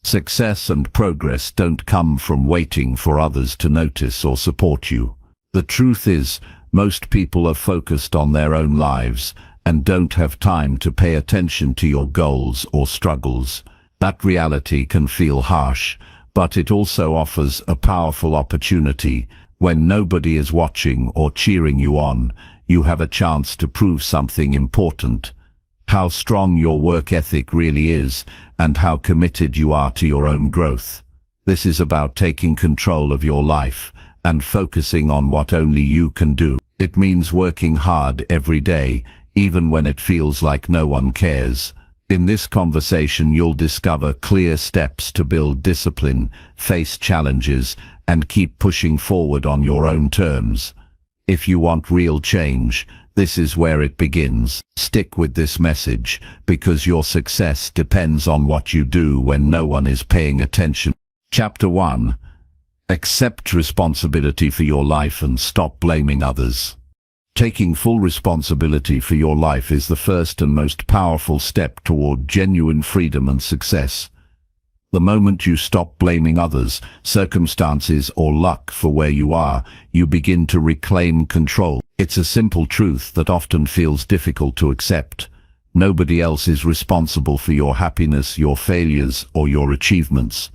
Success and progress don't come from waiting for others to notice or support you. The truth is, most people are focused on their own lives and don't have time to pay attention to your goals or struggles. That reality can feel harsh, but it also offers a powerful opportunity. When nobody is watching or cheering you on, you have a chance to prove something important: how strong your work ethic really is, and how committed you are to your own growth. This is about taking control of your life and focusing on what only you can do. It means working hard every day, even when it feels like no one cares. In this conversation, you'll discover clear steps to build discipline, face challenges, and keep pushing forward on your own terms. If you want real change, this is where it begins. Stick with this message, because your success depends on what you do when no one is paying attention. Chapter 1. Accept responsibility for your life and stop blaming others. Taking full responsibility for your life is the first and most powerful step toward genuine freedom and success. The moment you stop blaming others, circumstances, or luck for where you are, you begin to reclaim control. It's a simple truth that often feels difficult to accept. Nobody else is responsible for your happiness, your failures, or your achievements.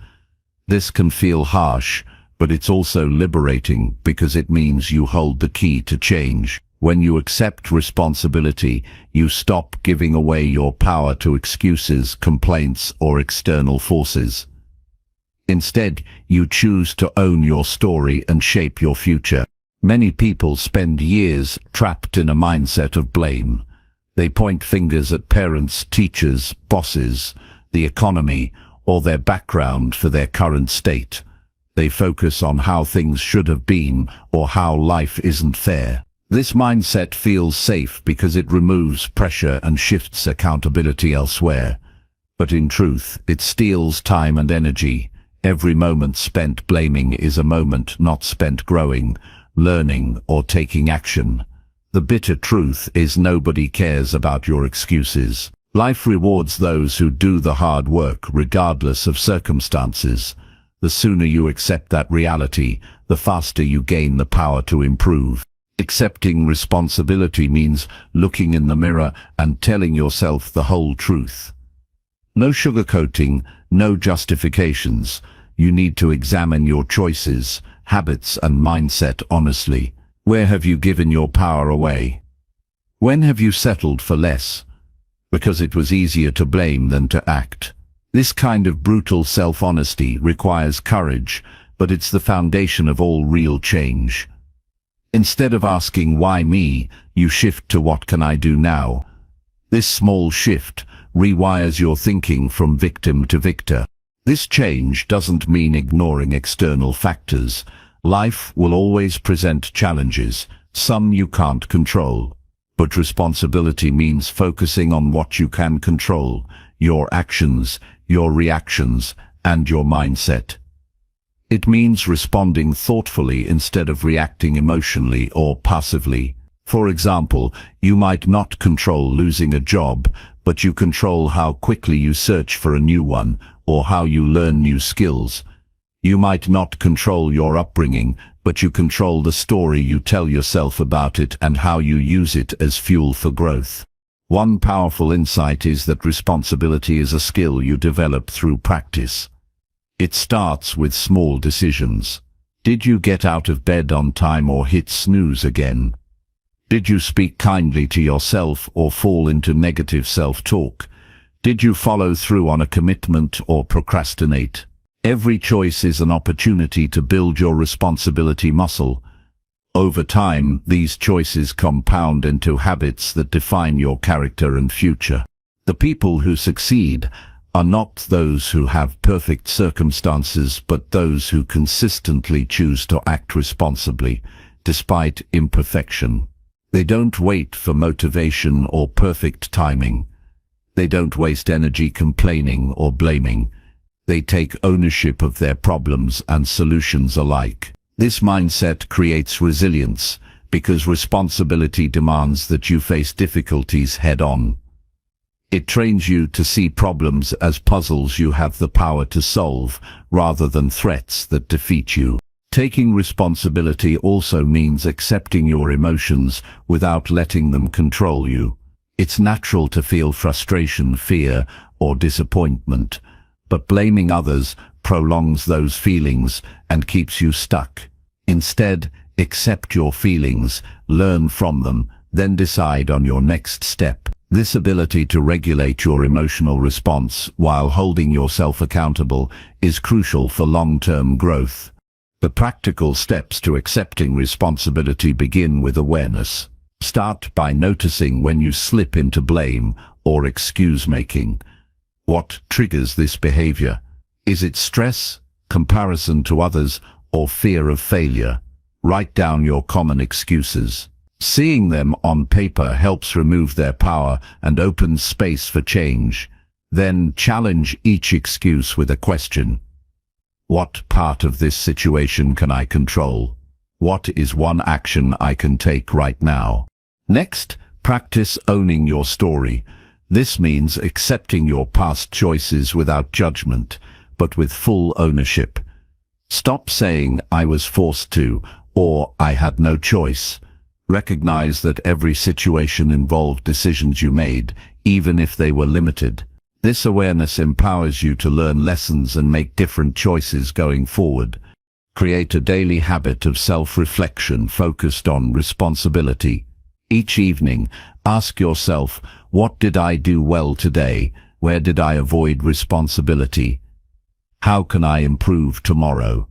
This can feel harsh, but it's also liberating because it means you hold the key to change. When you accept responsibility, you stop giving away your power to excuses, complaints, or external forces. Instead, you choose to own your story and shape your future. Many people spend years trapped in a mindset of blame. They point fingers at parents, teachers, bosses, the economy, or their background for their current state. They focus on how things should have been or how life isn't fair. This mindset feels safe because it removes pressure and shifts accountability elsewhere. But in truth, it steals time and energy. Every moment spent blaming is a moment not spent growing, learning, or taking action. The bitter truth is nobody cares about your excuses. Life rewards those who do the hard work regardless of circumstances. The sooner you accept that reality, the faster you gain the power to improve. Accepting responsibility means looking in the mirror and telling yourself the whole truth. No sugarcoating, no justifications. You need to examine your choices, habits, and mindset honestly. Where have you given your power away? When have you settled for less? Because it was easier to blame than to act. This kind of brutal self-honesty requires courage, but it's the foundation of all real change. Instead of asking why me, you shift to what can I do now? This small shift rewires your thinking from victim to victor. This change doesn't mean ignoring external factors. Life will always present challenges, some you can't control. But responsibility means focusing on what you can control: your actions, your reactions, and your mindset. It means responding thoughtfully instead of reacting emotionally or passively. For example, you might not control losing a job, but you control how quickly you search for a new one, or how you learn new skills. You might not control your upbringing, but you control the story you tell yourself about it and how you use it as fuel for growth. One powerful insight is that responsibility is a skill you develop through practice. It starts with small decisions. Did you get out of bed on time or hit snooze again? Did you speak kindly to yourself or fall into negative self-talk? Did you follow through on a commitment or procrastinate? Every choice is an opportunity to build your responsibility muscle. Over time, these choices compound into habits that define your character and future. The people who succeed are not those who have perfect circumstances, but those who consistently choose to act responsibly, despite imperfection. They don't wait for motivation or perfect timing. They don't waste energy complaining or blaming. They take ownership of their problems and solutions alike. This mindset creates resilience, because responsibility demands that you face difficulties head-on. It trains you to see problems as puzzles you have the power to solve, rather than threats that defeat you. Taking responsibility also means accepting your emotions without letting them control you. It's natural to feel frustration, fear, or disappointment, but blaming others prolongs those feelings and keeps you stuck. Instead, accept your feelings, learn from them, then decide on your next step. This ability to regulate your emotional response while holding yourself accountable is crucial for long-term growth. The practical steps to accepting responsibility begin with awareness. Start by noticing when you slip into blame or excuse-making. What triggers this behavior? Is it stress, comparison to others, or fear of failure? Write down your common excuses. Seeing them on paper helps remove their power and opens space for change. Then challenge each excuse with a question. What part of this situation can I control? What is one action I can take right now? Next, practice owning your story. This means accepting your past choices without judgment, but with full ownership. Stop saying, "I was forced to," or "I had no choice." Recognize that every situation involved decisions you made, even if they were limited. This awareness empowers you to learn lessons and make different choices going forward. Create a daily habit of self-reflection focused on responsibility. Each evening, ask yourself, what did I do well today? Where did I avoid responsibility? How can I improve tomorrow?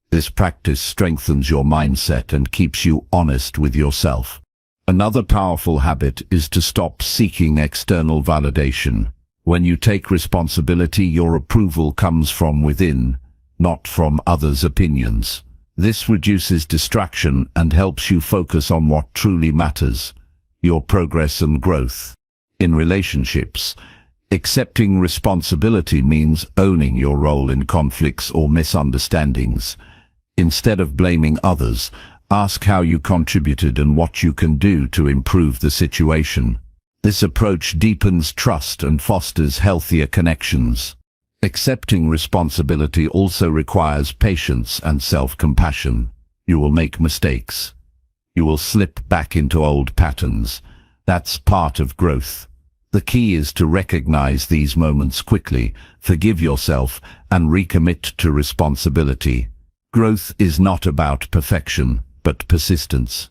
This practice strengthens your mindset and keeps you honest with yourself. Another powerful habit is to stop seeking external validation. When you take responsibility, your approval comes from within, not from others' opinions. This reduces distraction and helps you focus on what truly matters, your progress and growth. In relationships, accepting responsibility means owning your role in conflicts or misunderstandings. Instead of blaming others, ask how you contributed and what you can do to improve the situation. This approach deepens trust and fosters healthier connections. Accepting responsibility also requires patience and self-compassion. You will make mistakes. You will slip back into old patterns. That's part of growth. The key is to recognize these moments quickly, forgive yourself, and recommit to responsibility. Growth is not about perfection, but persistence.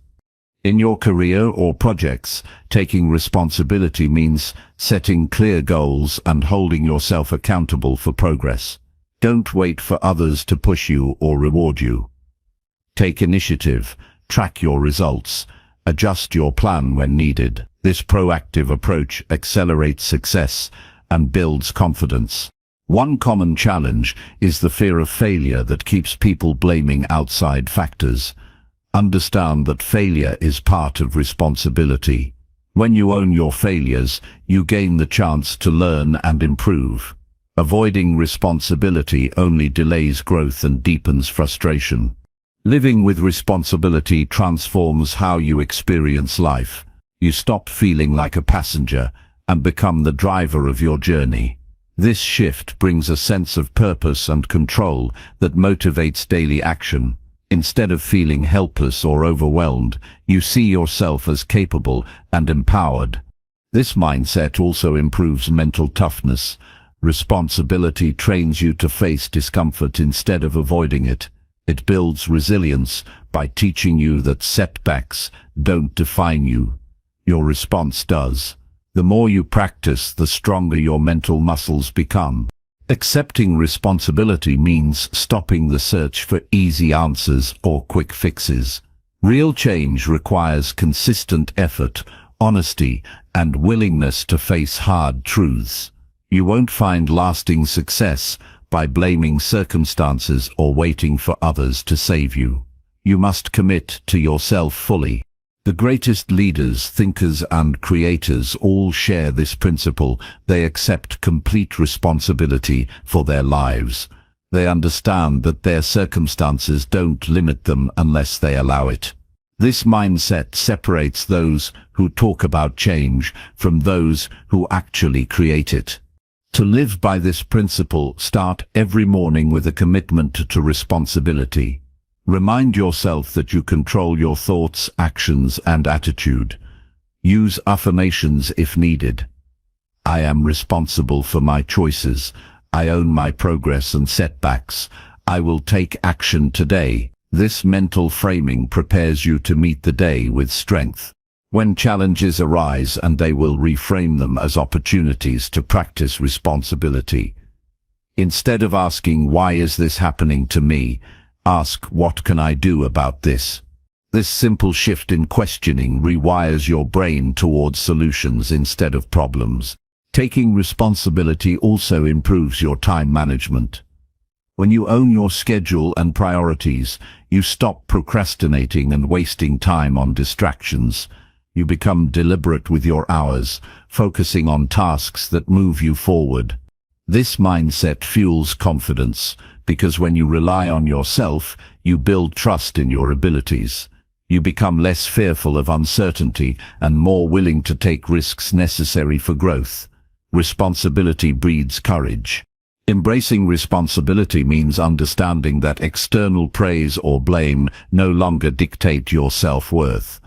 In your career or projects, taking responsibility means setting clear goals and holding yourself accountable for progress. Don't wait for others to push you or reward you. Take initiative, track your results, adjust your plan when needed. This proactive approach accelerates success and builds confidence. One common challenge is the fear of failure that keeps people blaming outside factors. Understand that failure is part of responsibility. When you own your failures, you gain the chance to learn and improve. Avoiding responsibility only delays growth and deepens frustration. Living with responsibility transforms how you experience life. You stop feeling like a passenger and become the driver of your journey. This shift brings a sense of purpose and control that motivates daily action. Instead of feeling helpless or overwhelmed, you see yourself as capable and empowered. This mindset also improves mental toughness. Responsibility trains you to face discomfort instead of avoiding it. It builds resilience by teaching you that setbacks don't define you. Your response does. The more you practice, the stronger your mental muscles become. Accepting responsibility means stopping the search for easy answers or quick fixes. Real change requires consistent effort, honesty, and willingness to face hard truths. You won't find lasting success by blaming circumstances or waiting for others to save you. You must commit to yourself fully. The greatest leaders, thinkers, and creators all share this principle. They accept complete responsibility for their lives. They understand that their circumstances don't limit them unless they allow it. This mindset separates those who talk about change from those who actually create it. To live by this principle, start every morning with a commitment to responsibility. Remind yourself that you control your thoughts, actions, and attitude. Use affirmations if needed. I am responsible for my choices. I own my progress and setbacks. I will take action today. This mental framing prepares you to meet the day with strength. When challenges arise, and they will, reframe them as opportunities to practice responsibility. Instead of asking, "Why is this happening to me?" ask, "What can I do about this?" This simple shift in questioning rewires your brain towards solutions instead of problems. Taking responsibility also improves your time management. When you own your schedule and priorities, you stop procrastinating and wasting time on distractions. You become deliberate with your hours, focusing on tasks that move you forward. This mindset fuels confidence, because when you rely on yourself, you build trust in your abilities. You become less fearful of uncertainty and more willing to take risks necessary for growth. Responsibility breeds courage. Embracing responsibility means understanding that external praise or blame no longer dictate your self-worth.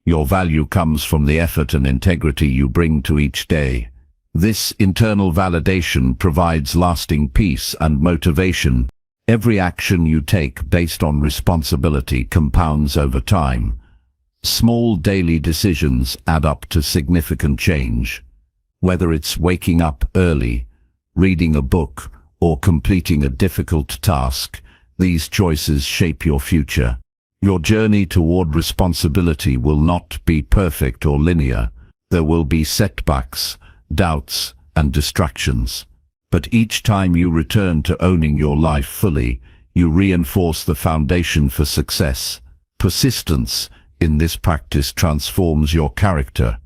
Your value comes from the effort and integrity you bring to each day. This internal validation provides lasting peace and motivation. Every action you take based on responsibility compounds over time. Small daily decisions add up to significant change. Whether it's waking up early, reading a book, or completing a difficult task, these choices shape your future. Your journey toward responsibility will not be perfect or linear. There will be setbacks, doubts, and distractions. But each time you return to owning your life fully, you reinforce the foundation for success. Persistence in this practice transforms your character.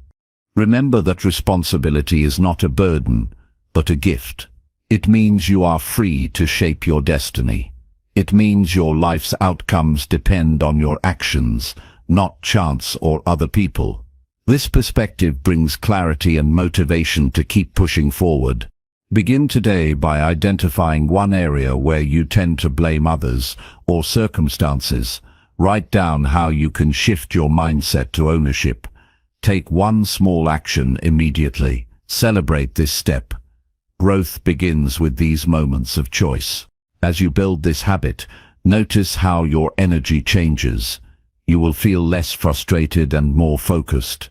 Remember that responsibility is not a burden, but a gift. It means you are free to shape your destiny. It means your life's outcomes depend on your actions, not chance or other people. This perspective brings clarity and motivation to keep pushing forward. Begin today by identifying one area where you tend to blame others or circumstances. Write down how you can shift your mindset to ownership. Take one small action immediately. Celebrate this step. Growth begins with these moments of choice. As you build this habit, notice how your energy changes. You will feel less frustrated and more focused.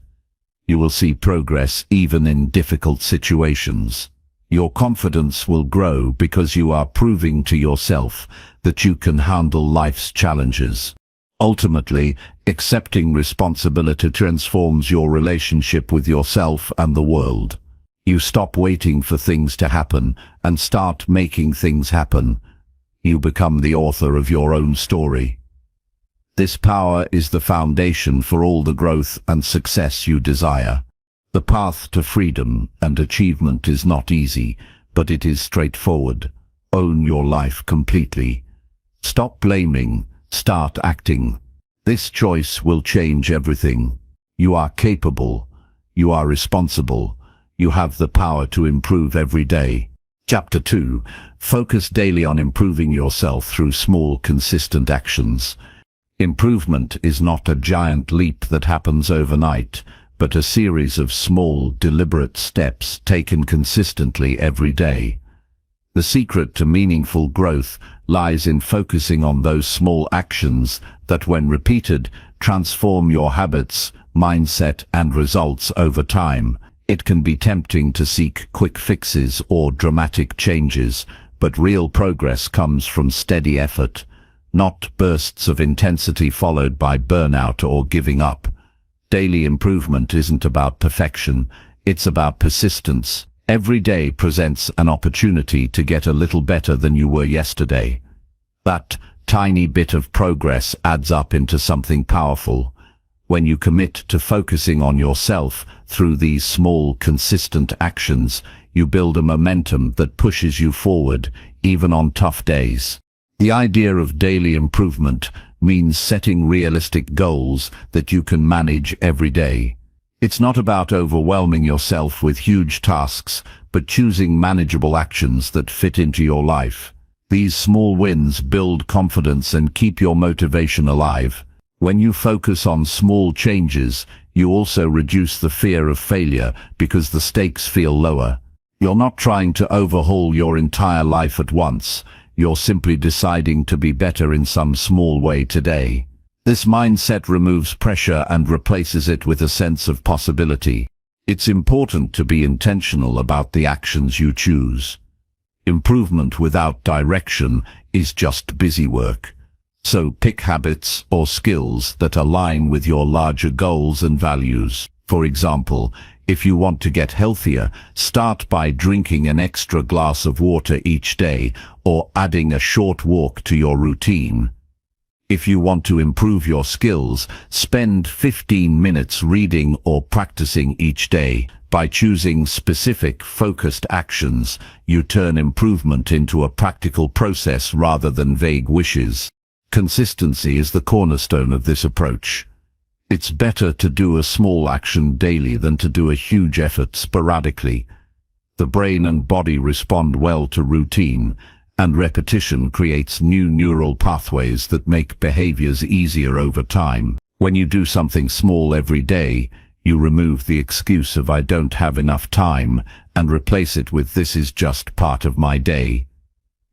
You will see progress even in difficult situations. Your confidence will grow because you are proving to yourself that you can handle life's challenges. Ultimately, accepting responsibility transforms your relationship with yourself and the world. You stop waiting for things to happen and start making things happen. You become the author of your own story. This power is the foundation for all the growth and success you desire. The path to freedom and achievement is not easy, but it is straightforward. Own your life completely. Stop blaming. Start acting. This choice will change everything. You are capable. You are responsible. You have the power to improve every day. Chapter 2. Focus daily on improving yourself through small, consistent actions. Improvement is not a giant leap that happens overnight, but a series of small, deliberate steps taken consistently every day. The secret to meaningful growth lies in focusing on those small actions that, when repeated, transform your habits, mindset, and results over time. It can be tempting to seek quick fixes or dramatic changes, but real progress comes from steady effort, not bursts of intensity followed by burnout or giving up. Daily improvement isn't about perfection, it's about persistence. Every day presents an opportunity to get a little better than you were yesterday. That tiny bit of progress adds up into something powerful. When you commit to focusing on yourself through these small, consistent actions, you build a momentum that pushes you forward, even on tough days. The idea of daily improvement means setting realistic goals that you can manage every day. It's not about overwhelming yourself with huge tasks, but choosing manageable actions that fit into your life. These small wins build confidence and keep your motivation alive. When you focus on small changes, you also reduce the fear of failure because the stakes feel lower. You're not trying to overhaul your entire life at once. You're simply deciding to be better in some small way today. This mindset removes pressure and replaces it with a sense of possibility. It's important to be intentional about the actions you choose. Improvement without direction is just busy work. So pick habits or skills that align with your larger goals and values. For example, if you want to get healthier, start by drinking an extra glass of water each day or adding a short walk to your routine. If you want to improve your skills, spend 15 minutes reading or practicing each day. By choosing specific, focused actions, you turn improvement into a practical process rather than vague wishes. Consistency is the cornerstone of this approach. It's better to do a small action daily than to do a huge effort sporadically. The brain and body respond well to routine, and repetition creates new neural pathways that make behaviors easier over time. When you do something small every day, you remove the excuse of "I don't have enough time" and replace it with "this is just part of my day."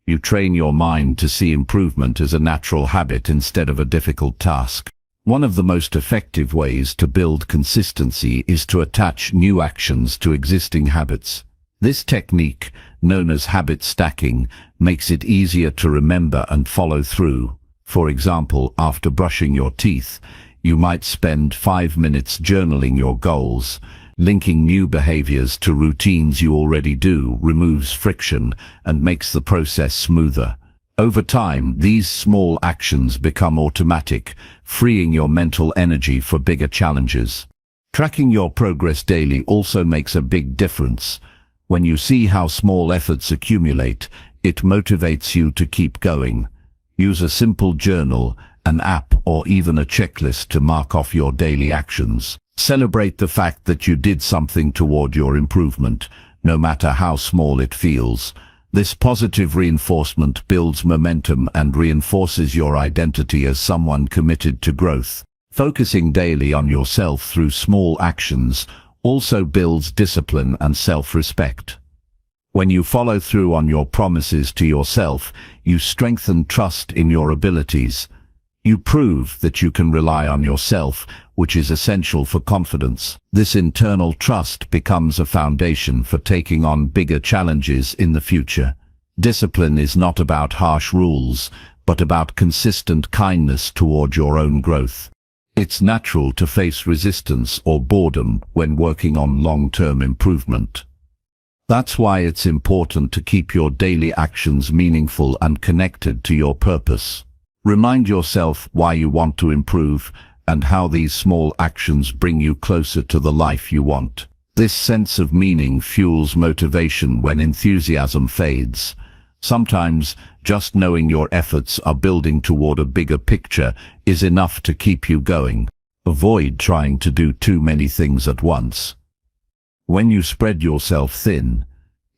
You train your mind to see improvement as a natural habit instead of a difficult task. One of the most effective ways to build consistency is to attach new actions to existing habits. This technique, known as habit stacking, makes it easier to remember and follow through. For example, after brushing your teeth, you might spend 5 minutes journaling your goals. Linking new behaviors to routines you already do removes friction and makes the process smoother. Over time, these small actions become automatic, freeing your mental energy for bigger challenges. Tracking your progress daily also makes a big difference. When you see how small efforts accumulate, it motivates you to keep going. Use a simple journal, an app, or even a checklist to mark off your daily actions. Celebrate the fact that you did something toward your improvement, no matter how small it feels. This positive reinforcement builds momentum and reinforces your identity as someone committed to growth. Focusing daily on yourself through small actions also builds discipline and self-respect. When you follow through on your promises to yourself, you strengthen trust in your abilities. You prove that you can rely on yourself, which is essential for confidence. This internal trust becomes a foundation for taking on bigger challenges in the future. Discipline is not about harsh rules, but about consistent kindness toward your own growth. It's natural to face resistance or boredom when working on long-term improvement. That's why it's important to keep your daily actions meaningful and connected to your purpose. Remind yourself why you want to improve and how these small actions bring you closer to the life you want. This sense of meaning fuels motivation when enthusiasm fades. Sometimes, just knowing your efforts are building toward a bigger picture is enough to keep you going. Avoid trying to do too many things at once. When you spread yourself thin,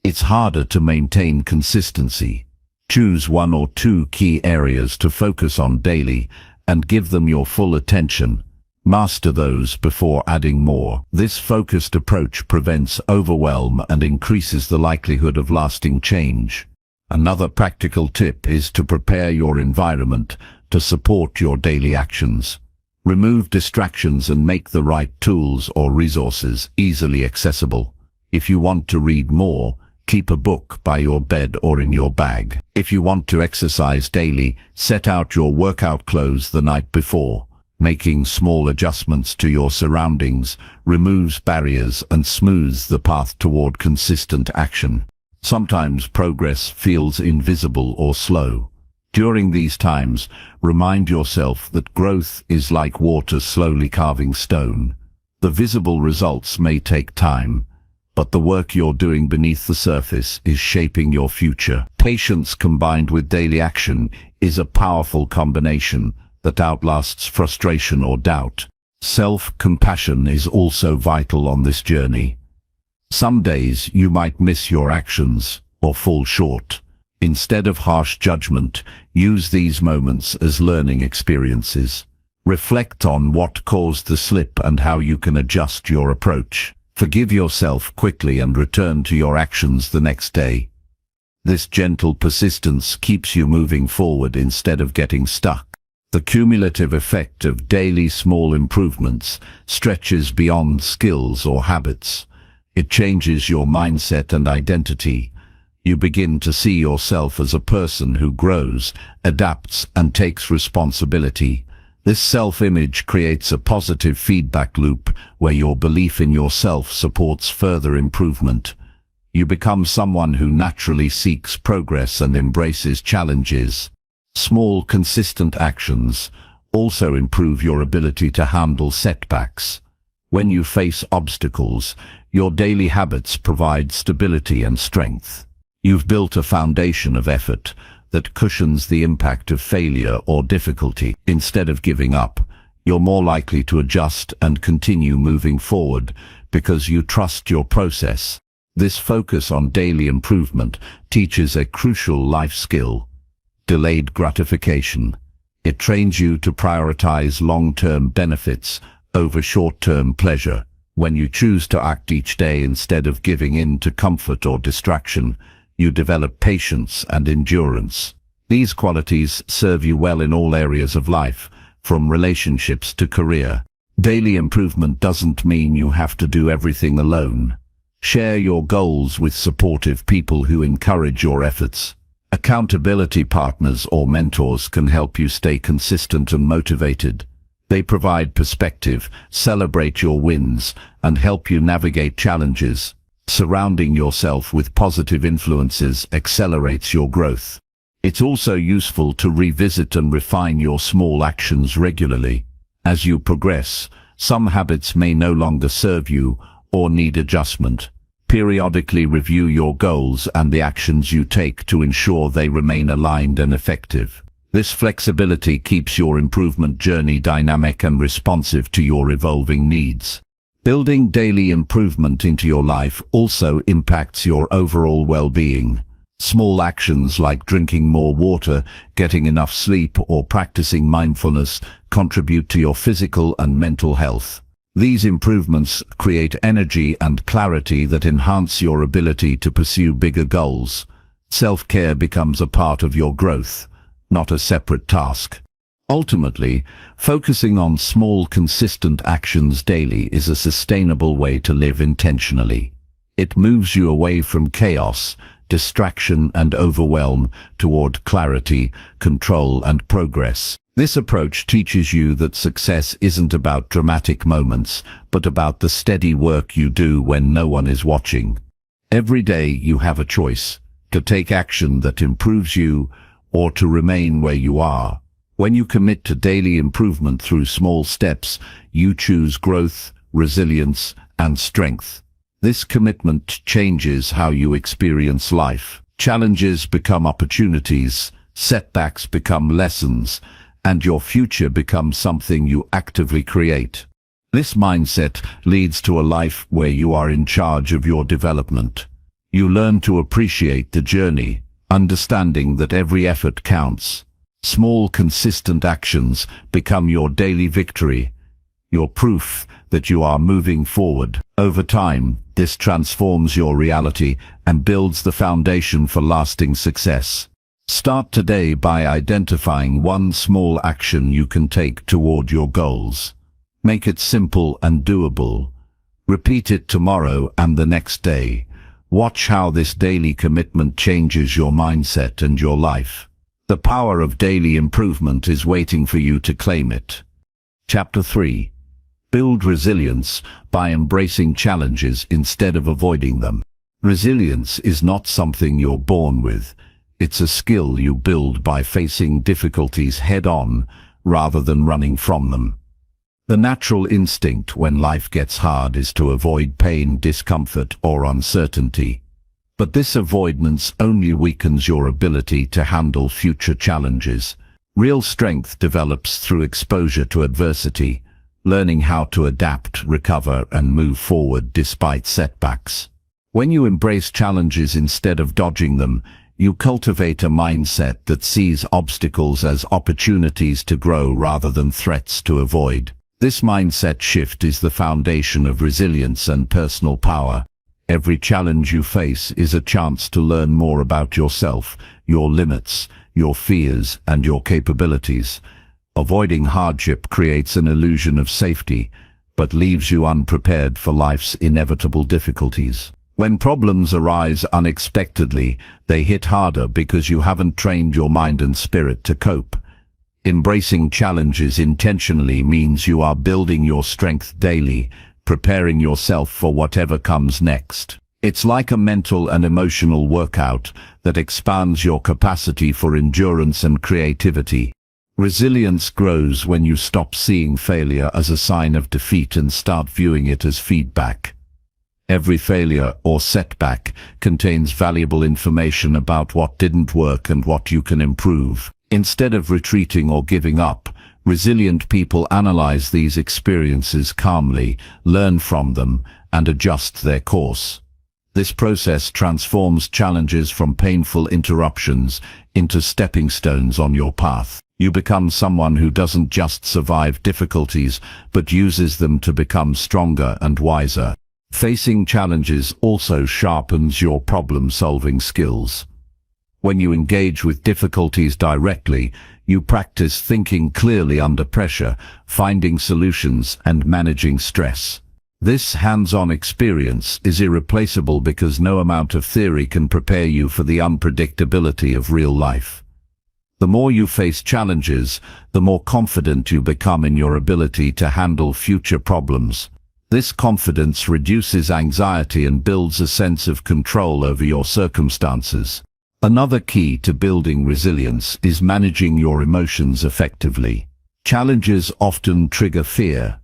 it's harder to maintain consistency. Choose 1 or 2 key areas to focus on daily and give them your full attention. Master those before adding more. This focused approach prevents overwhelm and increases the likelihood of lasting change. Another practical tip is to prepare your environment to support your daily actions. Remove distractions and make the right tools or resources easily accessible. If you want to read more, keep a book by your bed or in your bag. If you want to exercise daily, set out your workout clothes the night before. Making small adjustments to your surroundings removes barriers and smooths the path toward consistent action. Sometimes progress feels invisible or slow. During these times, remind yourself that growth is like water slowly carving stone. The visible results may take time, but the work you're doing beneath the surface is shaping your future. Patience combined with daily action is a powerful combination that outlasts frustration or doubt. Self-compassion is also vital on this journey. Some days you might miss your actions or fall short. Instead of harsh judgment, use these moments as learning experiences. Reflect on what caused the slip and how you can adjust your approach. Forgive yourself quickly and return to your actions the next day. This gentle persistence keeps you moving forward instead of getting stuck. The cumulative effect of daily small improvements stretches beyond skills or habits. It changes your mindset and identity. You begin to see yourself as a person who grows, adapts, and takes responsibility. This self-image creates a positive feedback loop where your belief in yourself supports further improvement. You become someone who naturally seeks progress and embraces challenges. Small, consistent actions also improve your ability to handle setbacks. When you face obstacles, your daily habits provide stability and strength. You've built a foundation of effort that cushions the impact of failure or difficulty. Instead of giving up, you're more likely to adjust and continue moving forward because you trust your process. This focus on daily improvement teaches a crucial life skill: delayed gratification. It trains you to prioritize long-term benefits over short-term pleasure. When you choose to act each day instead of giving in to comfort or distraction, you develop patience and endurance. These qualities serve you well in all areas of life, from relationships to career. Daily improvement doesn't mean you have to do everything alone. Share your goals with supportive people who encourage your efforts. Accountability partners or mentors can help you stay consistent and motivated. They provide perspective, celebrate your wins, and help you navigate challenges. Surrounding yourself with positive influences accelerates your growth. It's also useful to revisit and refine your small actions regularly. As you progress, some habits may no longer serve you or need adjustment. Periodically review your goals and the actions you take to ensure they remain aligned and effective. This flexibility keeps your improvement journey dynamic and responsive to your evolving needs. Building daily improvement into your life also impacts your overall well-being. Small actions like drinking more water, getting enough sleep, or practicing mindfulness contribute to your physical and mental health. These improvements create energy and clarity that enhance your ability to pursue bigger goals. Self-care becomes a part of your growth, not a separate task. Ultimately, focusing on small, consistent actions daily is a sustainable way to live intentionally. It moves you away from chaos, distraction, and overwhelm toward clarity, control, and progress. This approach teaches you that success isn't about dramatic moments, but about the steady work you do when no one is watching. Every day you have a choice: to take action that improves you or to remain where you are. When you commit to daily improvement through small steps, you choose growth, resilience, and strength. This commitment changes how you experience life. Challenges become opportunities, setbacks become lessons, and your future becomes something you actively create. This mindset leads to a life where you are in charge of your development. You learn to appreciate the journey, understanding that every effort counts. Small, consistent actions become your daily victory, your proof that you are moving forward. Over time, this transforms your reality and builds the foundation for lasting success. Start today by identifying one small action you can take toward your goals. Make it simple and doable. Repeat it tomorrow and the next day. Watch how this daily commitment changes your mindset and your life. The power of daily improvement is waiting for you to claim it. Chapter 3. Build resilience by embracing challenges instead of avoiding them. Resilience is not something you're born with. It's a skill you build by facing difficulties head-on rather than running from them. The natural instinct when life gets hard is to avoid pain, discomfort, or uncertainty. But this avoidance only weakens your ability to handle future challenges. Real strength develops through exposure to adversity, learning how to adapt, recover, and move forward despite setbacks. When you embrace challenges instead of dodging them, you cultivate a mindset that sees obstacles as opportunities to grow rather than threats to avoid. This mindset shift is the foundation of resilience and personal power. Every challenge you face is a chance to learn more about yourself, your limits, your fears, and your capabilities. Avoiding hardship creates an illusion of safety, but leaves you unprepared for life's inevitable difficulties. When problems arise unexpectedly, they hit harder because you haven't trained your mind and spirit to cope. Embracing challenges intentionally means you are building your strength daily, preparing yourself for whatever comes next. It's like a mental and emotional workout that expands your capacity for endurance and creativity. Resilience grows when you stop seeing failure as a sign of defeat and start viewing it as feedback. Every failure or setback contains valuable information about what didn't work and what you can improve. Instead of retreating or giving up, resilient people analyze these experiences calmly, learn from them, and adjust their course. This process transforms challenges from painful interruptions into stepping stones on your path. You become someone who doesn't just survive difficulties, but uses them to become stronger and wiser. Facing challenges also sharpens your problem-solving skills. When you engage with difficulties directly, you practice thinking clearly under pressure, finding solutions, and managing stress. This hands-on experience is irreplaceable because no amount of theory can prepare you for the unpredictability of real life. The more you face challenges, the more confident you become in your ability to handle future problems. This confidence reduces anxiety and builds a sense of control over your circumstances. Another key to building resilience is managing your emotions effectively. Challenges often trigger fear,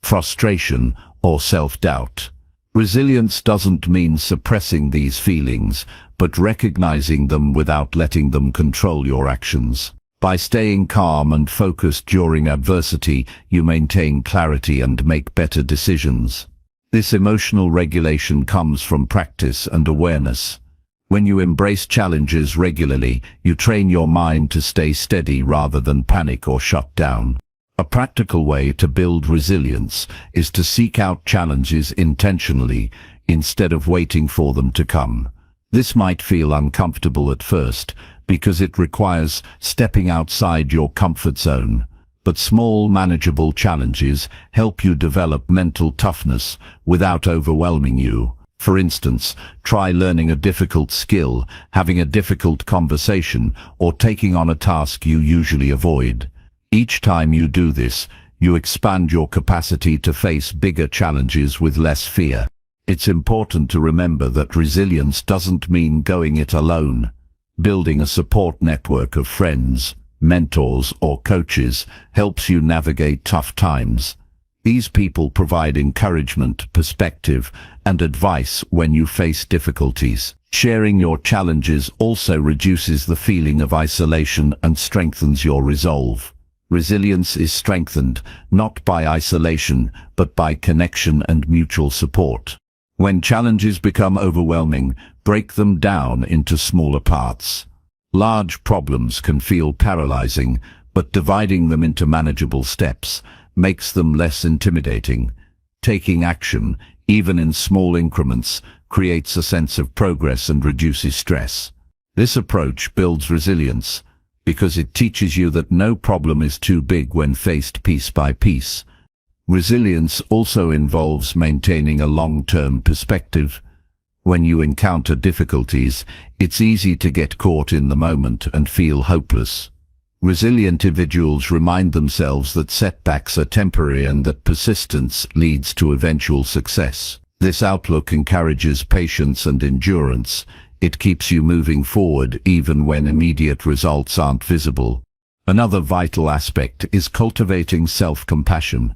frustration, or self-doubt. Resilience doesn't mean suppressing these feelings, but recognizing them without letting them control your actions. By staying calm and focused during adversity, you maintain clarity and make better decisions. This emotional regulation comes from practice and awareness. When you embrace challenges regularly, you train your mind to stay steady rather than panic or shut down. A practical way to build resilience is to seek out challenges intentionally instead of waiting for them to come. This might feel uncomfortable at first, because it requires stepping outside your comfort zone. But small, manageable challenges help you develop mental toughness without overwhelming you. For instance, try learning a difficult skill, having a difficult conversation, or taking on a task you usually avoid. Each time you do this, you expand your capacity to face bigger challenges with less fear. It's important to remember that resilience doesn't mean going it alone. Building a support network of friends, mentors, or coaches helps you navigate tough times. These people provide encouragement, perspective, and advice when you face difficulties. Sharing your challenges also reduces the feeling of isolation and strengthens your resolve. Resilience is strengthened not by isolation, but by connection and mutual support. When challenges become overwhelming, break them down into smaller parts. Large problems can feel paralyzing, but dividing them into manageable steps makes them less intimidating. Taking action, even in small increments, creates a sense of progress and reduces stress. This approach builds resilience because it teaches you that no problem is too big when faced piece by piece. Resilience also involves maintaining a long-term perspective. When you encounter difficulties, it's easy to get caught in the moment and feel hopeless. Resilient individuals remind themselves that setbacks are temporary and that persistence leads to eventual success. This outlook encourages patience and endurance. It keeps you moving forward even when immediate results aren't visible. Another vital aspect is cultivating self-compassion.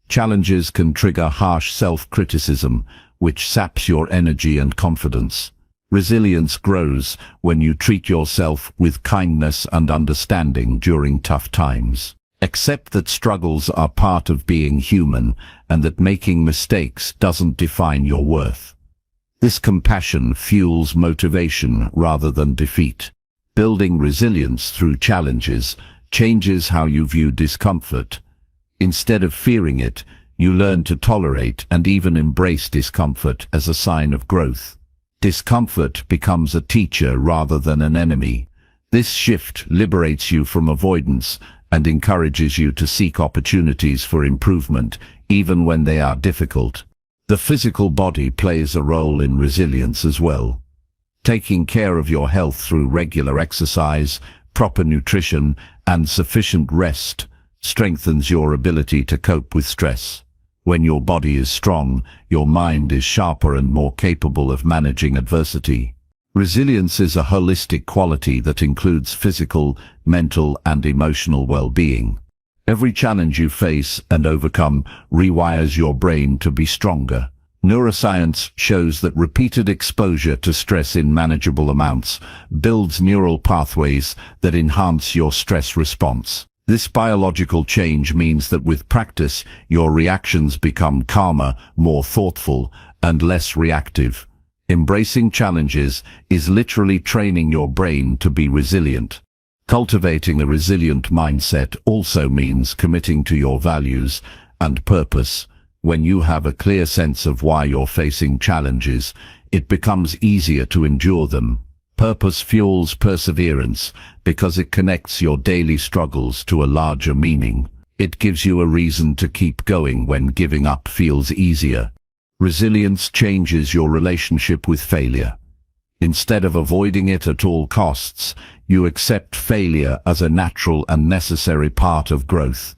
Challenges can trigger harsh self-criticism, which saps your energy and confidence. Resilience grows when you treat yourself with kindness and understanding during tough times. Accept that struggles are part of being human and that making mistakes doesn't define your worth. This compassion fuels motivation rather than defeat. Building resilience through challenges changes how you view discomfort. Instead of fearing it, you learn to tolerate and even embrace discomfort as a sign of growth. Discomfort becomes a teacher rather than an enemy. This shift liberates you from avoidance and encourages you to seek opportunities for improvement, even when they are difficult. The physical body plays a role in resilience as well. Taking care of your health through regular exercise, proper nutrition, and sufficient rest strengthens your ability to cope with stress. When your body is strong, your mind is sharper and more capable of managing adversity. Resilience is a holistic quality that includes physical, mental, and emotional well-being. Every challenge you face and overcome rewires your brain to be stronger. Neuroscience shows that repeated exposure to stress in manageable amounts builds neural pathways that enhance your stress response. This biological change means that with practice, your reactions become calmer, more thoughtful, and less reactive. Embracing challenges is literally training your brain to be resilient. Cultivating a resilient mindset also means committing to your values and purpose. When you have a clear sense of why you're facing challenges, it becomes easier to endure them. Purpose fuels perseverance because it connects your daily struggles to a larger meaning. It gives you a reason to keep going when giving up feels easier. Resilience changes your relationship with failure. Instead of avoiding it at all costs, you accept failure as a natural and necessary part of growth.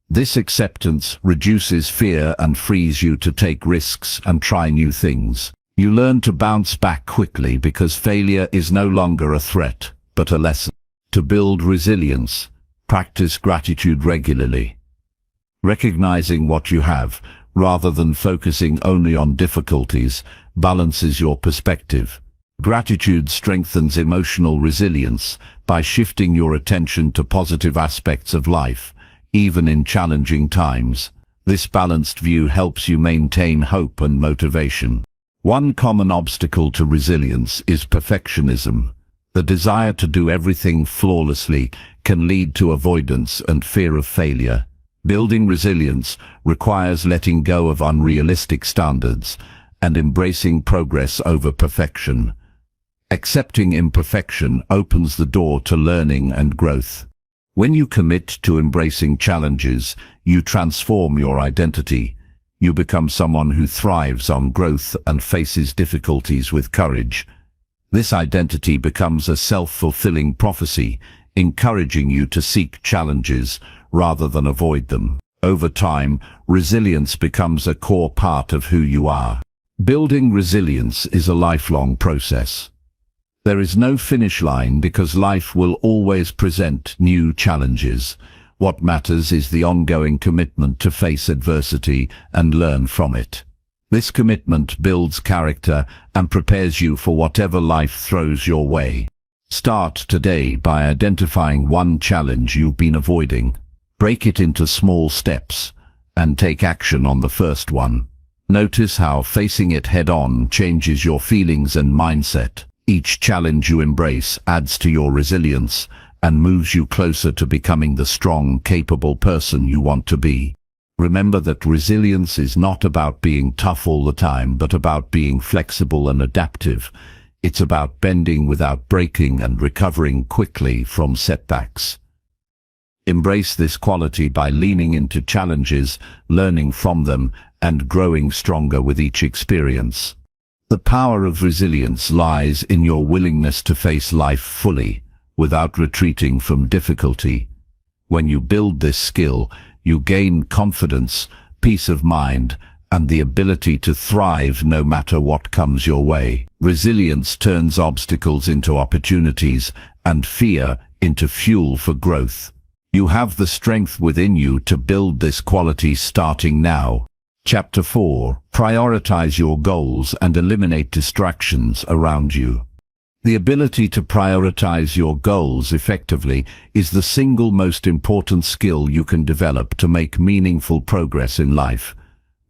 This acceptance reduces fear and frees you to take risks and try new things. You learn to bounce back quickly because failure is no longer a threat, but a lesson. To build resilience, practice gratitude regularly. Recognizing what you have, rather than focusing only on difficulties, balances your perspective. Gratitude strengthens emotional resilience by shifting your attention to positive aspects of life, even in challenging times. This balanced view helps you maintain hope and motivation. One common obstacle to resilience is perfectionism. The desire to do everything flawlessly can lead to avoidance and fear of failure. Building resilience requires letting go of unrealistic standards and embracing progress over perfection. Accepting imperfection opens the door to learning and growth. When you commit to embracing challenges, you transform your identity. You become someone who thrives on growth and faces difficulties with courage. This identity becomes a self-fulfilling prophecy, encouraging you to seek challenges rather than avoid them. Over time, resilience becomes a core part of who you are. Building resilience is a lifelong process. There is no finish line because life will always present new challenges. What matters is the ongoing commitment to face adversity and learn from it. This commitment builds character and prepares you for whatever life throws your way. Start today by identifying one challenge you've been avoiding. Break it into small steps and take action on the first one. Notice how facing it head-on changes your feelings and mindset. Each challenge you embrace adds to your resilience and moves you closer to becoming the strong, capable person you want to be. Remember that resilience is not about being tough all the time, but about being flexible and adaptive. It's about bending without breaking and recovering quickly from setbacks. Embrace this quality by leaning into challenges, learning from them, and growing stronger with each experience. The power of resilience lies in your willingness to face life fully, without retreating from difficulty. When you build this skill, you gain confidence, peace of mind, and the ability to thrive no matter what comes your way. Resilience turns obstacles into opportunities and fear into fuel for growth. You have the strength within you to build this quality starting now. Chapter 4. Prioritize your goals and eliminate distractions around you. The ability to prioritize your goals effectively is the single most important skill you can develop to make meaningful progress in life.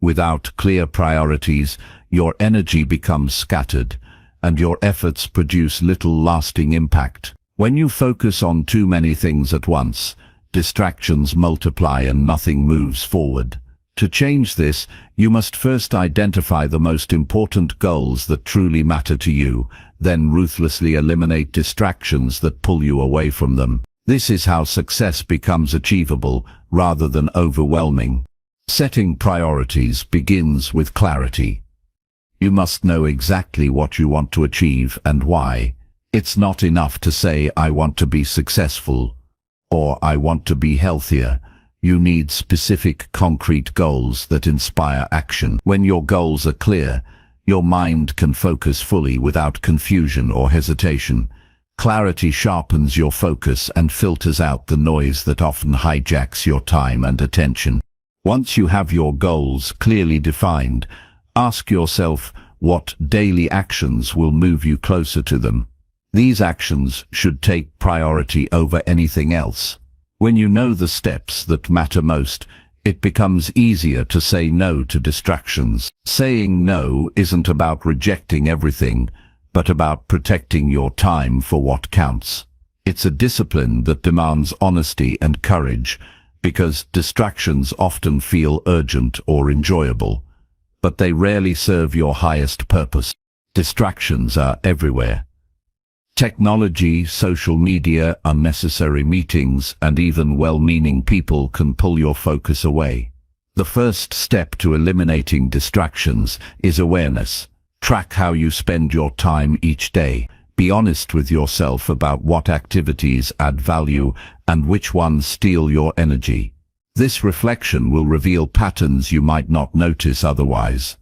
Without clear priorities, your energy becomes scattered, and your efforts produce little lasting impact. When you focus on too many things at once, distractions multiply and nothing moves forward. To change this, you must first identify the most important goals that truly matter to you, then ruthlessly eliminate distractions that pull you away from them. This is how success becomes achievable rather than overwhelming. Setting priorities begins with clarity. You must know exactly what you want to achieve and why. It's not enough to say, "I want to be successful," or "I want to be healthier." You need specific, concrete goals that inspire action. When your goals are clear, your mind can focus fully without confusion or hesitation. Clarity sharpens your focus and filters out the noise that often hijacks your time and attention. Once you have your goals clearly defined, ask yourself what daily actions will move you closer to them. These actions should take priority over anything else. When you know the steps that matter most, it becomes easier to say no to distractions. Saying no isn't about rejecting everything, but about protecting your time for what counts. It's a discipline that demands honesty and courage, because distractions often feel urgent or enjoyable, but they rarely serve your highest purpose. Distractions are everywhere. Technology, social media, unnecessary meetings, and even well-meaning people can pull your focus away. The first step to eliminating distractions is awareness. Track how you spend your time each day. Be honest with yourself about what activities add value and which ones steal your energy. This reflection will reveal patterns you might not notice otherwise.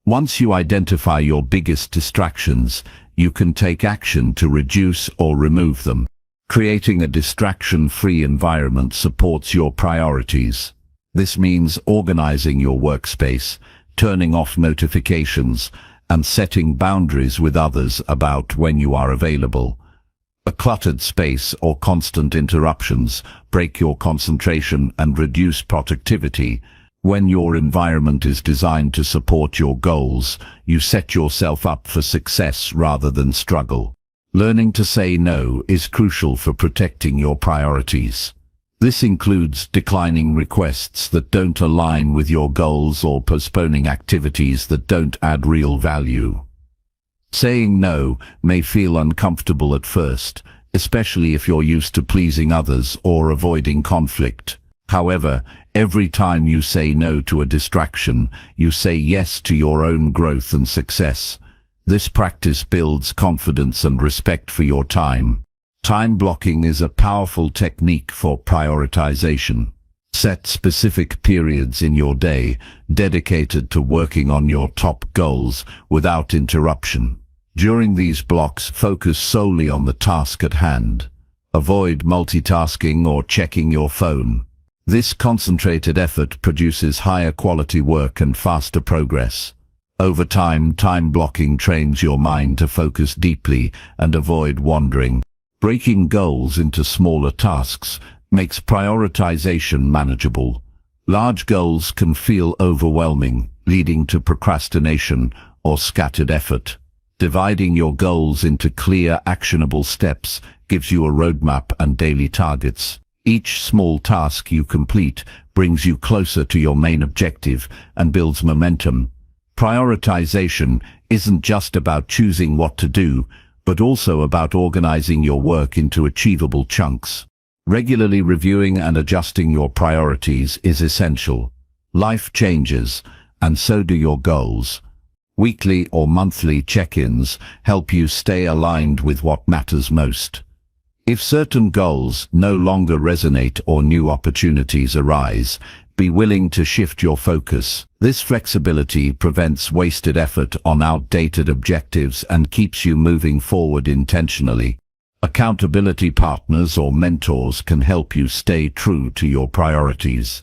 Once you identify your biggest distractions, you can take action to reduce or remove them. Creating a distraction-free environment supports your priorities. This means organizing your workspace, turning off notifications, and setting boundaries with others about when you are available. A cluttered space or constant interruptions break your concentration and reduce productivity. When your environment is designed to support your goals, you set yourself up for success rather than struggle. Learning to say no is crucial for protecting your priorities. This includes declining requests that don't align with your goals or postponing activities that don't add real value. Saying no may feel uncomfortable at first, especially if you're used to pleasing others or avoiding conflict. However, every time you say no to a distraction, you say yes to your own growth and success. This practice builds confidence and respect for your time. Time blocking is a powerful technique for prioritization. Set specific periods in your day dedicated to working on your top goals without interruption. During these blocks, focus solely on the task at hand. Avoid multitasking or checking your phone. This concentrated effort produces higher quality work and faster progress. Over time, time blocking trains your mind to focus deeply and avoid wandering. Breaking goals into smaller tasks makes prioritization manageable. Large goals can feel overwhelming, leading to procrastination or scattered effort. Dividing your goals into clear, actionable steps gives you a roadmap and daily targets. Each small task you complete brings you closer to your main objective and builds momentum. Prioritization isn't just about choosing what to do, but also about organizing your work into achievable chunks. Regularly reviewing and adjusting your priorities is essential. Life changes, and so do your goals. Weekly or monthly check-ins help you stay aligned with what matters most. If certain goals no longer resonate or new opportunities arise, be willing to shift your focus. This flexibility prevents wasted effort on outdated objectives and keeps you moving forward intentionally. Accountability partners or mentors can help you stay true to your priorities.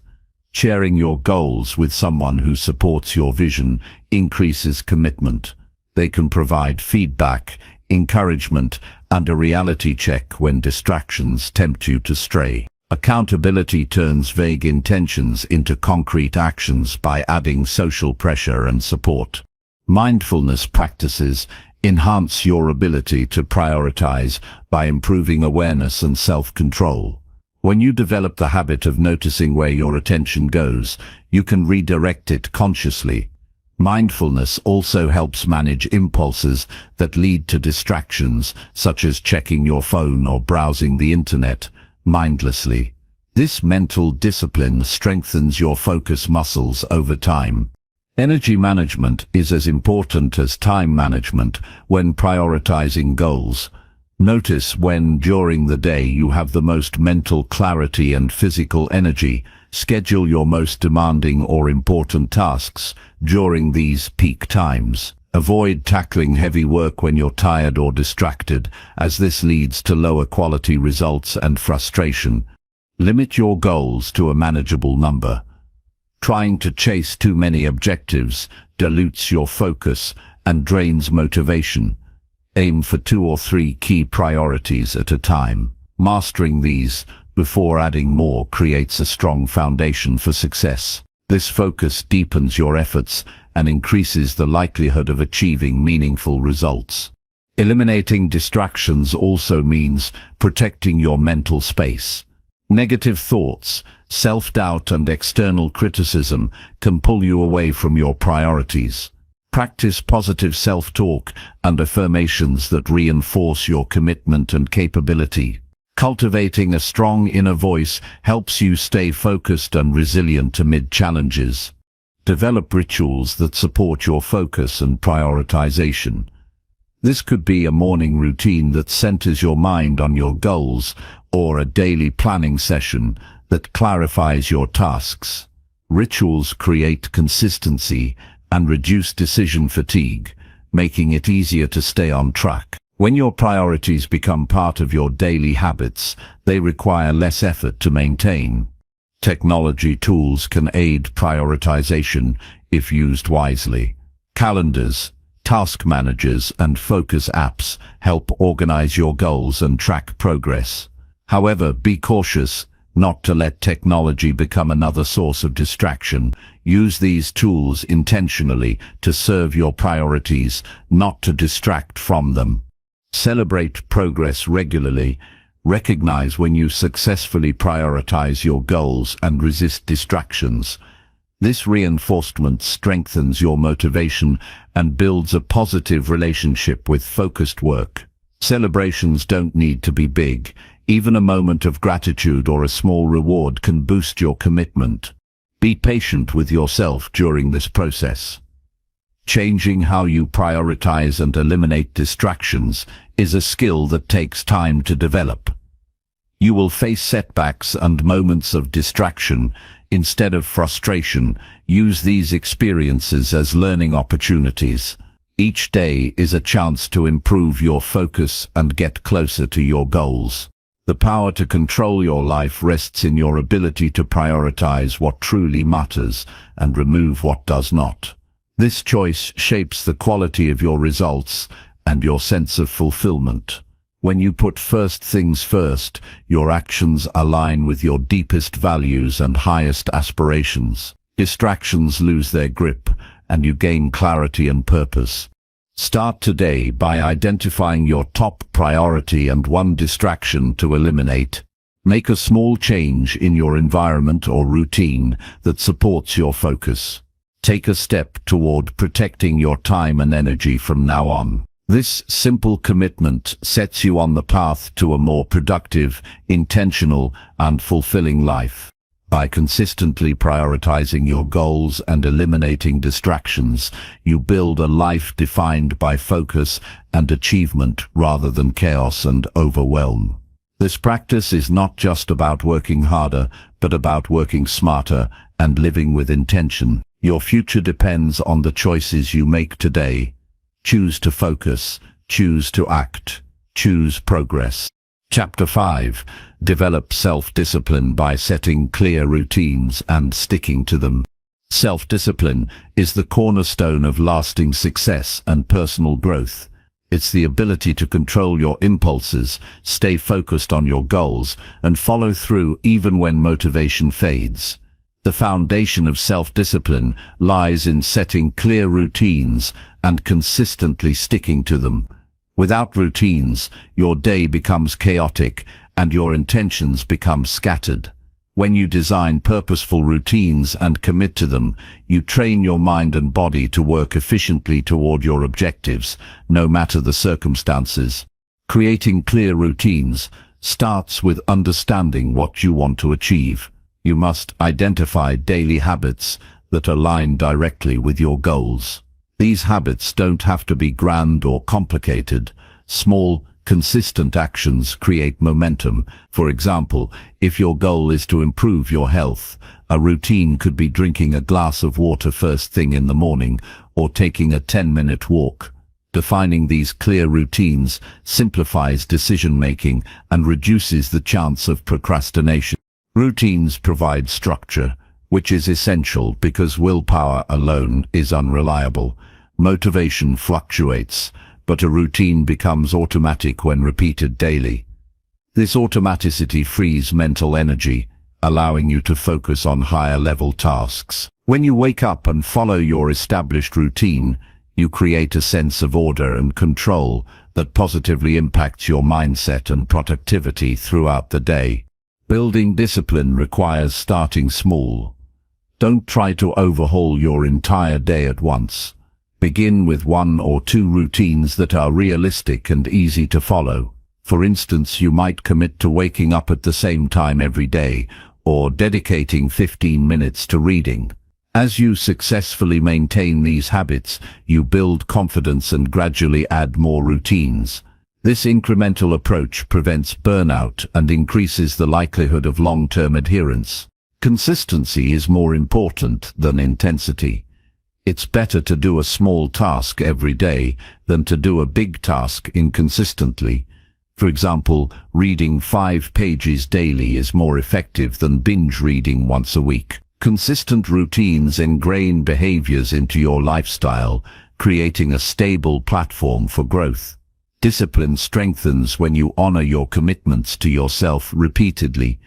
Sharing your goals with someone who supports your vision increases commitment. They can provide feedback, encouragement, and a reality check when distractions tempt you to stray. Accountability turns vague intentions into concrete actions by adding social pressure and support. Mindfulness practices enhance your ability to prioritize by improving awareness and self-control. When you develop the habit of noticing where your attention goes, you can redirect it consciously. Mindfulness also helps manage impulses that lead to distractions, such as checking your phone or browsing the internet mindlessly. This mental discipline strengthens your focus muscles over time. Energy management is as important as time management when prioritizing goals. Notice when during the day you have the most mental clarity and physical energy. Schedule your most demanding or important tasks during these peak times. Avoid tackling heavy work when you're tired or distracted, as this leads to lower quality results and frustration. Limit your goals to a manageable number. Trying to chase too many objectives dilutes your focus and drains motivation. Aim for 2 or 3 key priorities at a time. Mastering these before adding more creates a strong foundation for success. This focus deepens your efforts and increases the likelihood of achieving meaningful results. Eliminating distractions also means protecting your mental space. Negative thoughts, self-doubt, and external criticism can pull you away from your priorities. Practice positive self-talk and affirmations that reinforce your commitment and capability. Cultivating a strong inner voice helps you stay focused and resilient amid challenges. Develop rituals that support your focus and prioritization. This could be a morning routine that centers your mind on your goals, or a daily planning session that clarifies your tasks. Rituals create consistency and reduce decision fatigue, making it easier to stay on track. When your priorities become part of your daily habits, they require less effort to maintain. Technology tools can aid prioritization if used wisely. Calendars, task managers, and focus apps help organize your goals and track progress. However, be cautious not to let technology become another source of distraction. Use these tools intentionally to serve your priorities, not to distract from them. Celebrate progress regularly. Recognize when you successfully prioritize your goals and resist distractions. This reinforcement strengthens your motivation and builds a positive relationship with focused work. Celebrations don't need to be big. Even a moment of gratitude or a small reward can boost your commitment. Be patient with yourself during this process. Changing how you prioritize and eliminate distractions is a skill that takes time to develop. You will face setbacks and moments of distraction. Instead of frustration, use these experiences as learning opportunities. Each day is a chance to improve your focus and get closer to your goals. The power to control your life rests in your ability to prioritize what truly matters and remove what does not. This choice shapes the quality of your results and your sense of fulfillment. When you put first things first, your actions align with your deepest values and highest aspirations. Distractions lose their grip, and you gain clarity and purpose. Start today by identifying your top priority and one distraction to eliminate. Make a small change in your environment or routine that supports your focus. Take a step toward protecting your time and energy from now on. This simple commitment sets you on the path to a more productive, intentional, and fulfilling life. By consistently prioritizing your goals and eliminating distractions, you build a life defined by focus and achievement rather than chaos and overwhelm. This practice is not just about working harder, but about working smarter and living with intention. Your future depends on the choices you make today. Choose to focus, choose to act, choose progress. Chapter 5. Develop self-discipline by setting clear routines and sticking to them. Self-discipline is the cornerstone of lasting success and personal growth. It's the ability to control your impulses, stay focused on your goals, and follow through even when motivation fades. The foundation of self-discipline lies in setting clear routines and consistently sticking to them. Without routines, your day becomes chaotic and your intentions become scattered. When you design purposeful routines and commit to them, you train your mind and body to work efficiently toward your objectives, no matter the circumstances. Creating clear routines starts with understanding what you want to achieve. You must identify daily habits that align directly with your goals. These habits don't have to be grand or complicated. Small, consistent actions create momentum. For example, if your goal is to improve your health, a routine could be drinking a glass of water first thing in the morning or taking a 10-minute walk. Defining these clear routines simplifies decision-making and reduces the chance of procrastination. Routines provide structure, which is essential because willpower alone is unreliable. Motivation fluctuates, but a routine becomes automatic when repeated daily. This automaticity frees mental energy, allowing you to focus on higher-level tasks. When you wake up and follow your established routine, you create a sense of order and control that positively impacts your mindset and productivity throughout the day. Building discipline requires starting small. Don't try to overhaul your entire day at once. Begin with 1 or 2 routines that are realistic and easy to follow. For instance, you might commit to waking up at the same time every day, or dedicating 15 minutes to reading. As you successfully maintain these habits, you build confidence and gradually add more routines. This incremental approach prevents burnout and increases the likelihood of long-term adherence. Consistency is more important than intensity. It's better to do a small task every day than to do a big task inconsistently. For example, reading 5 pages daily is more effective than binge reading once a week. Consistent routines ingrain behaviors into your lifestyle, creating a stable platform for growth. Discipline strengthens when you honor your commitments to yourself repeatedly.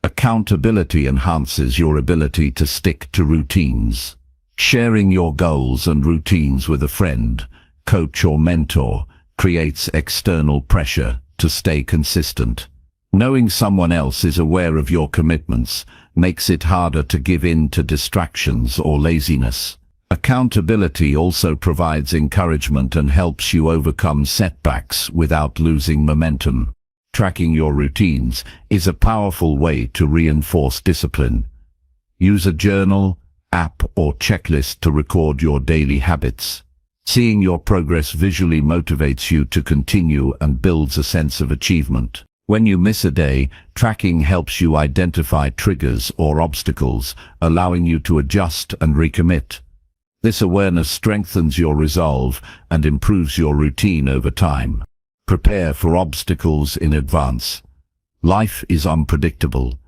Accountability enhances your ability to stick to routines. Sharing your goals and routines with a friend, coach or mentor creates external pressure to stay consistent. Knowing someone else is aware of your commitments makes it harder to give in to distractions or laziness. Accountability also provides encouragement and helps you overcome setbacks without losing momentum. Tracking your routines is a powerful way to reinforce discipline. Use a journal, app, or checklist to record your daily habits. Seeing your progress visually motivates you to continue and builds a sense of achievement. When you miss a day, tracking helps you identify triggers or obstacles, allowing you to adjust and recommit. This awareness strengthens your resolve and improves your routine over time. Prepare for obstacles in advance. Life is unpredictable,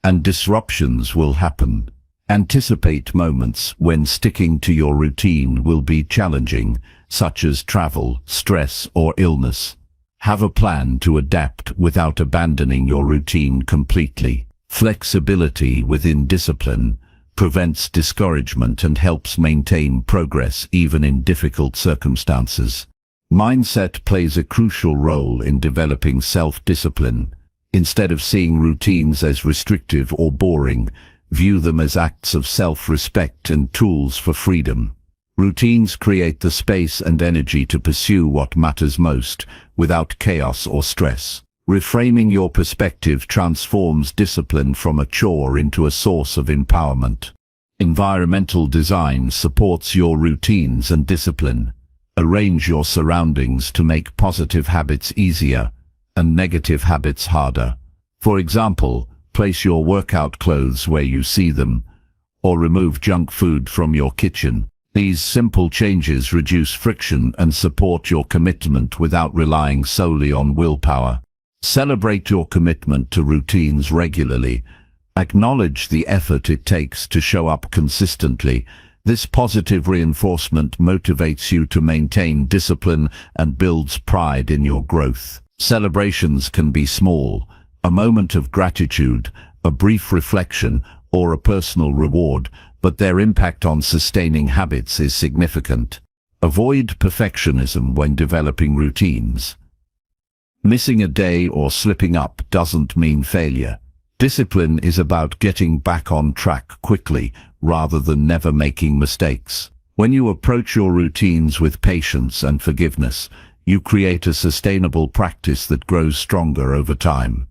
and disruptions will happen. Anticipate moments when sticking to your routine will be challenging, such as travel, stress, or illness. Have a plan to adapt without abandoning your routine completely. Flexibility within discipline prevents discouragement and helps maintain progress even in difficult circumstances. Mindset plays a crucial role in developing self-discipline. Instead of seeing routines as restrictive or boring, view them as acts of self-respect and tools for freedom. Routines create the space and energy to pursue what matters most, without chaos or stress. Reframing your perspective transforms discipline from a chore into a source of empowerment. Environmental design supports your routines and discipline. Arrange your surroundings to make positive habits easier and negative habits harder. For example, place your workout clothes where you see them, or remove junk food from your kitchen. These simple changes reduce friction and support your commitment without relying solely on willpower. Celebrate your commitment to routines regularly. Acknowledge the effort it takes to show up consistently. This positive reinforcement motivates you to maintain discipline and builds pride in your growth. Celebrations can be small, a moment of gratitude, a brief reflection, or a personal reward, but their impact on sustaining habits is significant. Avoid perfectionism when developing routines. Missing a day or slipping up doesn't mean failure. Discipline is about getting back on track quickly, rather than never making mistakes. When you approach your routines with patience and forgiveness, you create a sustainable practice that grows stronger over time.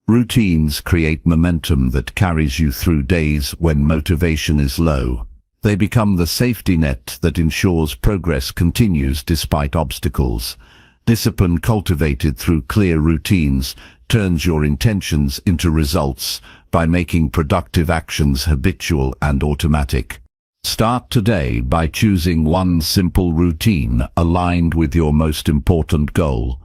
Routines create momentum that carries you through days when motivation is low. They become the safety net that ensures progress continues despite obstacles. Discipline cultivated through clear routines turns your intentions into results by making productive actions habitual and automatic. Start today by choosing one simple routine aligned with your most important goal.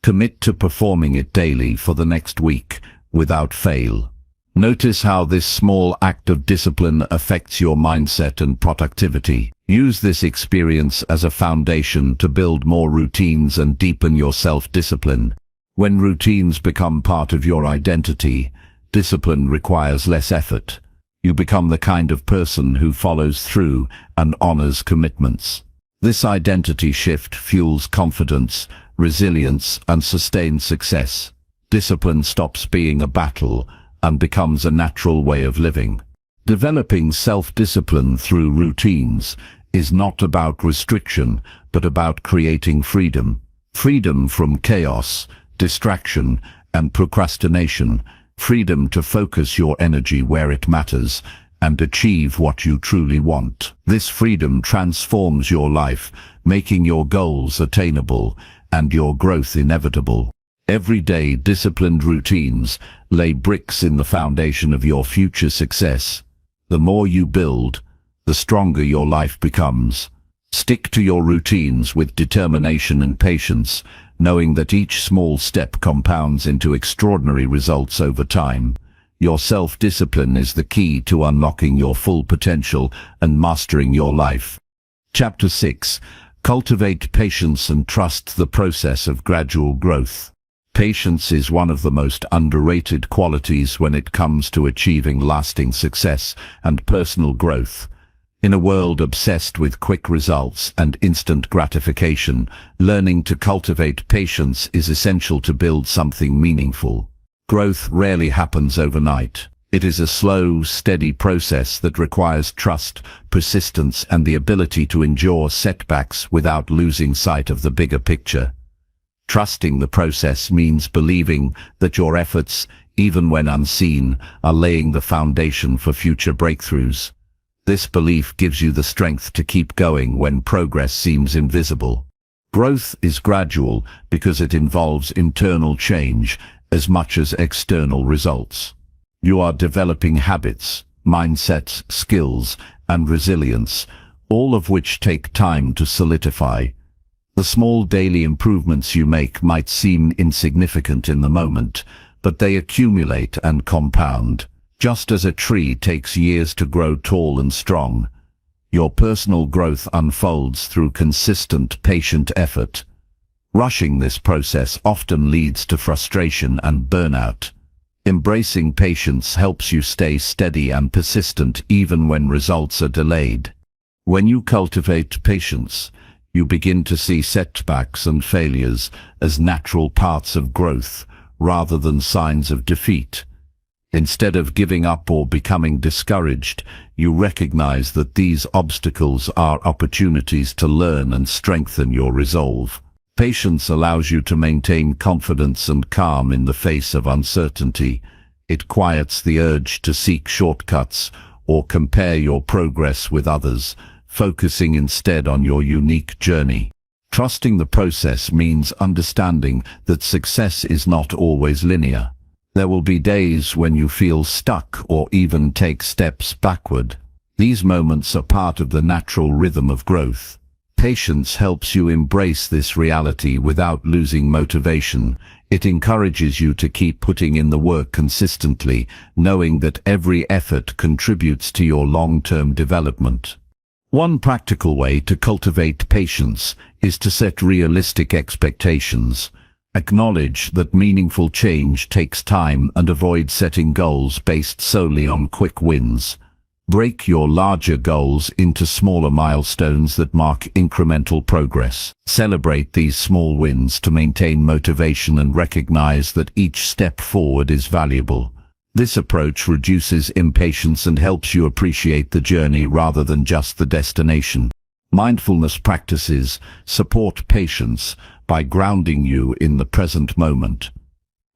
Commit to performing it daily for the next week, without fail. Notice how this small act of discipline affects your mindset and productivity. Use this experience as a foundation to build more routines and deepen your self-discipline. When routines become part of your identity, discipline requires less effort. You become the kind of person who follows through and honors commitments. This identity shift fuels confidence, resilience, and sustained success. Discipline stops being a battle and becomes a natural way of living. Developing self-discipline through routines is not about restriction, but about creating freedom. Freedom from chaos, distraction, and procrastination. Freedom to focus your energy where it matters and achieve what you truly want. This freedom transforms your life, making your goals attainable and your growth inevitable. Everyday disciplined routines lay bricks in the foundation of your future success. The more you build, the stronger your life becomes. Stick to your routines with determination and patience, knowing that each small step compounds into extraordinary results over time. Your self-discipline is the key to unlocking your full potential and mastering your life. Chapter 6. Cultivate patience and trust the process of gradual growth. Patience is one of the most underrated qualities when it comes to achieving lasting success and personal growth. In a world obsessed with quick results and instant gratification, learning to cultivate patience is essential to build something meaningful. Growth rarely happens overnight. It is a slow, steady process that requires trust, persistence, and the ability to endure setbacks without losing sight of the bigger picture. Trusting the process means believing that your efforts, even when unseen, are laying the foundation for future breakthroughs. This belief gives you the strength to keep going when progress seems invisible. Growth is gradual because it involves internal change as much as external results. You are developing habits, mindsets, skills, and resilience, all of which take time to solidify. The small daily improvements you make might seem insignificant in the moment, but they accumulate and compound. Just as a tree takes years to grow tall and strong, your personal growth unfolds through consistent, patient effort. Rushing this process often leads to frustration and burnout. Embracing patience helps you stay steady and persistent even when results are delayed. When you cultivate patience, you begin to see setbacks and failures as natural parts of growth rather than signs of defeat. Instead of giving up or becoming discouraged, you recognize that these obstacles are opportunities to learn and strengthen your resolve. Patience allows you to maintain confidence and calm in the face of uncertainty. It quiets the urge to seek shortcuts or compare your progress with others, focusing instead on your unique journey. Trusting the process means understanding that success is not always linear. There will be days when you feel stuck or even take steps backward. These moments are part of the natural rhythm of growth. Patience helps you embrace this reality without losing motivation. It encourages you to keep putting in the work consistently, knowing that every effort contributes to your long-term development. One practical way to cultivate patience is to set realistic expectations. Acknowledge that meaningful change takes time and avoid setting goals based solely on quick wins. Break your larger goals into smaller milestones that mark incremental progress. Celebrate these small wins to maintain motivation and recognize that each step forward is valuable. This approach reduces impatience and helps you appreciate the journey rather than just the destination. Mindfulness practices support patience by grounding you in the present moment.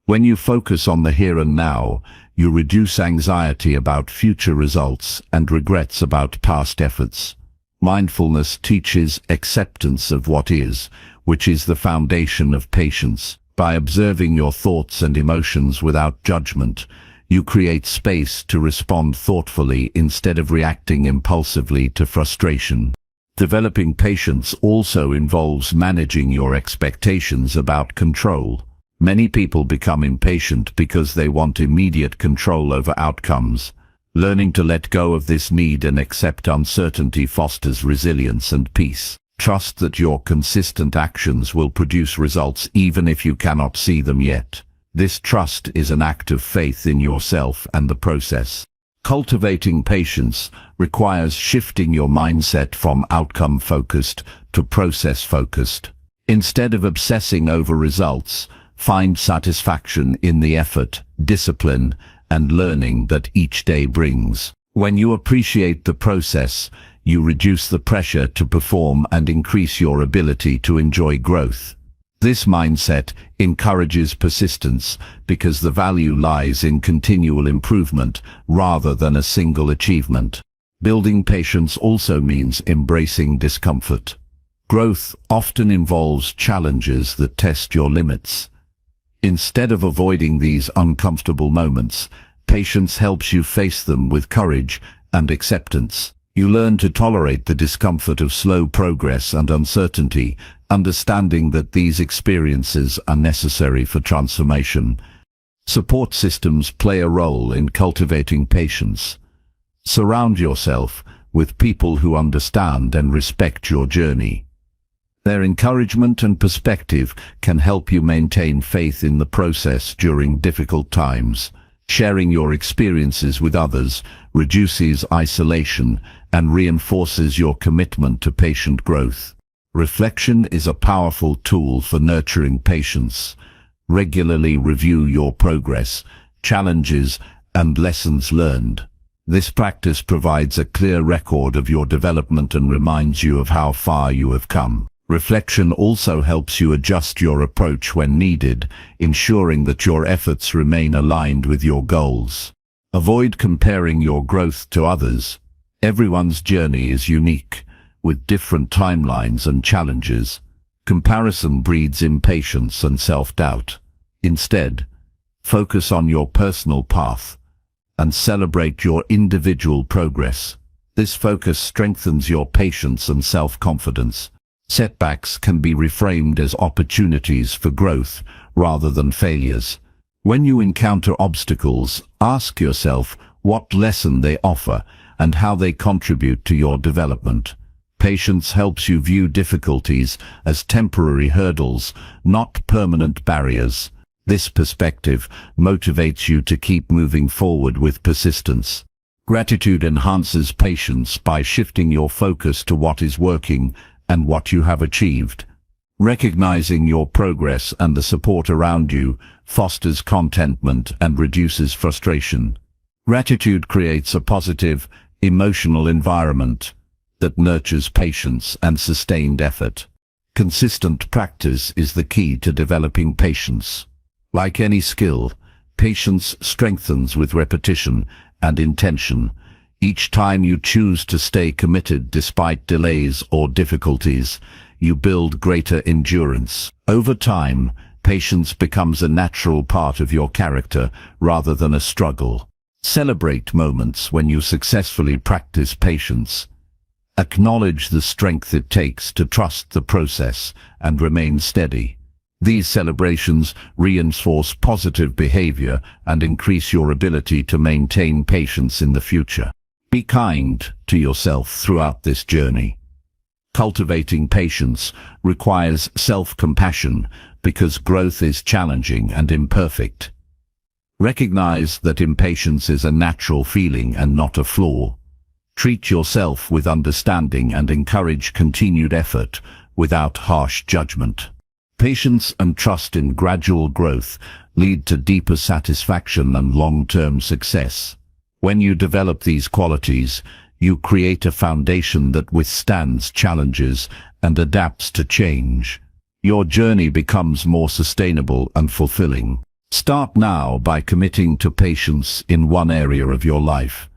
When you focus on the here and now, you reduce anxiety about future results and regrets about past efforts. Mindfulness teaches acceptance of what is, which is the foundation of patience. By observing your thoughts and emotions without judgment, you create space to respond thoughtfully instead of reacting impulsively to frustration. Developing patience also involves managing your expectations about control. Many people become impatient because they want immediate control over outcomes. Learning to let go of this need and accept uncertainty fosters resilience and peace. Trust that your consistent actions will produce results even if you cannot see them yet. This trust is an act of faith in yourself and the process. Cultivating patience requires shifting your mindset from outcome-focused to process-focused. Instead of obsessing over results, find satisfaction in the effort, discipline, and learning that each day brings. When you appreciate the process, you reduce the pressure to perform and increase your ability to enjoy growth. This mindset encourages persistence because the value lies in continual improvement rather than a single achievement. Building patience also means embracing discomfort. Growth often involves challenges that test your limits. Instead of avoiding these uncomfortable moments, patience helps you face them with courage and acceptance. You learn to tolerate the discomfort of slow progress and uncertainty, understanding that these experiences are necessary for transformation. Support systems play a role in cultivating patience. Surround yourself with people who understand and respect your journey. Their encouragement and perspective can help you maintain faith in the process during difficult times. Sharing your experiences with others reduces isolation and reinforces your commitment to patient growth. Reflection is a powerful tool for nurturing patience. Regularly review your progress, challenges, and lessons learned. This practice provides a clear record of your development and reminds you of how far you have come. Reflection also helps you adjust your approach when needed, ensuring that your efforts remain aligned with your goals. Avoid comparing your growth to others. Everyone's journey is unique, with different timelines and challenges. Comparison breeds impatience and self-doubt. Instead, focus on your personal path and celebrate your individual progress. This focus strengthens your patience and self-confidence. Setbacks can be reframed as opportunities for growth rather than failures. When you encounter obstacles, ask yourself what lesson they offer and how they contribute to your development. Patience helps you view difficulties as temporary hurdles, not permanent barriers. This perspective motivates you to keep moving forward with persistence. Gratitude enhances patience by shifting your focus to what is working and what you have achieved. Recognizing your progress and the support around you fosters contentment and reduces frustration. Gratitude creates a positive, emotional environment that nurtures patience and sustained effort. Consistent practice is the key to developing patience. Like any skill, patience strengthens with repetition and intention. Each time you choose to stay committed despite delays or difficulties, you build greater endurance. Over time, patience becomes a natural part of your character rather than a struggle. Celebrate moments when you successfully practice patience. Acknowledge the strength it takes to trust the process and remain steady. These celebrations reinforce positive behavior and increase your ability to maintain patience in the future. Be kind to yourself throughout this journey. Cultivating patience requires self-compassion because growth is challenging and imperfect. Recognize that impatience is a natural feeling and not a flaw. Treat yourself with understanding and encourage continued effort without harsh judgment. Patience and trust in gradual growth lead to deeper satisfaction and long-term success. When you develop these qualities, you create a foundation that withstands challenges and adapts to change. Your journey becomes more sustainable and fulfilling. Start now by committing to patience in one area of your life.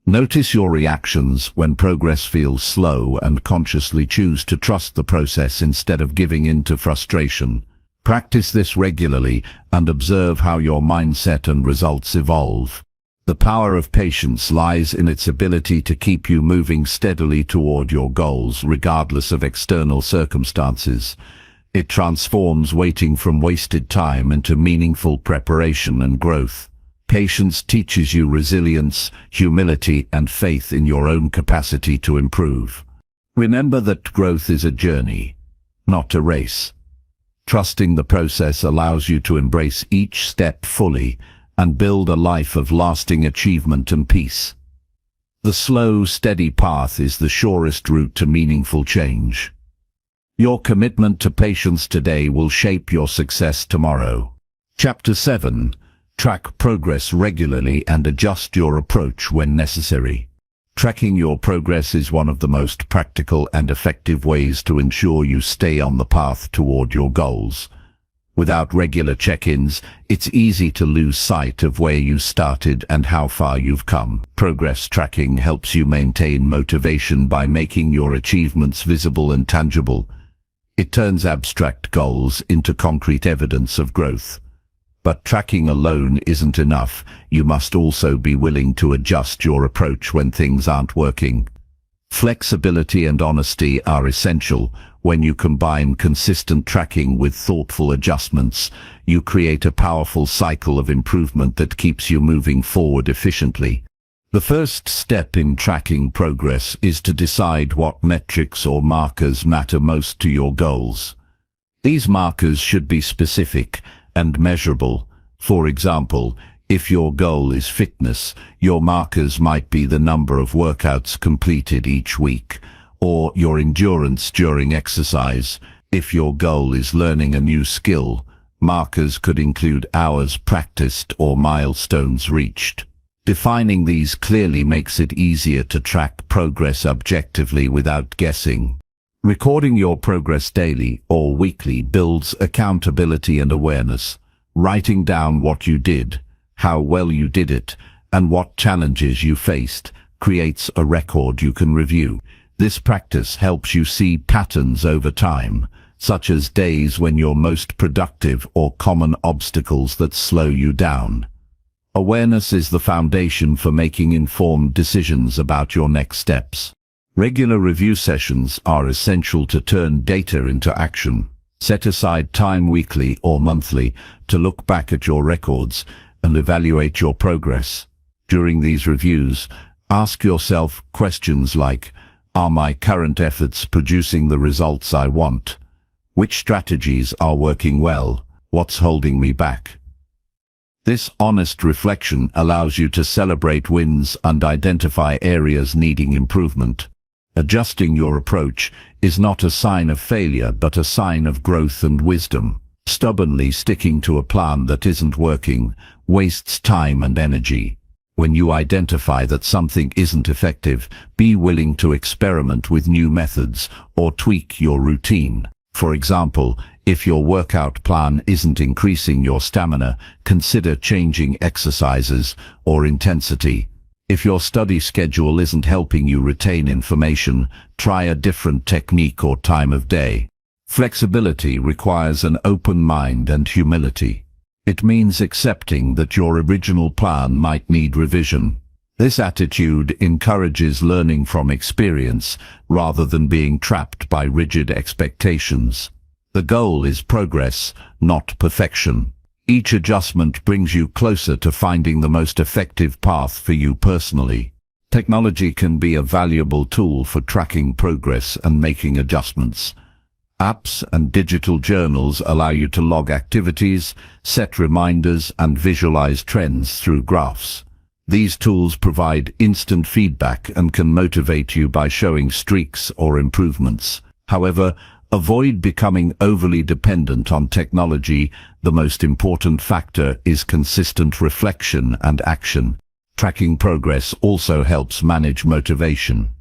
Notice your reactions when progress feels slow and consciously choose to trust the process instead of giving in to frustration. Practice this regularly and observe how your mindset and results evolve. The power of patience lies in its ability to keep you moving steadily toward your goals regardless of external circumstances. It transforms waiting from wasted time into meaningful preparation and growth. Patience teaches you resilience, humility, and faith in your own capacity to improve. Remember that growth is a journey, not a race. Trusting the process allows you to embrace each step fully and build a life of lasting achievement and peace. The slow, steady path is the surest route to meaningful change. Your commitment to patience today will shape your success tomorrow. Chapter 7. Track progress regularly and adjust your approach when necessary. Tracking your progress is one of the most practical and effective ways to ensure you stay on the path toward your goals. Without regular check-ins, it's easy to lose sight of where you started and how far you've come. Progress tracking helps you maintain motivation by making your achievements visible and tangible. It turns abstract goals into concrete evidence of growth. But tracking alone isn't enough. You must also be willing to adjust your approach when things aren't working. Flexibility and honesty are essential. When you combine consistent tracking with thoughtful adjustments, you create a powerful cycle of improvement that keeps you moving forward efficiently. The first step in tracking progress is to decide what metrics or markers matter most to your goals. These markers should be specific and measurable. For example, if your goal is fitness, your markers might be the number of workouts completed each week, or your endurance during exercise. If your goal is learning a new skill, markers could include hours practiced or milestones reached. Defining these clearly makes it easier to track progress objectively without guessing. Recording your progress daily or weekly builds accountability and awareness. Writing down what you did, how well you did it, and what challenges you faced creates a record you can review. This practice helps you see patterns over time, such as days when you're most productive or common obstacles that slow you down. Awareness is the foundation for making informed decisions about your next steps. Regular review sessions are essential to turn data into action. Set aside time weekly or monthly to look back at your records and evaluate your progress. During these reviews, ask yourself questions like, are my current efforts producing the results I want? Which strategies are working well? What's holding me back? This honest reflection allows you to celebrate wins and identify areas needing improvement. Adjusting your approach is not a sign of failure but a sign of growth and wisdom. Stubbornly sticking to a plan that isn't working wastes time and energy. When you identify that something isn't effective, be willing to experiment with new methods or tweak your routine. For example, if your workout plan isn't increasing your stamina, consider changing exercises or intensity. If your study schedule isn't helping you retain information, try a different technique or time of day. Flexibility requires an open mind and humility. It means accepting that your original plan might need revision. This attitude encourages learning from experience rather than being trapped by rigid expectations. The goal is progress, not perfection. Each adjustment brings you closer to finding the most effective path for you personally. Technology can be a valuable tool for tracking progress and making adjustments. Apps and digital journals allow you to log activities, set reminders, and visualize trends through graphs. These tools provide instant feedback and can motivate you by showing streaks or improvements. However, avoid becoming overly dependent on technology. The most important factor is consistent reflection and action. Tracking progress also helps manage motivation.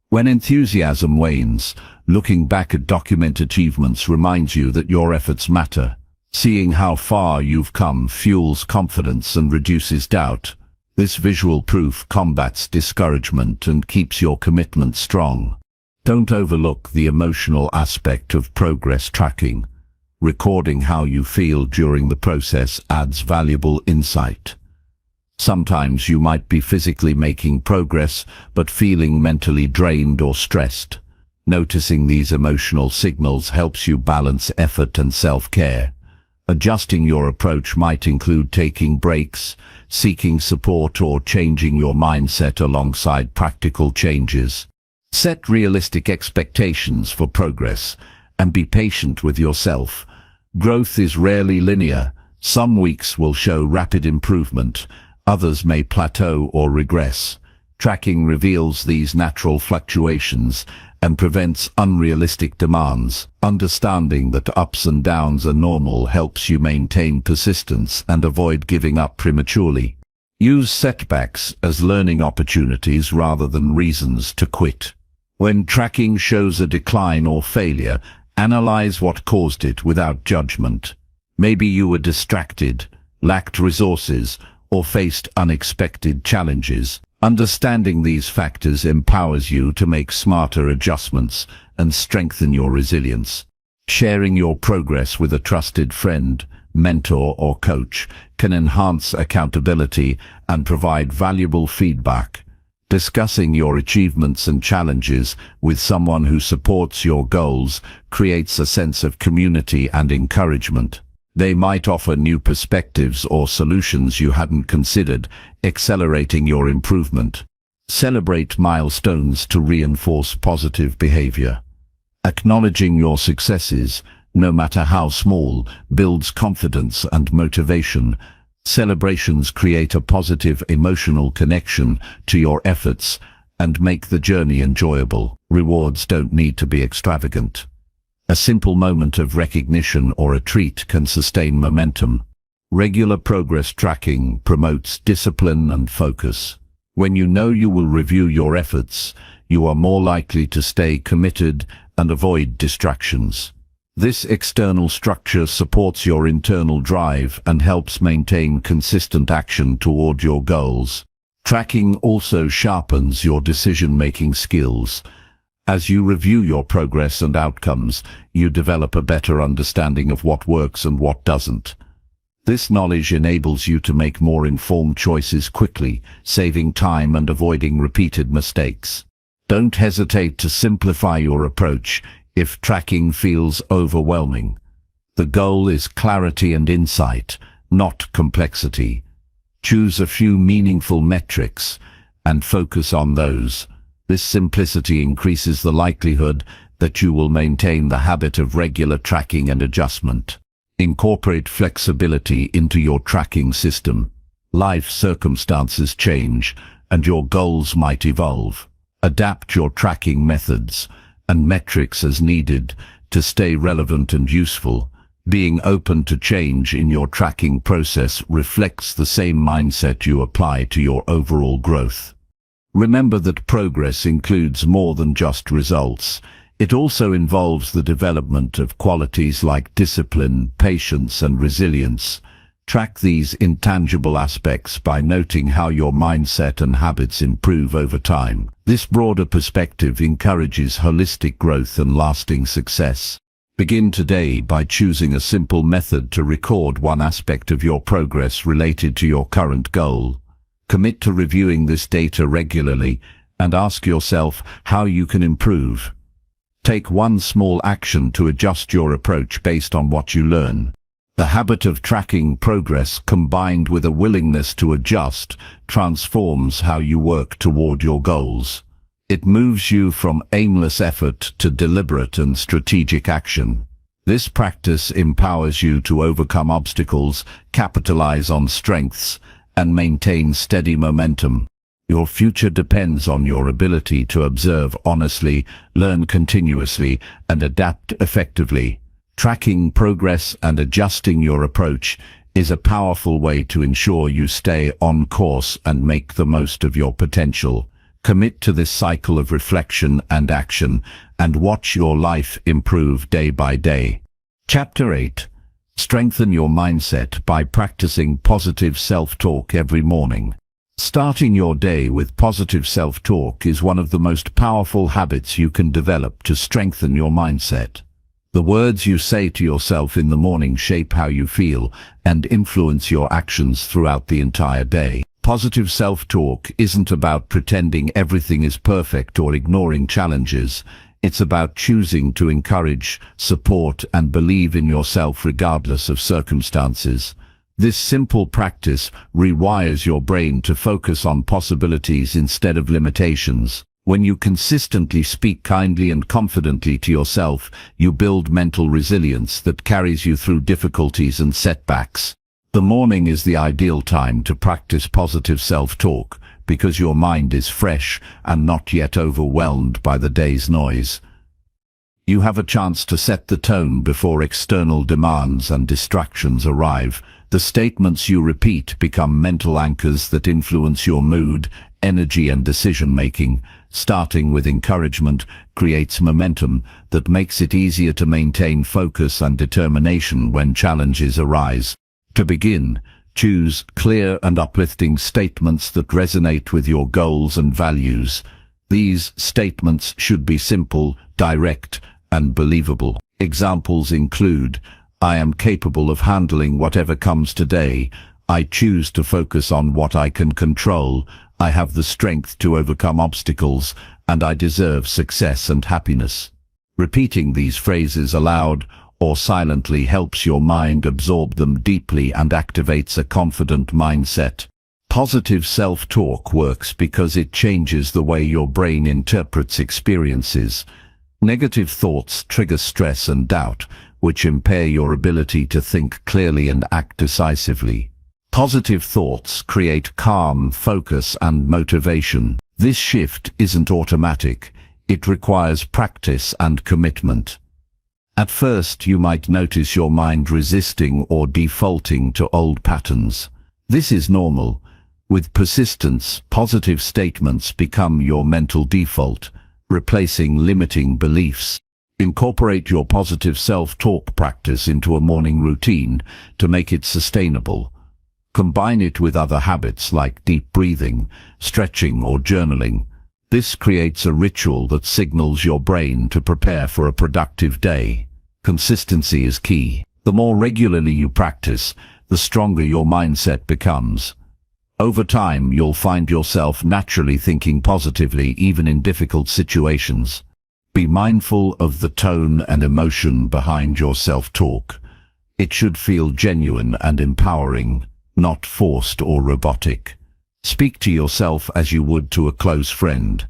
When enthusiasm wanes, looking back at documented achievements reminds you that your efforts matter. Seeing how far you've come fuels confidence and reduces doubt. This visual proof combats discouragement and keeps your commitment strong. Don't overlook the emotional aspect of progress tracking. Recording how you feel during the process adds valuable insight. Sometimes you might be physically making progress, but feeling mentally drained or stressed. Noticing these emotional signals helps you balance effort and self-care. Adjusting your approach might include taking breaks, seeking support, or changing your mindset alongside practical changes. Set realistic expectations for progress and be patient with yourself. Growth is rarely linear. Some weeks will show rapid improvement. Others may plateau or regress. Tracking reveals these natural fluctuations and prevents unrealistic demands. Understanding that ups and downs are normal helps you maintain persistence and avoid giving up prematurely. Use setbacks as learning opportunities rather than reasons to quit. When tracking shows a decline or failure, analyze what caused it without judgment. Maybe you were distracted, lacked resources, or faced unexpected challenges. Understanding these factors empowers you to make smarter adjustments and strengthen your resilience. Sharing your progress with a trusted friend, mentor, or coach can enhance accountability and provide valuable feedback. Discussing your achievements and challenges with someone who supports your goals creates a sense of community and encouragement. They might offer new perspectives or solutions you hadn't considered, accelerating your improvement. Celebrate milestones to reinforce positive behavior. Acknowledging your successes, no matter how small, builds confidence and motivation. Celebrations create a positive emotional connection to your efforts and make the journey enjoyable. Rewards don't need to be extravagant. A simple moment of recognition or a treat can sustain momentum. Regular progress tracking promotes discipline and focus. When you know you will review your efforts, you are more likely to stay committed and avoid distractions. This external structure supports your internal drive and helps maintain consistent action toward your goals. Tracking also sharpens your decision-making skills. As you review your progress and outcomes, you develop a better understanding of what works and what doesn't. This knowledge enables you to make more informed choices quickly, saving time and avoiding repeated mistakes. Don't hesitate to simplify your approach if tracking feels overwhelming. The goal is clarity and insight, not complexity. Choose a few meaningful metrics and focus on those. This simplicity increases the likelihood that you will maintain the habit of regular tracking and adjustment. Incorporate flexibility into your tracking system. Life circumstances change, and your goals might evolve. Adapt your tracking methods and metrics as needed to stay relevant and useful. Being open to change in your tracking process reflects the same mindset you apply to your overall growth. Remember that progress includes more than just results. It also involves the development of qualities like discipline, patience, and resilience. Track these intangible aspects by noting how your mindset and habits improve over time. This broader perspective encourages holistic growth and lasting success. Begin today by choosing a simple method to record one aspect of your progress related to your current goal. Commit to reviewing this data regularly and ask yourself how you can improve. Take one small action to adjust your approach based on what you learn. The habit of tracking progress combined with a willingness to adjust transforms how you work toward your goals. It moves you from aimless effort to deliberate and strategic action. This practice empowers you to overcome obstacles, capitalize on strengths, and maintain steady momentum. Your future depends on your ability to observe honestly, learn continuously, and adapt effectively. Tracking progress and adjusting your approach is a powerful way to ensure you stay on course and make the most of your potential. Commit to this cycle of reflection and action, and watch your life improve day by day. Chapter 8. Strengthen your mindset by practicing positive self-talk every morning. Starting your day with positive self-talk is one of the most powerful habits you can develop to strengthen your mindset. The words you say to yourself in the morning shape how you feel and influence your actions throughout the entire day. Positive self-talk isn't about pretending everything is perfect or ignoring challenges. It's about choosing to encourage, support, and believe in yourself regardless of circumstances. This simple practice rewires your brain to focus on possibilities instead of limitations. When you consistently speak kindly and confidently to yourself, you build mental resilience that carries you through difficulties and setbacks. The morning is the ideal time to practice positive self-talk because your mind is fresh and not yet overwhelmed by the day's noise. You have a chance to set the tone before external demands and distractions arrive. The statements you repeat become mental anchors that influence your mood, energy, and decision-making. Starting with encouragement creates momentum that makes it easier to maintain focus and determination when challenges arise. To begin, choose clear and uplifting statements that resonate with your goals and values. These statements should be simple, direct, and believable. Examples include, I am capable of handling whatever comes today. I choose to focus on what I can control. I have the strength to overcome obstacles, and I deserve success and happiness. Repeating these phrases aloud or silently helps your mind absorb them deeply and activates a confident mindset. Positive self-talk works because it changes the way your brain interprets experiences. Negative thoughts trigger stress and doubt, which impair your ability to think clearly and act decisively. Positive thoughts create calm, focus, and motivation. This shift isn't automatic. It requires practice and commitment. At first, you might notice your mind resisting or defaulting to old patterns. This is normal. With persistence, positive statements become your mental default, replacing limiting beliefs. Incorporate your positive self-talk practice into a morning routine to make it sustainable. Combine it with other habits like deep breathing, stretching, or journaling. This creates a ritual that signals your brain to prepare for a productive day. Consistency is key. The more regularly you practice, the stronger your mindset becomes. Over time, you'll find yourself naturally thinking positively even in difficult situations. Be mindful of the tone and emotion behind your self-talk. It should feel genuine and empowering, not forced or robotic. Speak to yourself as you would to a close friend.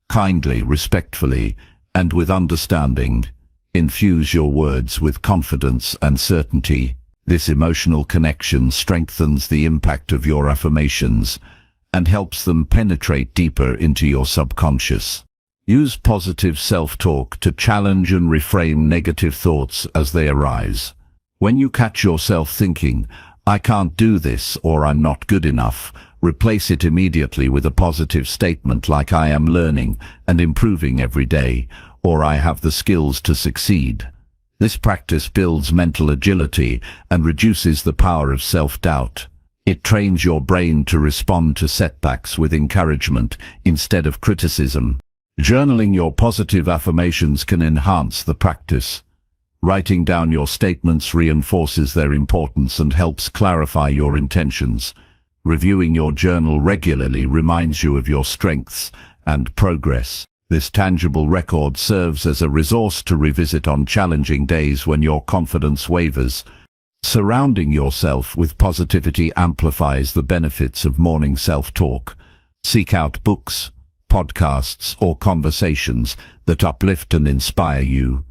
Kindly, respectfully, and with understanding. Infuse your words with confidence and certainty. This emotional connection strengthens the impact of your affirmations and helps them penetrate deeper into your subconscious. Use positive self-talk to challenge and reframe negative thoughts as they arise. When you catch yourself thinking, I can't do this, or I'm not good enough, replace it immediately with a positive statement like I am learning and improving every day, or I have the skills to succeed. This practice builds mental agility and reduces the power of self-doubt. It trains your brain to respond to setbacks with encouragement instead of criticism. Journaling your positive affirmations can enhance the practice. Writing down your statements reinforces their importance and helps clarify your intentions. Reviewing your journal regularly reminds you of your strengths and progress. This tangible record serves as a resource to revisit on challenging days when your confidence wavers. Surrounding yourself with positivity amplifies the benefits of morning self-talk. Seek out books, podcasts, or conversations that uplift and inspire you.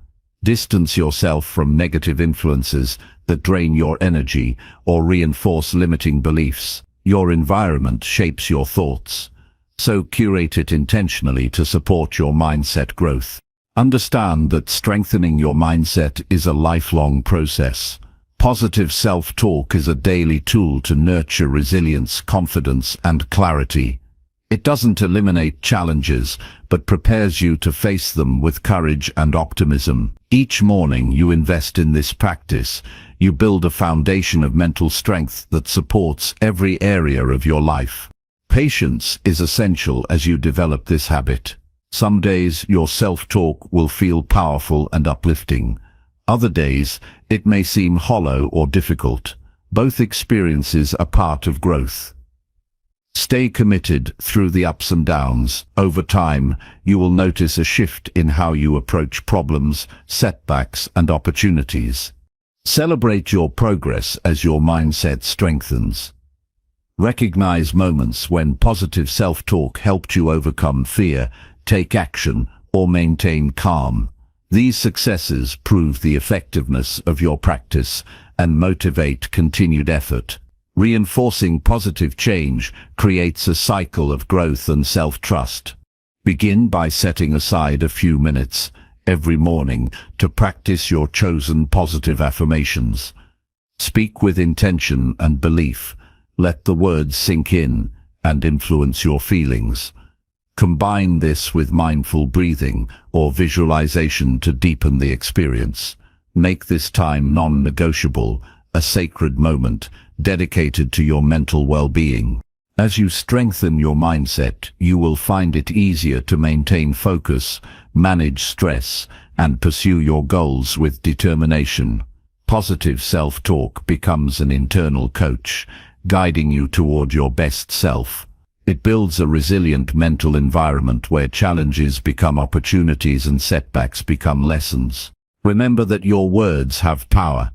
Distance yourself from negative influences that drain your energy or reinforce limiting beliefs. Your environment shapes your thoughts, so curate it intentionally to support your mindset growth. Understand that strengthening your mindset is a lifelong process. Positive self-talk is a daily tool to nurture resilience, confidence, and clarity. It doesn't eliminate challenges, but prepares you to face them with courage and optimism. Each morning you invest in this practice, you build a foundation of mental strength that supports every area of your life. Patience is essential as you develop this habit. Some days your self-talk will feel powerful and uplifting. Other days it may seem hollow or difficult. Both experiences are part of growth. Stay committed through the ups and downs. Over time, you will notice a shift in how you approach problems, setbacks, and opportunities. Celebrate your progress as your mindset strengthens. Recognize moments when positive self-talk helped you overcome fear, take action, or maintain calm. These successes prove the effectiveness of your practice and motivate continued effort. Reinforcing positive change creates a cycle of growth and self-trust. Begin by setting aside a few minutes every morning to practice your chosen positive affirmations. Speak with intention and belief. Let the words sink in and influence your feelings. Combine this with mindful breathing or visualization to deepen the experience. Make this time non-negotiable, a sacred moment dedicated to your mental well-being. As you strengthen your mindset, you will find it easier to maintain focus, manage stress, and pursue your goals with determination. Positive self-talk becomes an internal coach, guiding you toward your best self. It builds a resilient mental environment where challenges become opportunities and setbacks become lessons. Remember that your words have power.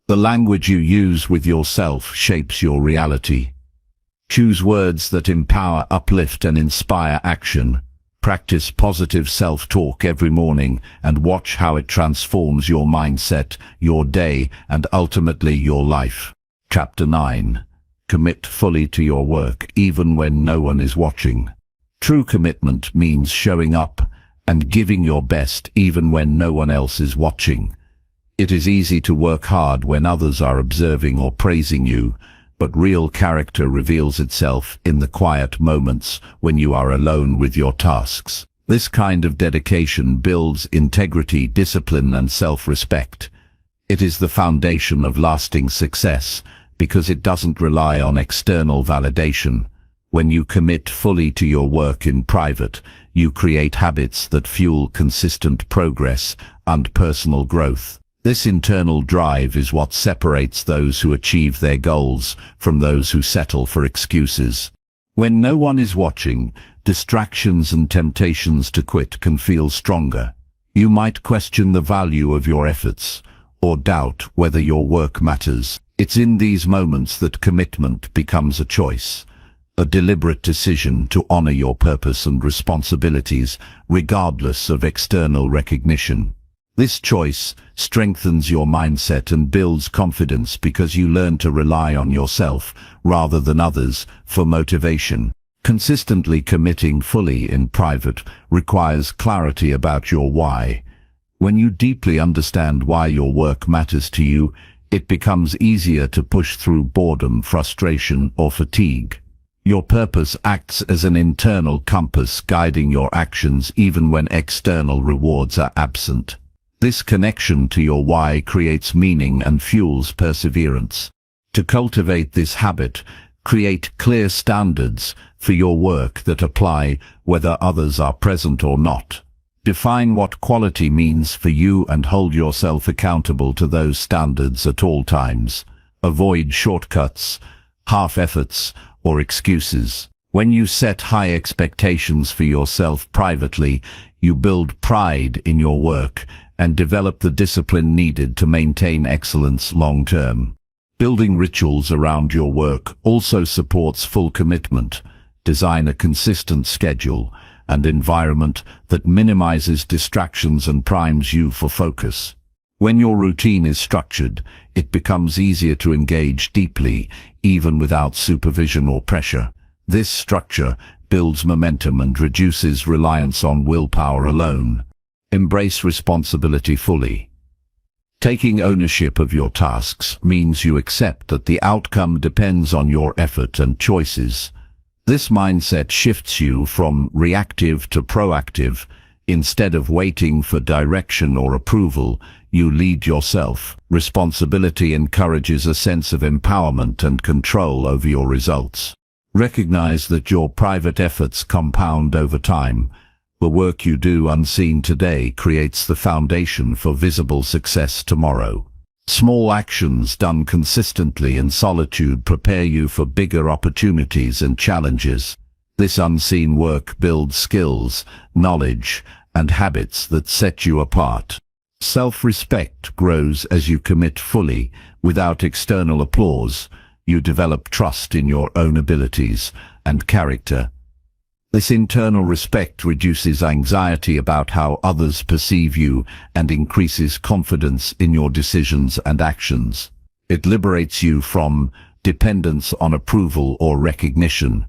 The language you use with yourself shapes your reality. Choose words that empower, uplift, and inspire action. Practice positive self-talk every morning and watch how it transforms your mindset, your day, and ultimately your life. Chapter 9. Commit fully to your work even when no one is watching. True commitment means showing up and giving your best even when no one else is watching. It is easy to work hard when others are observing or praising you, but real character reveals itself in the quiet moments when you are alone with your tasks. This kind of dedication builds integrity, discipline, and self-respect. It is the foundation of lasting success because it doesn't rely on external validation. When you commit fully to your work in private, you create habits that fuel consistent progress and personal growth. This internal drive is what separates those who achieve their goals from those who settle for excuses. When no one is watching, distractions and temptations to quit can feel stronger. You might question the value of your efforts or doubt whether your work matters. It's in these moments that commitment becomes a choice, a deliberate decision to honor your purpose and responsibilities regardless of external recognition. This choice strengthens your mindset and builds confidence because you learn to rely on yourself rather than others for motivation. Consistently committing fully in private requires clarity about your why. When you deeply understand why your work matters to you, it becomes easier to push through boredom, frustration, or fatigue. Your purpose acts as an internal compass guiding your actions even when external rewards are absent. This connection to your why creates meaning and fuels perseverance. To cultivate this habit, create clear standards for your work that apply whether others are present or not. Define what quality means for you and hold yourself accountable to those standards at all times. Avoid shortcuts, half efforts, or excuses. When you set high expectations for yourself privately, you build pride in your work and develop the discipline needed to maintain excellence long-term. Building rituals around your work also supports full commitment. Design a consistent schedule and environment that minimizes distractions and primes you for focus. When your routine is structured, it becomes easier to engage deeply, even without supervision or pressure. This structure builds momentum and reduces reliance on willpower alone. Embrace responsibility fully. Taking ownership of your tasks means you accept that the outcome depends on your effort and choices. This mindset shifts you from reactive to proactive. Instead of waiting for direction or approval, you lead yourself. Responsibility encourages a sense of empowerment and control over your results. Recognize that your private efforts compound over time. The work you do unseen today creates the foundation for visible success tomorrow. Small actions done consistently in solitude prepare you for bigger opportunities and challenges. This unseen work builds skills, knowledge, and habits that set you apart. Self-respect grows as you commit fully, without external applause. You develop trust in your own abilities and character. This internal respect reduces anxiety about how others perceive you and increases confidence in your decisions and actions. It liberates you from dependence on approval or recognition.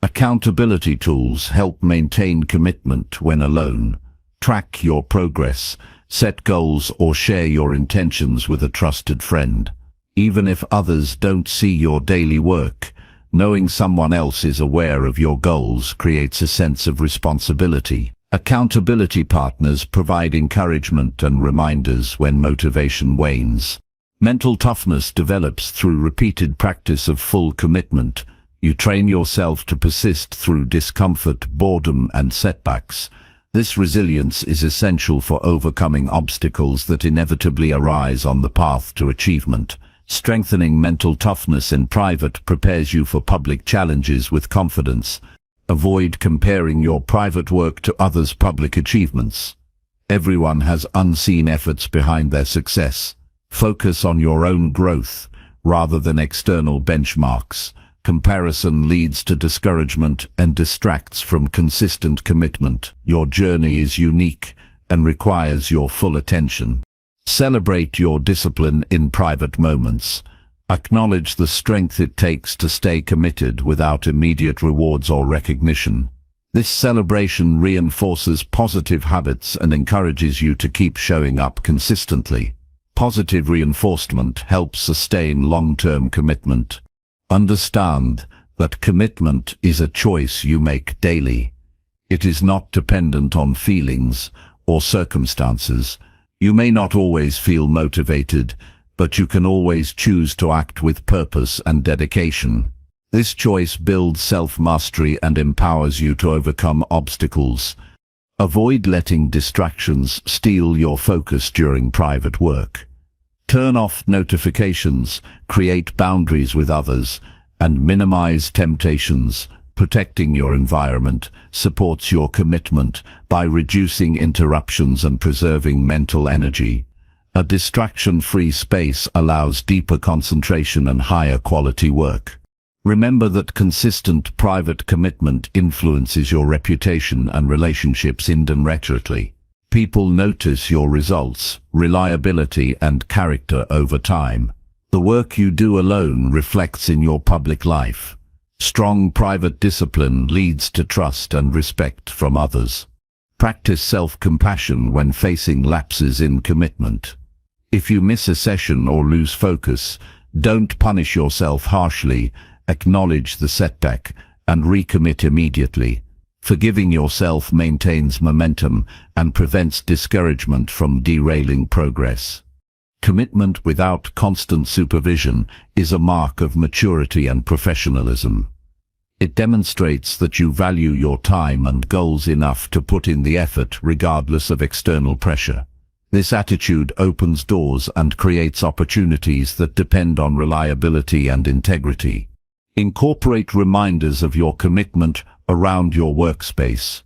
Accountability tools help maintain commitment when alone. Track your progress, set goals, or share your intentions with a trusted friend. Even if others don't see your daily work, knowing someone else is aware of your goals creates a sense of responsibility. Accountability partners provide encouragement and reminders when motivation wanes. Mental toughness develops through repeated practice of full commitment. You train yourself to persist through discomfort, boredom, and setbacks. This resilience is essential for overcoming obstacles that inevitably arise on the path to achievement. Strengthening mental toughness in private prepares you for public challenges with confidence. Avoid comparing your private work to others' public achievements. Everyone has unseen efforts behind their success. Focus on your own growth rather than external benchmarks. Comparison leads to discouragement and distracts from consistent commitment. Your journey is unique and requires your full attention. Celebrate your discipline in private moments. Acknowledge the strength it takes to stay committed without immediate rewards or recognition. This celebration reinforces positive habits and encourages you to keep showing up consistently. Positive reinforcement helps sustain long-term commitment. Understand that commitment is a choice you make daily. It is not dependent on feelings or circumstances. You may not always feel motivated, but you can always choose to act with purpose and dedication. This choice builds self-mastery and empowers you to overcome obstacles. Avoid letting distractions steal your focus during private work. Turn off notifications, create boundaries with others, and minimize temptations. Protecting your environment supports your commitment by reducing interruptions and preserving mental energy. A distraction-free space allows deeper concentration and higher quality work. Remember that consistent private commitment influences your reputation and relationships indirectly. People notice your results, reliability, and character over time. The work you do alone reflects in your public life. Strong private discipline leads to trust and respect from others. Practice self-compassion when facing lapses in commitment. If you miss a session or lose focus, don't punish yourself harshly. Acknowledge the setback and recommit immediately. Forgiving yourself maintains momentum and prevents discouragement from derailing progress. Commitment without constant supervision is a mark of maturity and professionalism. It demonstrates that you value your time and goals enough to put in the effort regardless of external pressure. This attitude opens doors and creates opportunities that depend on reliability and integrity. Incorporate reminders of your commitment around your workspace.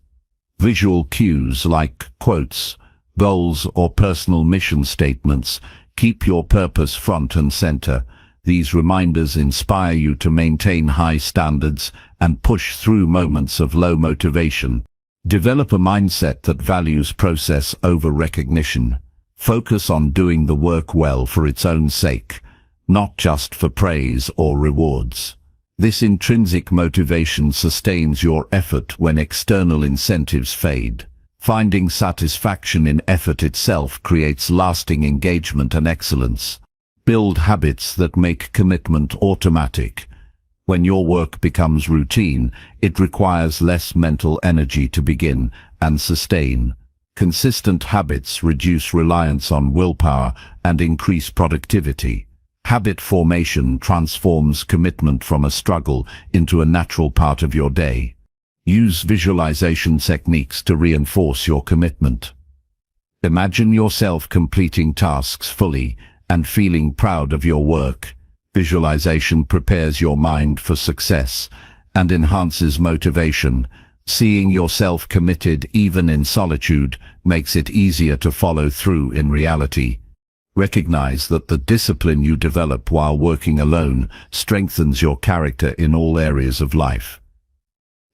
Visual cues like quotes, Goals or personal mission statements. Keep your purpose front and center. These reminders inspire you to maintain high standards and push through moments of low motivation. Develop a mindset that values process over recognition. Focus on doing the work well for its own sake, not just for praise or rewards. This intrinsic motivation sustains your effort when external incentives fade. Finding satisfaction in effort itself creates lasting engagement and excellence. Build habits that make commitment automatic. When your work becomes routine, it requires less mental energy to begin and sustain. Consistent habits reduce reliance on willpower and increase productivity. Habit formation transforms commitment from a struggle into a natural part of your day. Use visualization techniques to reinforce your commitment. Imagine yourself completing tasks fully and feeling proud of your work. Visualization prepares your mind for success and enhances motivation. Seeing yourself committed even in solitude makes it easier to follow through in reality. Recognize that the discipline you develop while working alone strengthens your character in all areas of life.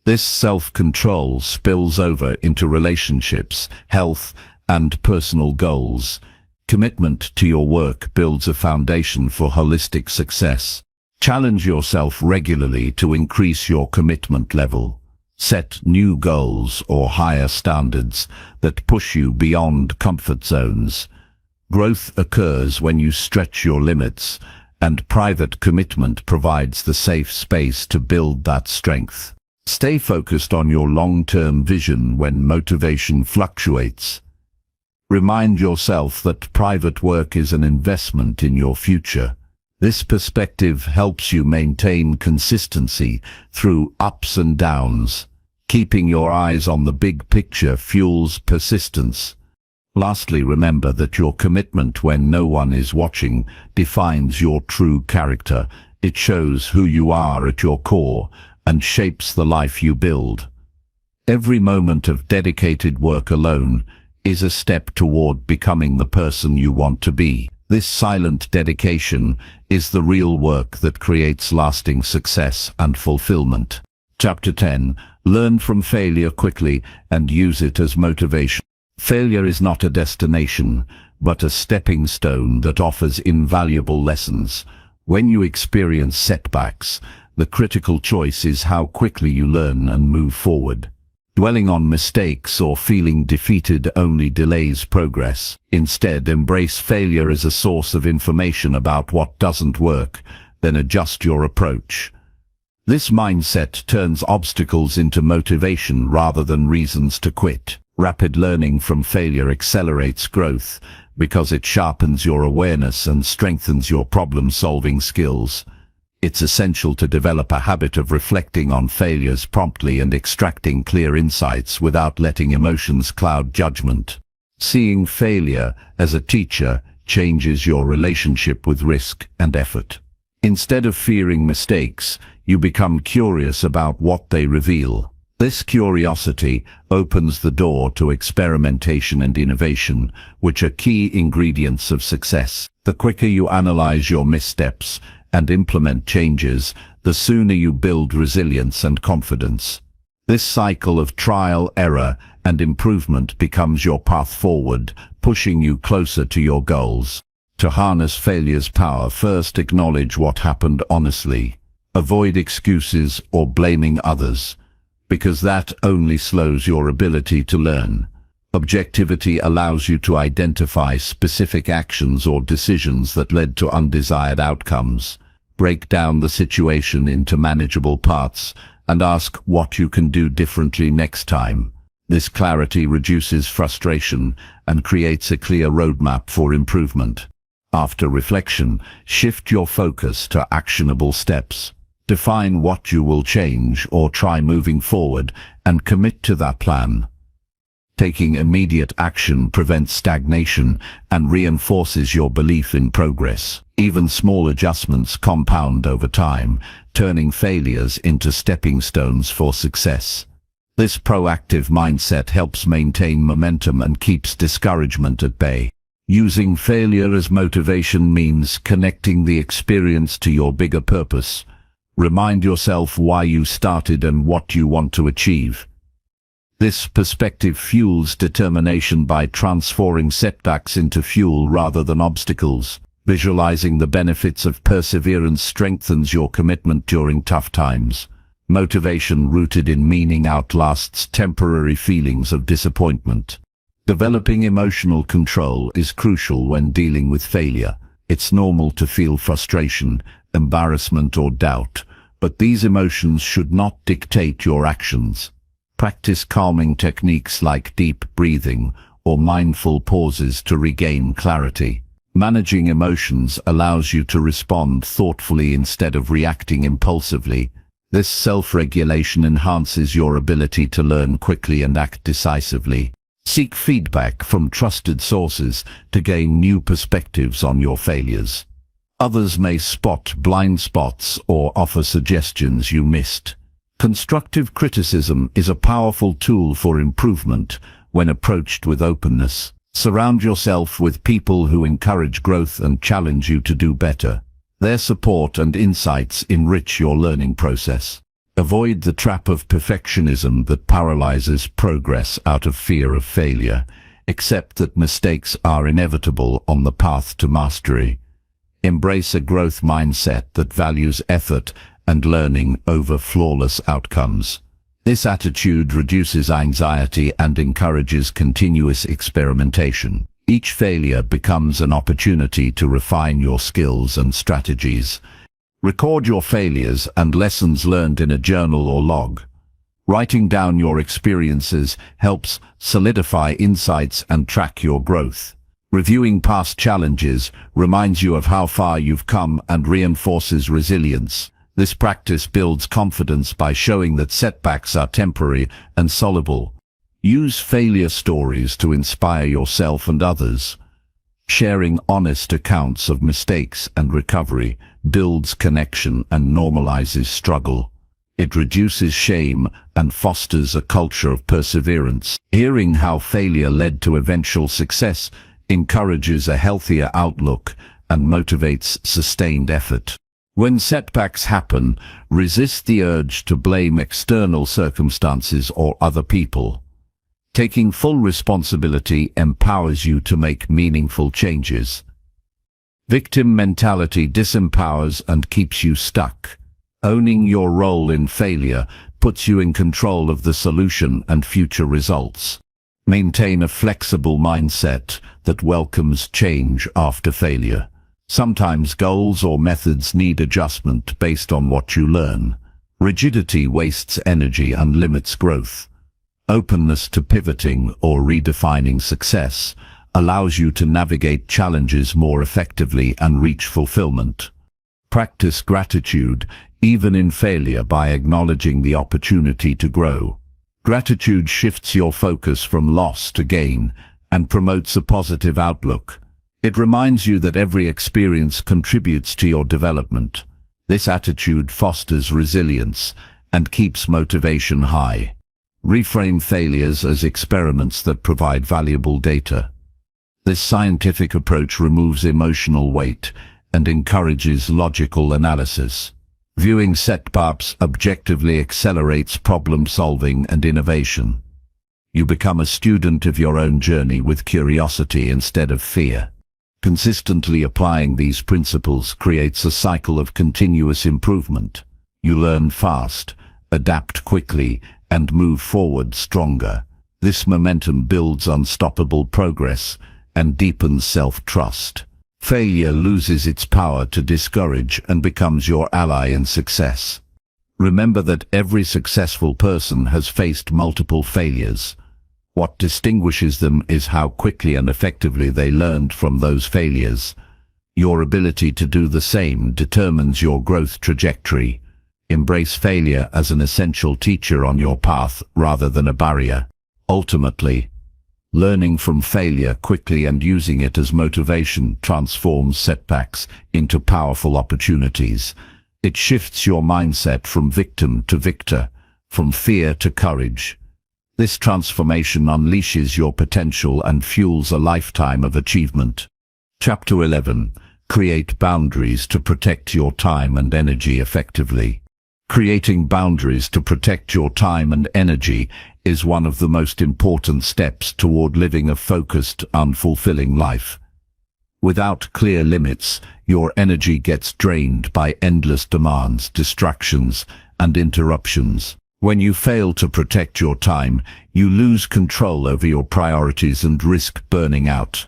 This self-control spills over into relationships, health, and personal goals. Commitment to your work builds a foundation for holistic success. Challenge yourself regularly to increase your commitment level. Set new goals or higher standards that push you beyond comfort zones. Growth occurs when you stretch your limits, and private commitment provides the safe space to build that strength. Stay focused on your long-term vision when motivation fluctuates. Remind yourself that private work is an investment in your future. This perspective helps you maintain consistency through ups and downs. Keeping your eyes on the big picture fuels persistence. Lastly, remember that your commitment when no one is watching defines your true character. It shows who you are at your core and shapes the life you build. Every moment of dedicated work alone is a step toward becoming the person you want to be. This silent dedication is the real work that creates lasting success and fulfillment. Chapter 10. Learn from failure quickly and use it as motivation. Failure is not a destination, but a stepping stone that offers invaluable lessons. When you experience setbacks, the critical choice is how quickly you learn and move forward. Dwelling on mistakes or feeling defeated only delays progress. Instead, embrace failure as a source of information about what doesn't work, then adjust your approach. This mindset turns obstacles into motivation rather than reasons to quit. Rapid learning from failure accelerates growth because it sharpens your awareness and strengthens your problem-solving skills. It's essential to develop a habit of reflecting on failures promptly and extracting clear insights without letting emotions cloud judgment. Seeing failure as a teacher changes your relationship with risk and effort. Instead of fearing mistakes, you become curious about what they reveal. This curiosity opens the door to experimentation and innovation, which are key ingredients of success. The quicker you analyze your missteps and implement changes, the sooner you build resilience and confidence. This cycle of trial, error, and improvement becomes your path forward, pushing you closer to your goals. To harness failure's power, first acknowledge what happened honestly. Avoid excuses or blaming others, because that only slows your ability to learn. Objectivity allows you to identify specific actions or decisions that led to undesired outcomes. Break down the situation into manageable parts and ask what you can do differently next time. This clarity reduces frustration and creates a clear roadmap for improvement. After reflection, shift your focus to actionable steps. Define what you will change or try moving forward and commit to that plan. Taking immediate action prevents stagnation and reinforces your belief in progress. Even small adjustments compound over time, turning failures into stepping stones for success. This proactive mindset helps maintain momentum and keeps discouragement at bay. Using failure as motivation means connecting the experience to your bigger purpose. Remind yourself why you started and what you want to achieve. This perspective fuels determination by transforming setbacks into fuel rather than obstacles. Visualizing the benefits of perseverance strengthens your commitment during tough times. Motivation rooted in meaning outlasts temporary feelings of disappointment. Developing emotional control is crucial when dealing with failure. It's normal to feel frustration, embarrassment, or doubt, but these emotions should not dictate your actions. Practice calming techniques like deep breathing or mindful pauses to regain clarity. Managing emotions allows you to respond thoughtfully instead of reacting impulsively. This self-regulation enhances your ability to learn quickly and act decisively. Seek feedback from trusted sources to gain new perspectives on your failures. Others may spot blind spots or offer suggestions you missed. Constructive criticism is a powerful tool for improvement when approached with openness. Surround yourself with people who encourage growth and challenge you to do better. Their support and insights enrich your learning process. Avoid the trap of perfectionism that paralyzes progress out of fear of failure. Accept that mistakes are inevitable on the path to mastery. Embrace a growth mindset that values effort and learning over flawless outcomes. This attitude reduces anxiety and encourages continuous experimentation. Each failure becomes an opportunity to refine your skills and strategies. Record your failures and lessons learned in a journal or log. Writing down your experiences helps solidify insights and track your growth. Reviewing past challenges reminds you of how far you've come and reinforces resilience. This practice builds confidence by showing that setbacks are temporary and soluble. Use failure stories to inspire yourself and others. Sharing honest accounts of mistakes and recovery builds connection and normalizes struggle. It reduces shame and fosters a culture of perseverance. Hearing how failure led to eventual success encourages a healthier outlook and motivates sustained effort. When setbacks happen, resist the urge to blame external circumstances or other people. Taking full responsibility empowers you to make meaningful changes. Victim mentality disempowers and keeps you stuck. Owning your role in failure puts you in control of the solution and future results. Maintain a flexible mindset that welcomes change after failure. Sometimes goals or methods need adjustment based on what you learn. Rigidity wastes energy and limits growth. Openness to pivoting or redefining success allows you to navigate challenges more effectively and reach fulfillment. Practice gratitude, even in failure, by acknowledging the opportunity to grow. Gratitude shifts your focus from loss to gain and promotes a positive outlook. It reminds you that every experience contributes to your development. This attitude fosters resilience and keeps motivation high. Reframe failures as experiments that provide valuable data. This scientific approach removes emotional weight and encourages logical analysis. Viewing setbacks objectively accelerates problem-solving and innovation. You become a student of your own journey with curiosity instead of fear. Consistently applying these principles creates a cycle of continuous improvement. You learn fast, adapt quickly, and move forward stronger. This momentum builds unstoppable progress and deepens self-trust. Failure loses its power to discourage and becomes your ally in success. Remember that every successful person has faced multiple failures. What distinguishes them is how quickly and effectively they learned from those failures. Your ability to do the same determines your growth trajectory. Embrace failure as an essential teacher on your path rather than a barrier. Ultimately, learning from failure quickly and using it as motivation transforms setbacks into powerful opportunities. It shifts your mindset from victim to victor, from fear to courage. This transformation unleashes your potential and fuels a lifetime of achievement. Chapter 11. Create boundaries to protect your time and energy effectively. Creating boundaries to protect your time and energy is one of the most important steps toward living a focused, unfulfilling life. Without clear limits, your energy gets drained by endless demands, distractions, and interruptions. When you fail to protect your time, you lose control over your priorities and risk burning out.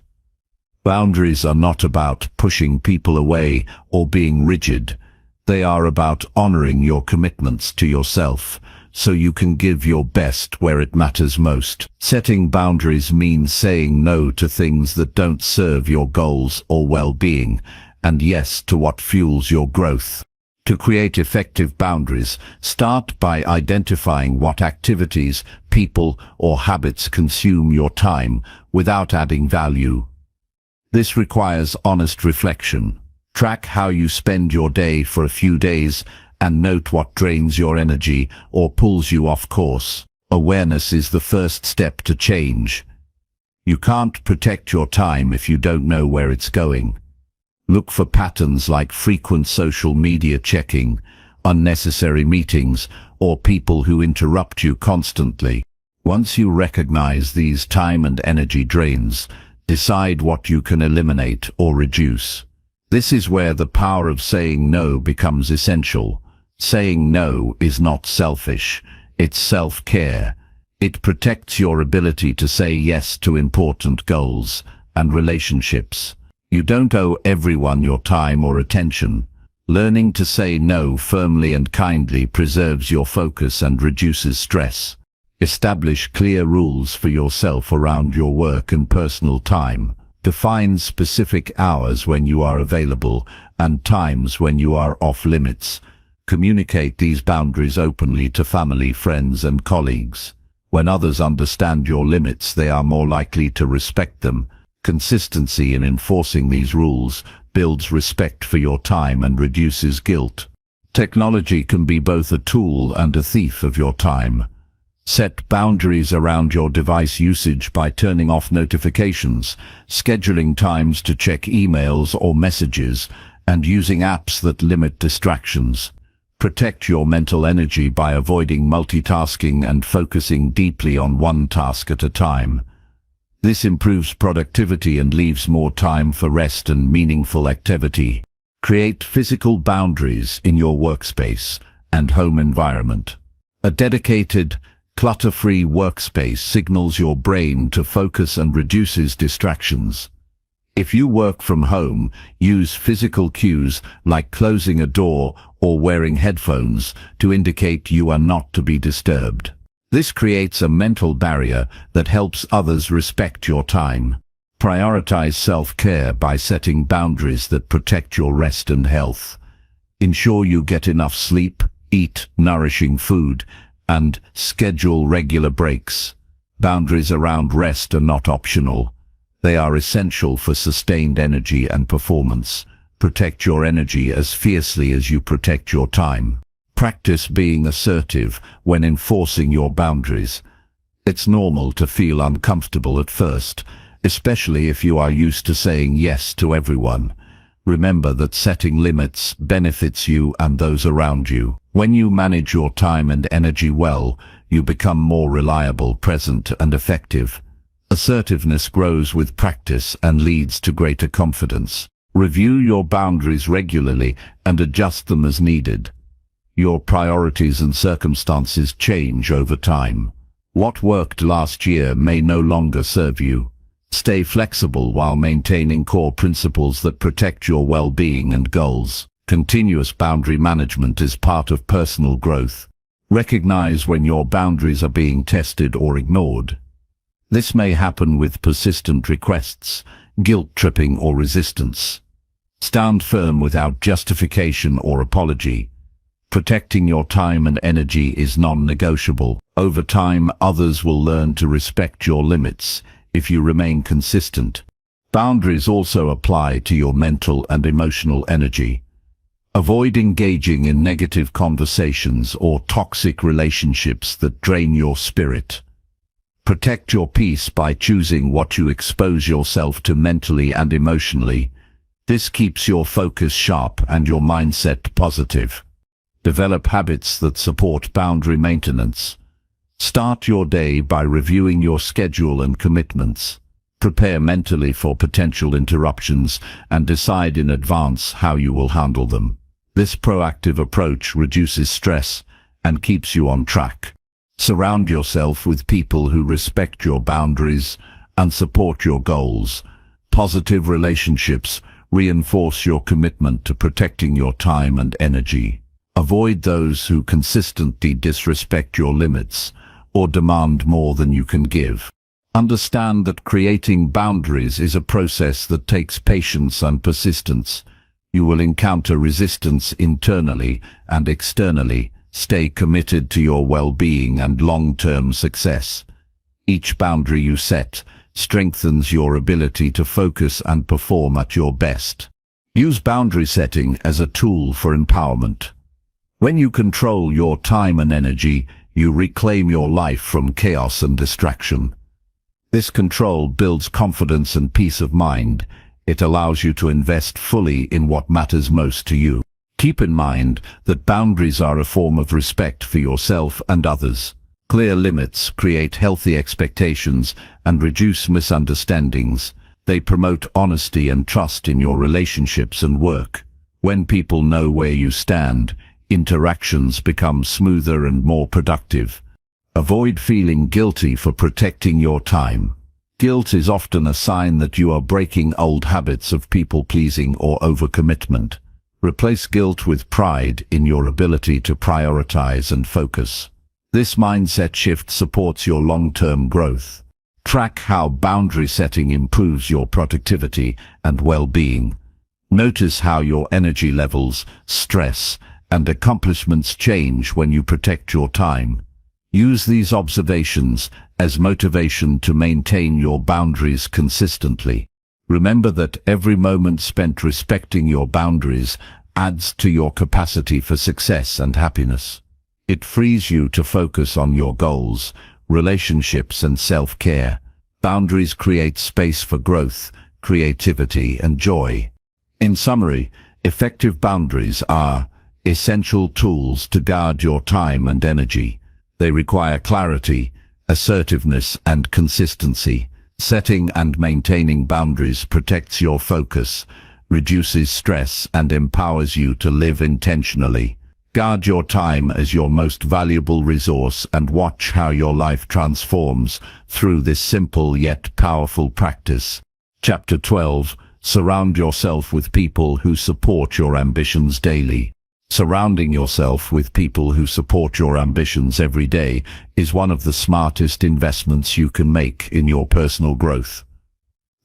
Boundaries are not about pushing people away or being rigid. They are about honoring your commitments to yourself, so you can give your best where it matters most. Setting boundaries means saying no to things that don't serve your goals or well-being, and yes to what fuels your growth. To create effective boundaries, start by identifying what activities, people, or habits consume your time without adding value. This requires honest reflection. Track how you spend your day for a few days and note what drains your energy or pulls you off course. Awareness is the first step to change. You can't protect your time if you don't know where it's going. Look for patterns like frequent social media checking, unnecessary meetings, or people who interrupt you constantly. Once you recognize these time and energy drains, decide what you can eliminate or reduce. This is where the power of saying no becomes essential. Saying no is not selfish, it's self-care. It protects your ability to say yes to important goals and relationships. You don't owe everyone your time or attention. Learning to say no firmly and kindly preserves your focus and reduces stress. Establish clear rules for yourself around your work and personal time. Define specific hours when you are available and times when you are off limits. Communicate these boundaries openly to family, friends, and colleagues. When others understand your limits, they are more likely to respect them. Consistency in enforcing these rules builds respect for your time and reduces guilt. Technology can be both a tool and a thief of your time. Set boundaries around your device usage by turning off notifications, scheduling times to check emails or messages, and using apps that limit distractions. Protect your mental energy by avoiding multitasking and focusing deeply on one task at a time. This improves productivity and leaves more time for rest and meaningful activity. Create physical boundaries in your workspace and home environment. A dedicated, clutter-free workspace signals your brain to focus and reduces distractions. If you work from home, use physical cues like closing a door or wearing headphones to indicate you are not to be disturbed. This creates a mental barrier that helps others respect your time. Prioritize self-care by setting boundaries that protect your rest and health. Ensure you get enough sleep, eat nourishing food, and schedule regular breaks. Boundaries around rest are not optional. They are essential for sustained energy and performance. Protect your energy as fiercely as you protect your time. Practice being assertive when enforcing your boundaries. It's normal to feel uncomfortable at first, especially if you are used to saying yes to everyone. Remember that setting limits benefits you and those around you. When you manage your time and energy well, you become more reliable, present, and effective. Assertiveness grows with practice and leads to greater confidence. Review your boundaries regularly and adjust them as needed. Your priorities and circumstances change over time. What worked last year may no longer serve you. Stay flexible while maintaining core principles that protect your well-being and goals. Continuous boundary management is part of personal growth. Recognize when your boundaries are being tested or ignored. This may happen with persistent requests, guilt-tripping, or resistance. Stand firm without justification or apology. Protecting your time and energy is non-negotiable. Over time, others will learn to respect your limits if you remain consistent. Boundaries also apply to your mental and emotional energy. Avoid engaging in negative conversations or toxic relationships that drain your spirit. Protect your peace by choosing what you expose yourself to mentally and emotionally. This keeps your focus sharp and your mindset positive. Develop habits that support boundary maintenance. Start your day by reviewing your schedule and commitments. Prepare mentally for potential interruptions and decide in advance how you will handle them. This proactive approach reduces stress and keeps you on track. Surround yourself with people who respect your boundaries and support your goals. Positive relationships reinforce your commitment to protecting your time and energy. Avoid those who consistently disrespect your limits or demand more than you can give. Understand that creating boundaries is a process that takes patience and persistence. You will encounter resistance internally and externally. Stay committed to your well-being and long-term success. Each boundary you set strengthens your ability to focus and perform at your best. Use boundary setting as a tool for empowerment. When you control your time and energy, you reclaim your life from chaos and distraction. This control builds confidence and peace of mind. It allows you to invest fully in what matters most to you. Keep in mind that boundaries are a form of respect for yourself and others. Clear limits create healthy expectations and reduce misunderstandings. They promote honesty and trust in your relationships and work. When people know where you stand, interactions become smoother and more productive. Avoid feeling guilty for protecting your time. Guilt is often a sign that you are breaking old habits of people-pleasing or overcommitment. Replace guilt with pride in your ability to prioritize and focus. This mindset shift supports your long-term growth. Track how boundary setting improves your productivity and well-being. Notice how your energy levels, stress, and accomplishments change when you protect your time. Use these observations as motivation to maintain your boundaries consistently. Remember that every moment spent respecting your boundaries adds to your capacity for success and happiness. It frees you to focus on your goals, relationships, and self-care. Boundaries create space for growth, creativity, and joy. In summary, effective boundaries are essential tools to guard your time and energy. They require clarity, assertiveness, and consistency. Setting and maintaining boundaries protects your focus, reduces stress, and empowers you to live intentionally. Guard your time as your most valuable resource and watch how your life transforms through this simple yet powerful practice. Chapter 12. Surround yourself with people who support your ambitions daily. Surrounding yourself with people who support your ambitions every day is one of the smartest investments you can make in your personal growth.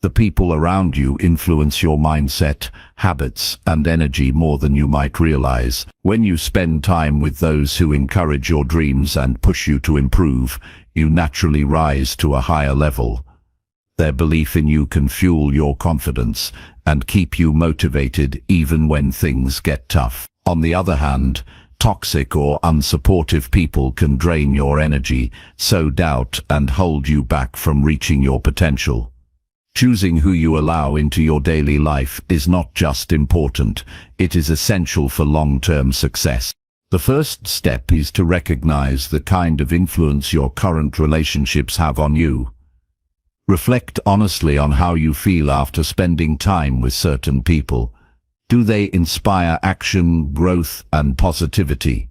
The people around you influence your mindset, habits, and energy more than you might realize. When you spend time with those who encourage your dreams and push you to improve, you naturally rise to a higher level. Their belief in you can fuel your confidence and keep you motivated even when things get tough. On the other hand, toxic or unsupportive people can drain your energy, sow doubt, and hold you back from reaching your potential. Choosing who you allow into your daily life is not just important, it is essential for long-term success. The first step is to recognize the kind of influence your current relationships have on you. Reflect honestly on how you feel after spending time with certain people. Do they inspire action, growth, and positivity?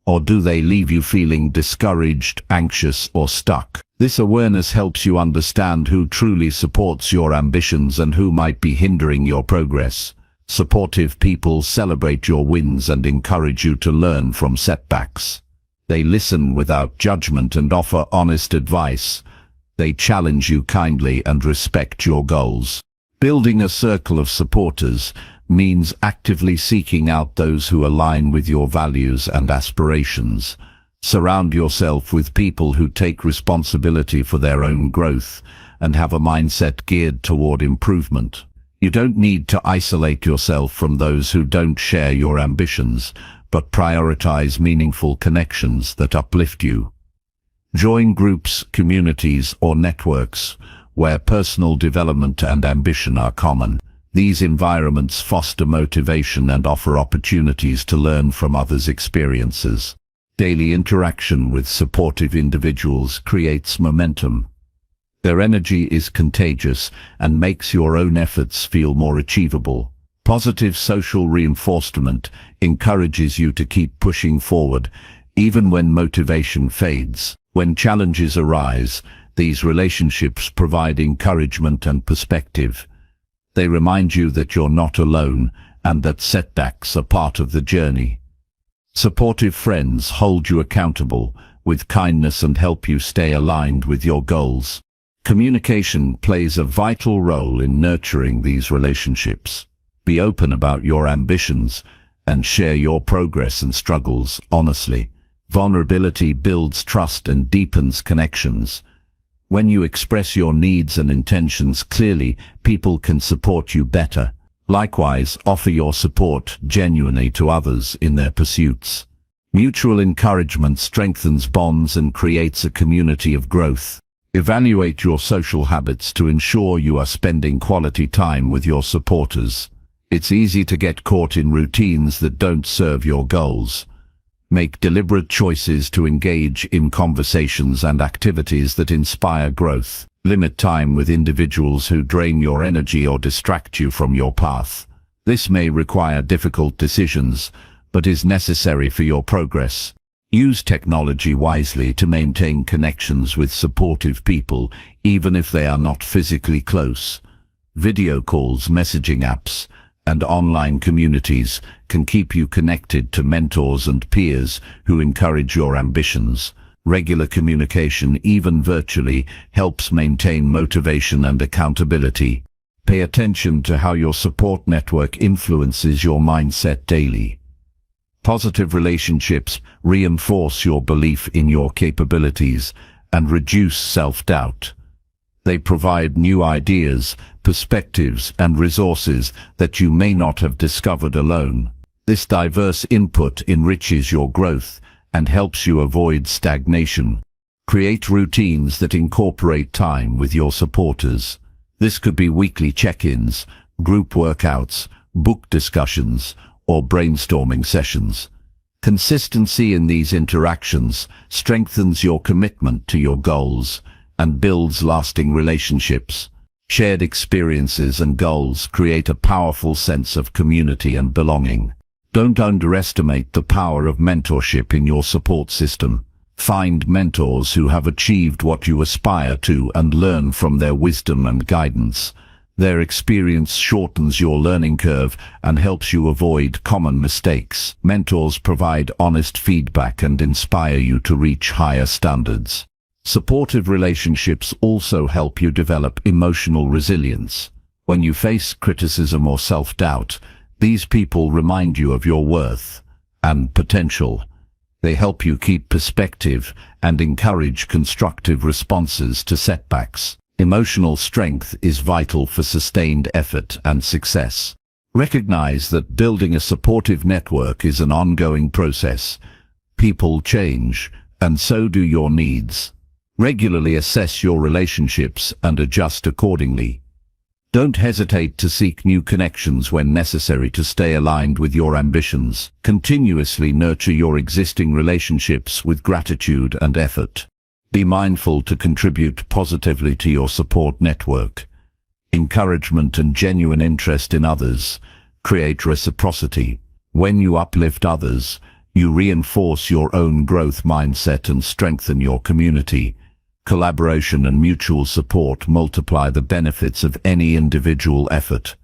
Or do they leave you feeling discouraged, anxious, or stuck? This awareness helps you understand who truly supports your ambitions and who might be hindering your progress. Supportive people celebrate your wins and encourage you to learn from setbacks. They listen without judgment and offer honest advice. They challenge you kindly and respect your goals. Building a circle of supporters means actively seeking out those who align with your values and aspirations. Surround yourself with people who take responsibility for their own growth and have a mindset geared toward improvement. You don't need to isolate yourself from those who don't share your ambitions, but prioritize meaningful connections that uplift you. Join groups, communities, or networks where personal development and ambition are common. These environments foster motivation and offer opportunities to learn from others' experiences. Daily interaction with supportive individuals creates momentum. Their energy is contagious and makes your own efforts feel more achievable. Positive social reinforcement encourages you to keep pushing forward, even when motivation fades. When challenges arise, these relationships provide encouragement and perspective. They remind you that you're not alone and that setbacks are part of the journey. Supportive friends hold you accountable with kindness and help you stay aligned with your goals. Communication plays a vital role in nurturing these relationships. Be open about your ambitions and share your progress and struggles honestly. Vulnerability builds trust and deepens connections. When you express your needs and intentions clearly, people can support you better. Likewise, offer your support genuinely to others in their pursuits. Mutual encouragement strengthens bonds and creates a community of growth. Evaluate your social habits to ensure you are spending quality time with your supporters. It's easy to get caught in routines that don't serve your goals. Make deliberate choices to engage in conversations and activities that inspire growth. Limit time with individuals who drain your energy or distract you from your path. This may require difficult decisions, but is necessary for your progress. Use technology wisely to maintain connections with supportive people, even if they are not physically close. Video calls, messaging apps, and online communities can keep you connected to mentors and peers who encourage your ambitions. Regular communication, even virtually, helps maintain motivation and accountability. Pay attention to how your support network influences your mindset daily. Positive relationships reinforce your belief in your capabilities and reduce self-doubt. They provide new ideas, perspectives, and resources that you may not have discovered alone. This diverse input enriches your growth and helps you avoid stagnation. Create routines that incorporate time with your supporters. This could be weekly check-ins, group workouts, book discussions, or brainstorming sessions. Consistency in these interactions strengthens your commitment to your goals and builds lasting relationships. Shared experiences and goals create a powerful sense of community and belonging. Don't underestimate the power of mentorship in your support system. Find mentors who have achieved what you aspire to and learn from their wisdom and guidance. Their experience shortens your learning curve and helps you avoid common mistakes. Mentors provide honest feedback and inspire you to reach higher standards. Supportive relationships also help you develop emotional resilience. When you face criticism or self-doubt, these people remind you of your worth and potential. They help you keep perspective and encourage constructive responses to setbacks. Emotional strength is vital for sustained effort and success. Recognize that building a supportive network is an ongoing process. People change, and so do your needs. Regularly assess your relationships and adjust accordingly. Don't hesitate to seek new connections when necessary to stay aligned with your ambitions. Continuously nurture your existing relationships with gratitude and effort. Be mindful to contribute positively to your support network. Encouragement and genuine interest in others create reciprocity. When you uplift others, you reinforce your own growth mindset and strengthen your community. Collaboration and mutual support multiply the benefits of any individual effort.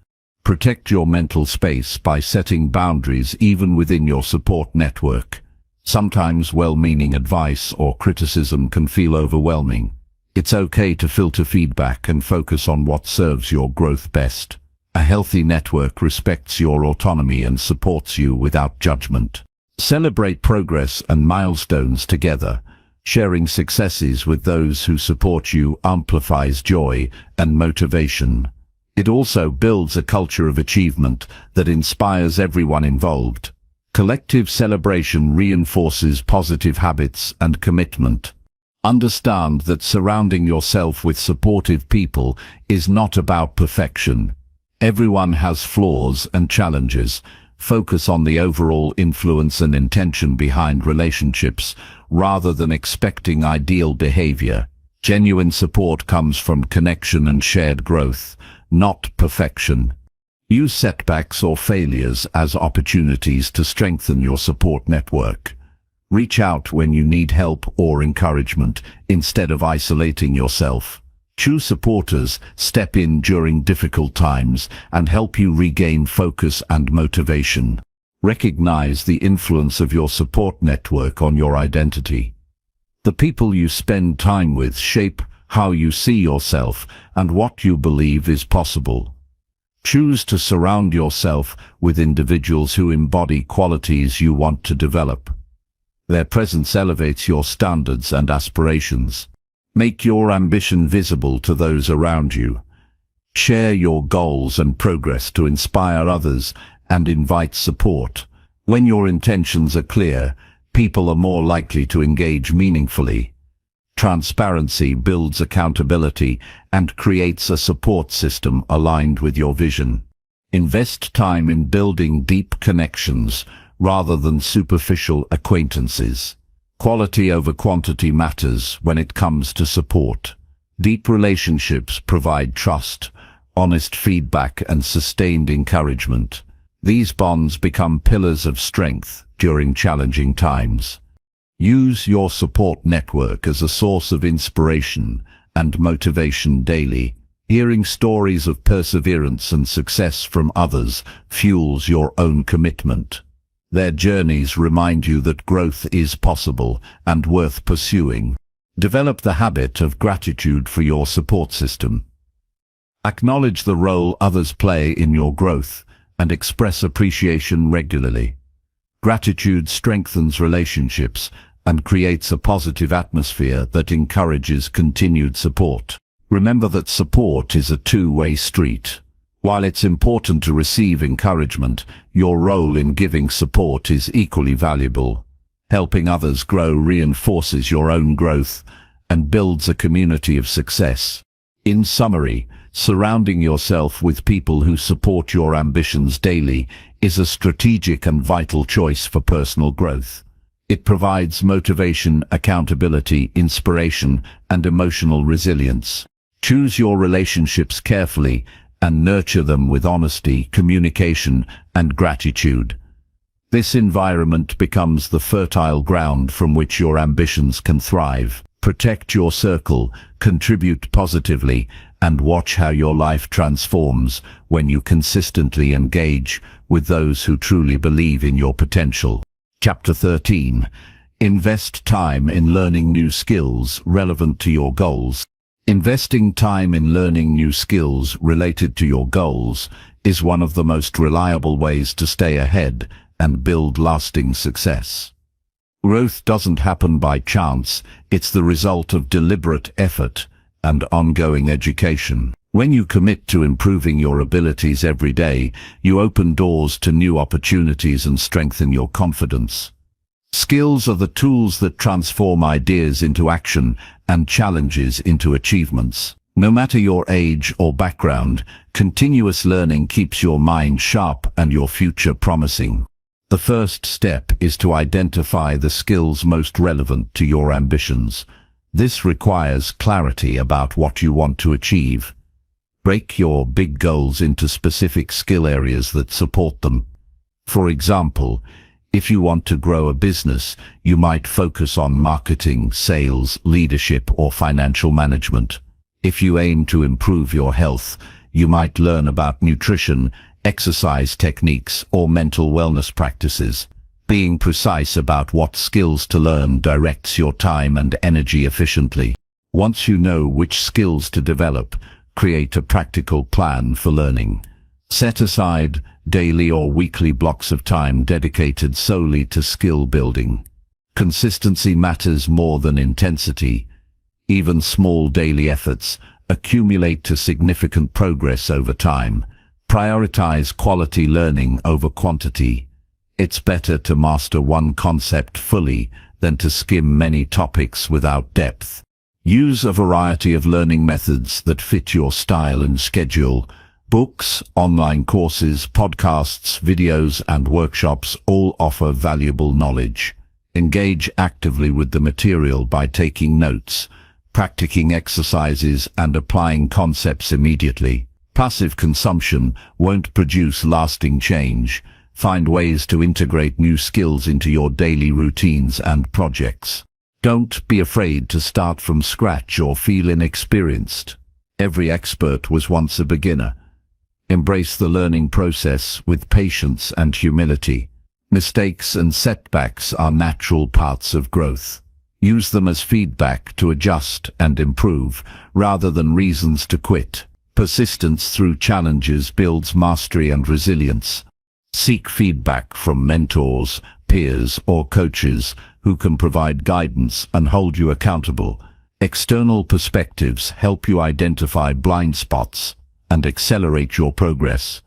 Protect your mental space by setting boundaries even within your support network. Sometimes well-meaning advice or criticism can feel overwhelming. It's okay to filter feedback and focus on what serves your growth best. A healthy network respects your autonomy and supports you without judgment. Celebrate progress and milestones together. Sharing successes with those who support you amplifies joy and motivation. It also builds a culture of achievement that inspires everyone involved. Collective celebration reinforces positive habits and commitment. Understand that surrounding yourself with supportive people is not about perfection. Everyone has flaws and challenges. Focus on the overall influence and intention behind relationships, rather than expecting ideal behavior. Genuine support comes from connection and shared growth, not perfection. Use setbacks or failures as opportunities to strengthen your support network. Reach out when you need help or encouragement, instead of isolating yourself. True supporters step in during difficult times and help you regain focus and motivation. Recognize the influence of your support network on your identity. The people you spend time with shape how you see yourself and what you believe is possible. Choose to surround yourself with individuals who embody qualities you want to develop. Their presence elevates your standards and aspirations. Make your ambition visible to those around you. Share your goals and progress to inspire others and invite support. When your intentions are clear, people are more likely to engage meaningfully. Transparency builds accountability and creates a support system aligned with your vision. Invest time in building deep connections rather than superficial acquaintances. Quality over quantity matters when it comes to support. Deep relationships provide trust, honest feedback, and sustained encouragement. These bonds become pillars of strength during challenging times. Use your support network as a source of inspiration and motivation daily. Hearing stories of perseverance and success from others fuels your own commitment. Their journeys remind you that growth is possible and worth pursuing. Develop the habit of gratitude for your support system. Acknowledge the role others play in your growth and express appreciation regularly. Gratitude strengthens relationships and creates a positive atmosphere that encourages continued support. Remember that support is a two-way street. While it's important to receive encouragement, your role in giving support is equally valuable. Helping others grow reinforces your own growth and builds a community of success. In summary, surrounding yourself with people who support your ambitions daily is a strategic and vital choice for personal growth. It provides motivation, accountability, inspiration, and emotional resilience. Choose your relationships carefully and nurture them with honesty, communication, and gratitude. This environment becomes the fertile ground from which your ambitions can thrive. Protect your circle, contribute positively, and watch how your life transforms when you consistently engage with those who truly believe in your potential. Chapter 13. Invest time in learning new skills relevant to your goals. Investing time in learning new skills related to your goals is one of the most reliable ways to stay ahead and build lasting success. Growth doesn't happen by chance, it's the result of deliberate effort and ongoing education. When you commit to improving your abilities every day, you open doors to new opportunities and strengthen your confidence. Skills are the tools that transform ideas into action and challenges into achievements. No matter your age or background, continuous learning keeps your mind sharp and your future promising. The first step is to identify the skills most relevant to your ambitions. This requires clarity about what you want to achieve. Break your big goals into specific skill areas that support them. For example, if you want to grow a business, you might focus on marketing, sales, leadership, or financial management. If you aim to improve your health, you might learn about nutrition, exercise techniques, or mental wellness practices. Being precise about what skills to learn directs your time and energy efficiently. Once you know which skills to develop, create a practical plan for learning. Set aside daily or weekly blocks of time dedicated solely to skill building. Consistency matters more than intensity. Even small daily efforts accumulate to significant progress over time. Prioritize quality learning over quantity. It's better to master one concept fully than to skim many topics without depth. Use a variety of learning methods that fit your style and schedule. Books, online courses, podcasts, videos, and workshops all offer valuable knowledge. Engage actively with the material by taking notes, practicing exercises, and applying concepts immediately. Passive consumption won't produce lasting change. Find ways to integrate new skills into your daily routines and projects. Don't be afraid to start from scratch or feel inexperienced. Every expert was once a beginner. Embrace the learning process with patience and humility. Mistakes and setbacks are natural parts of growth. Use them as feedback to adjust and improve, rather than reasons to quit. Persistence through challenges builds mastery and resilience. Seek feedback from mentors, peers, or coaches who can provide guidance and hold you accountable. External perspectives help you identify blind spots and accelerate your progress.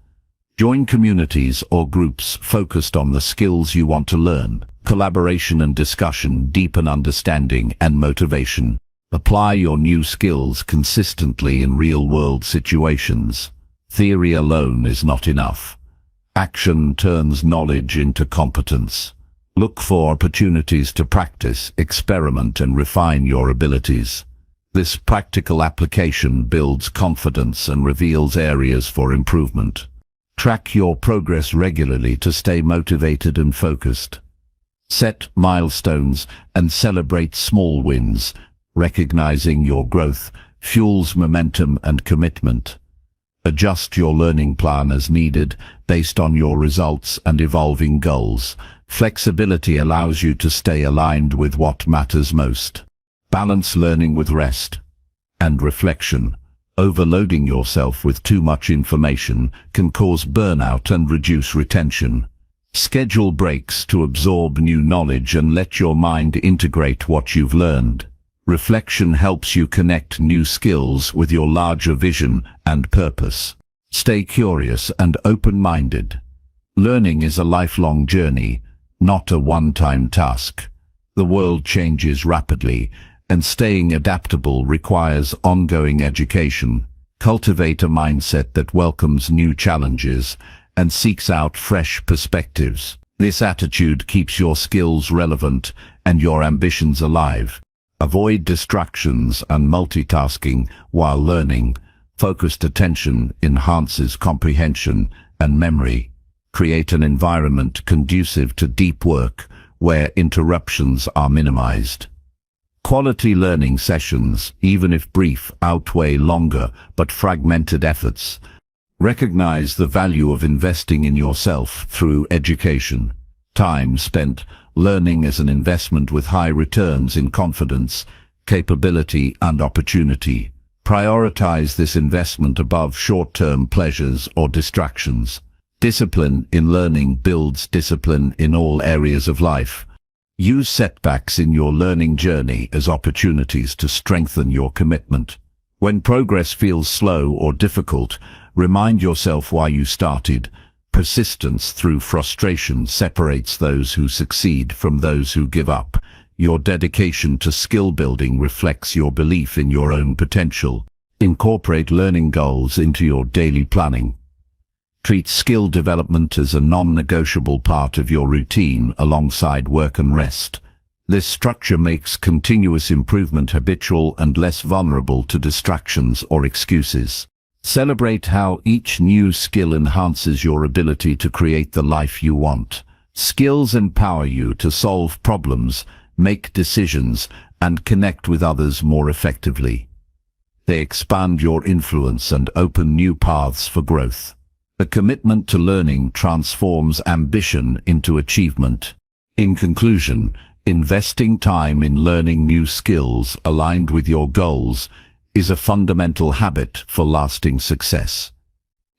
Join communities or groups focused on the skills you want to learn. Collaboration and discussion deepen understanding and motivation. Apply your new skills consistently in real-world situations. Theory alone is not enough. Action turns knowledge into competence. Look for opportunities to practice, experiment, and refine your abilities. This practical application builds confidence and reveals areas for improvement. Track your progress regularly to stay motivated and focused. Set milestones and celebrate small wins. Recognizing your growth fuels momentum and commitment. Adjust your learning plan as needed based on your results and evolving goals. Flexibility allows you to stay aligned with what matters most. Balance learning with rest and reflection. Overloading yourself with too much information can cause burnout and reduce retention. Schedule breaks to absorb new knowledge and let your mind integrate what you've learned. Reflection helps you connect new skills with your larger vision and purpose. Stay curious and open-minded. Learning is a lifelong journey, not a one-time task. The world changes rapidly, and staying adaptable requires ongoing education. Cultivate a mindset that welcomes new challenges and seeks out fresh perspectives. This attitude keeps your skills relevant and your ambitions alive. Avoid distractions and multitasking while learning. Focused attention enhances comprehension and memory. Create an environment conducive to deep work where interruptions are minimized. Quality learning sessions, even if brief, outweigh longer but fragmented efforts. Recognize the value of investing in yourself through education. Time spent learning is an investment with high returns in confidence, capability, and opportunity. Prioritize this investment above short-term pleasures or distractions. Discipline in learning builds discipline in all areas of life. Use setbacks in your learning journey as opportunities to strengthen your commitment. When progress feels slow or difficult, remind yourself why you started. Persistence through frustration separates those who succeed from those who give up. Your dedication to skill building reflects your belief in your own potential. Incorporate learning goals into your daily planning. Treat skill development as a non-negotiable part of your routine alongside work and rest. This structure makes continuous improvement habitual and less vulnerable to distractions or excuses. Celebrate how each new skill enhances your ability to create the life you want. Skills empower you to solve problems, make decisions, and connect with others more effectively. They expand your influence and open new paths for growth. A commitment to learning transforms ambition into achievement. In conclusion, investing time in learning new skills aligned with your goals is a fundamental habit for lasting success.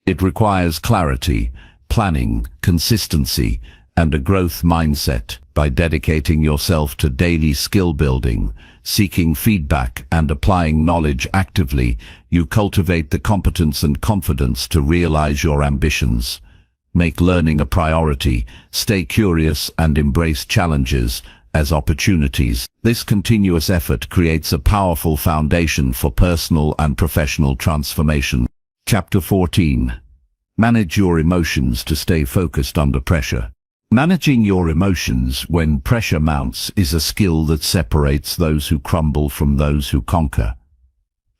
It requires clarity, planning, consistency, and a growth mindset. By dedicating yourself to daily skill building, seeking feedback, and applying knowledge actively, you cultivate the competence and confidence to realize your ambitions. Make learning a priority, stay curious, and embrace challenges, as opportunities. This continuous effort creates a powerful foundation for personal and professional transformation. Chapter 14. Manage your emotions to stay focused under pressure. Managing your emotions when pressure mounts is a skill that separates those who crumble from those who conquer.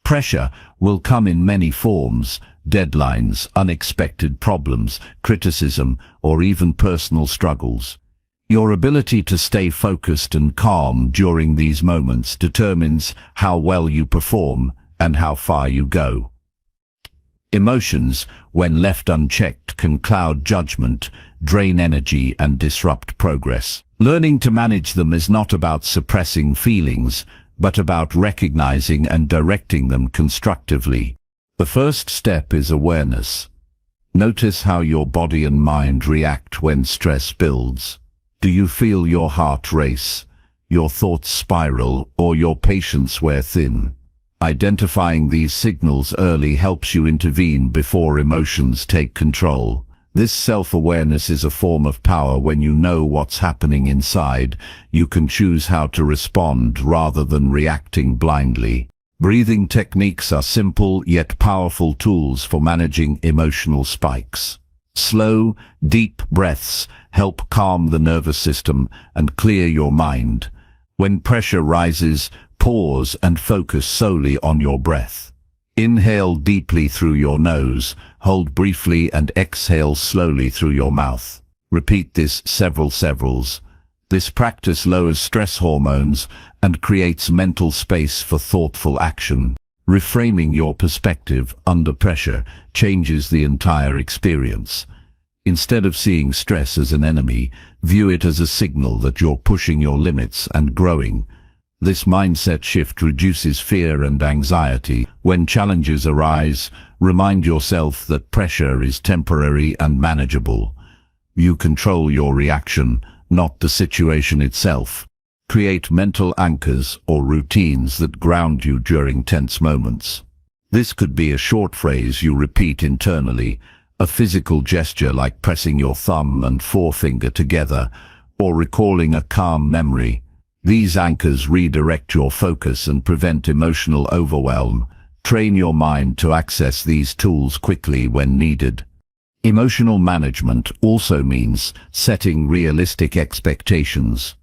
Pressure will come in many forms: deadlines, unexpected problems, criticism, or even personal struggles. Your ability to stay focused and calm during these moments determines how well you perform and how far you go. Emotions, when left unchecked, can cloud judgment, drain energy, and disrupt progress. Learning to manage them is not about suppressing feelings, but about recognizing and directing them constructively. The first step is awareness. Notice how your body and mind react when stress builds. Do you feel your heart race, your thoughts spiral, or your patience wear thin? Identifying these signals early helps you intervene before emotions take control. This self-awareness is a form of power. When you know what's happening inside, you can choose how to respond rather than reacting blindly. Breathing techniques are simple yet powerful tools for managing emotional spikes. Slow, deep breaths help calm the nervous system and clear your mind. When pressure rises, pause and focus solely on your breath. Inhale deeply through your nose, hold briefly and exhale slowly through your mouth. Repeat this severals. This practice lowers stress hormones and creates mental space for thoughtful action. Reframing your perspective under pressure changes the entire experience. Instead of seeing stress as an enemy, view it as a signal that you're pushing your limits and growing. This mindset shift reduces fear and anxiety. When challenges arise, remind yourself that pressure is temporary and manageable. You control your reaction, not the situation itself. Create mental anchors or routines that ground you during tense moments. This could be a short phrase you repeat internally, a physical gesture like pressing your thumb and forefinger together, or recalling a calm memory. These anchors redirect your focus and prevent emotional overwhelm. Train your mind to access these tools quickly when needed. Emotional management also means setting realistic expectations.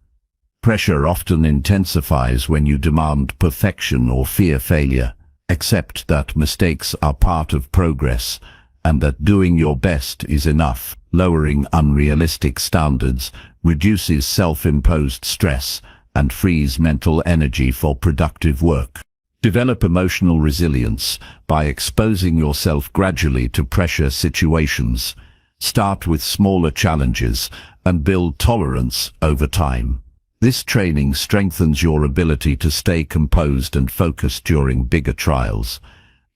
Pressure often intensifies when you demand perfection or fear failure. Accept that mistakes are part of progress and that doing your best is enough. Lowering unrealistic standards reduces self-imposed stress and frees mental energy for productive work. Develop emotional resilience by exposing yourself gradually to pressure situations. Start with smaller challenges and build tolerance over time. This training strengthens your ability to stay composed and focused during bigger trials.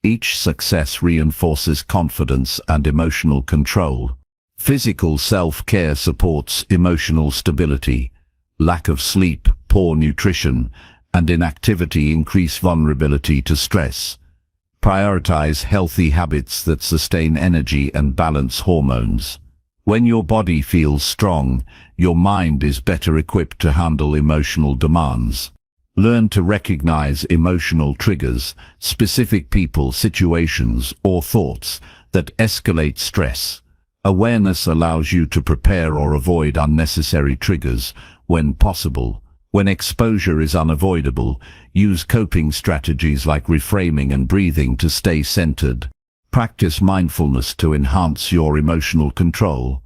Each success reinforces confidence and emotional control. Physical self-care supports emotional stability. Lack of sleep, poor nutrition, and inactivity increase vulnerability to stress. Prioritize healthy habits that sustain energy and balance hormones. When your body feels strong, your mind is better equipped to handle emotional demands. Learn to recognize emotional triggers, specific people, situations, or thoughts that escalate stress. Awareness allows you to prepare or avoid unnecessary triggers when possible. When exposure is unavoidable, use coping strategies like reframing and breathing to stay centered. Practice mindfulness to enhance your emotional control.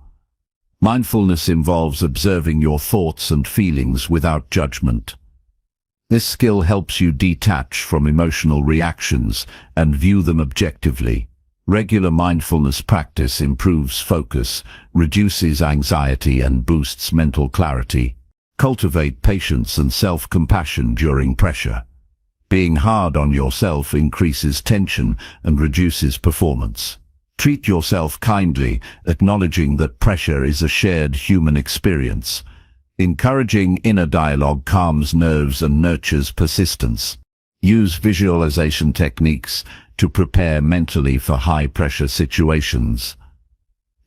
Mindfulness involves observing your thoughts and feelings without judgment. This skill helps you detach from emotional reactions and view them objectively. Regular mindfulness practice improves focus, reduces anxiety, and boosts mental clarity. Cultivate patience and self-compassion during pressure. Being hard on yourself increases tension and reduces performance. Treat yourself kindly, acknowledging that pressure is a shared human experience. Encouraging inner dialogue calms nerves and nurtures persistence. Use visualization techniques to prepare mentally for high-pressure situations.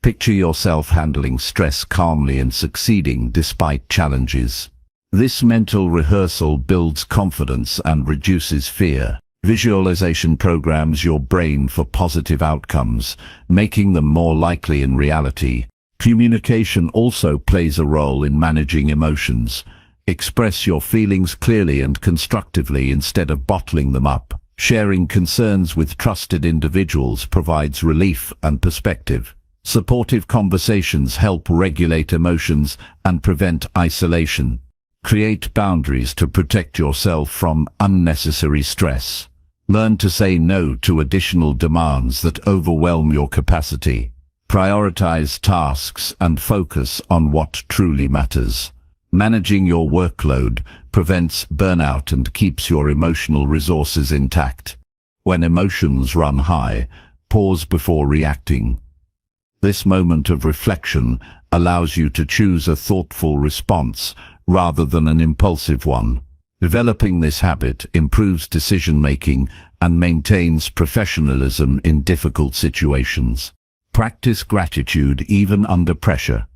Picture yourself handling stress calmly and succeeding despite challenges. This mental rehearsal builds confidence and reduces fear. Visualization programs your brain for positive outcomes, making them more likely in reality. Communication also plays a role in managing emotions. Express your feelings clearly and constructively instead of bottling them up. Sharing concerns with trusted individuals provides relief and perspective. Supportive conversations help regulate emotions and prevent isolation. Create boundaries to protect yourself from unnecessary stress. Learn to say no to additional demands that overwhelm your capacity. Prioritize tasks and focus on what truly matters. Managing your workload prevents burnout and keeps your emotional resources intact. When emotions run high, pause before reacting. This moment of reflection allows you to choose a thoughtful response rather than an impulsive one. Developing this habit improves decision-making and maintains professionalism in difficult situations. Practice gratitude even under pressure.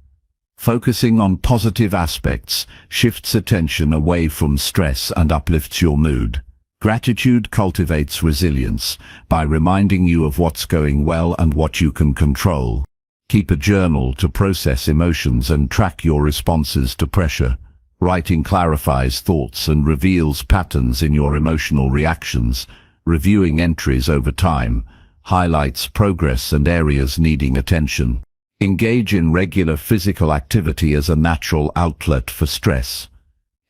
Focusing on positive aspects shifts attention away from stress and uplifts your mood. Gratitude cultivates resilience by reminding you of what's going well and what you can control. Keep a journal to process emotions and track your responses to pressure. Writing clarifies thoughts and reveals patterns in your emotional reactions. Reviewing entries over time highlights progress and areas needing attention. Engage in regular physical activity as a natural outlet for stress.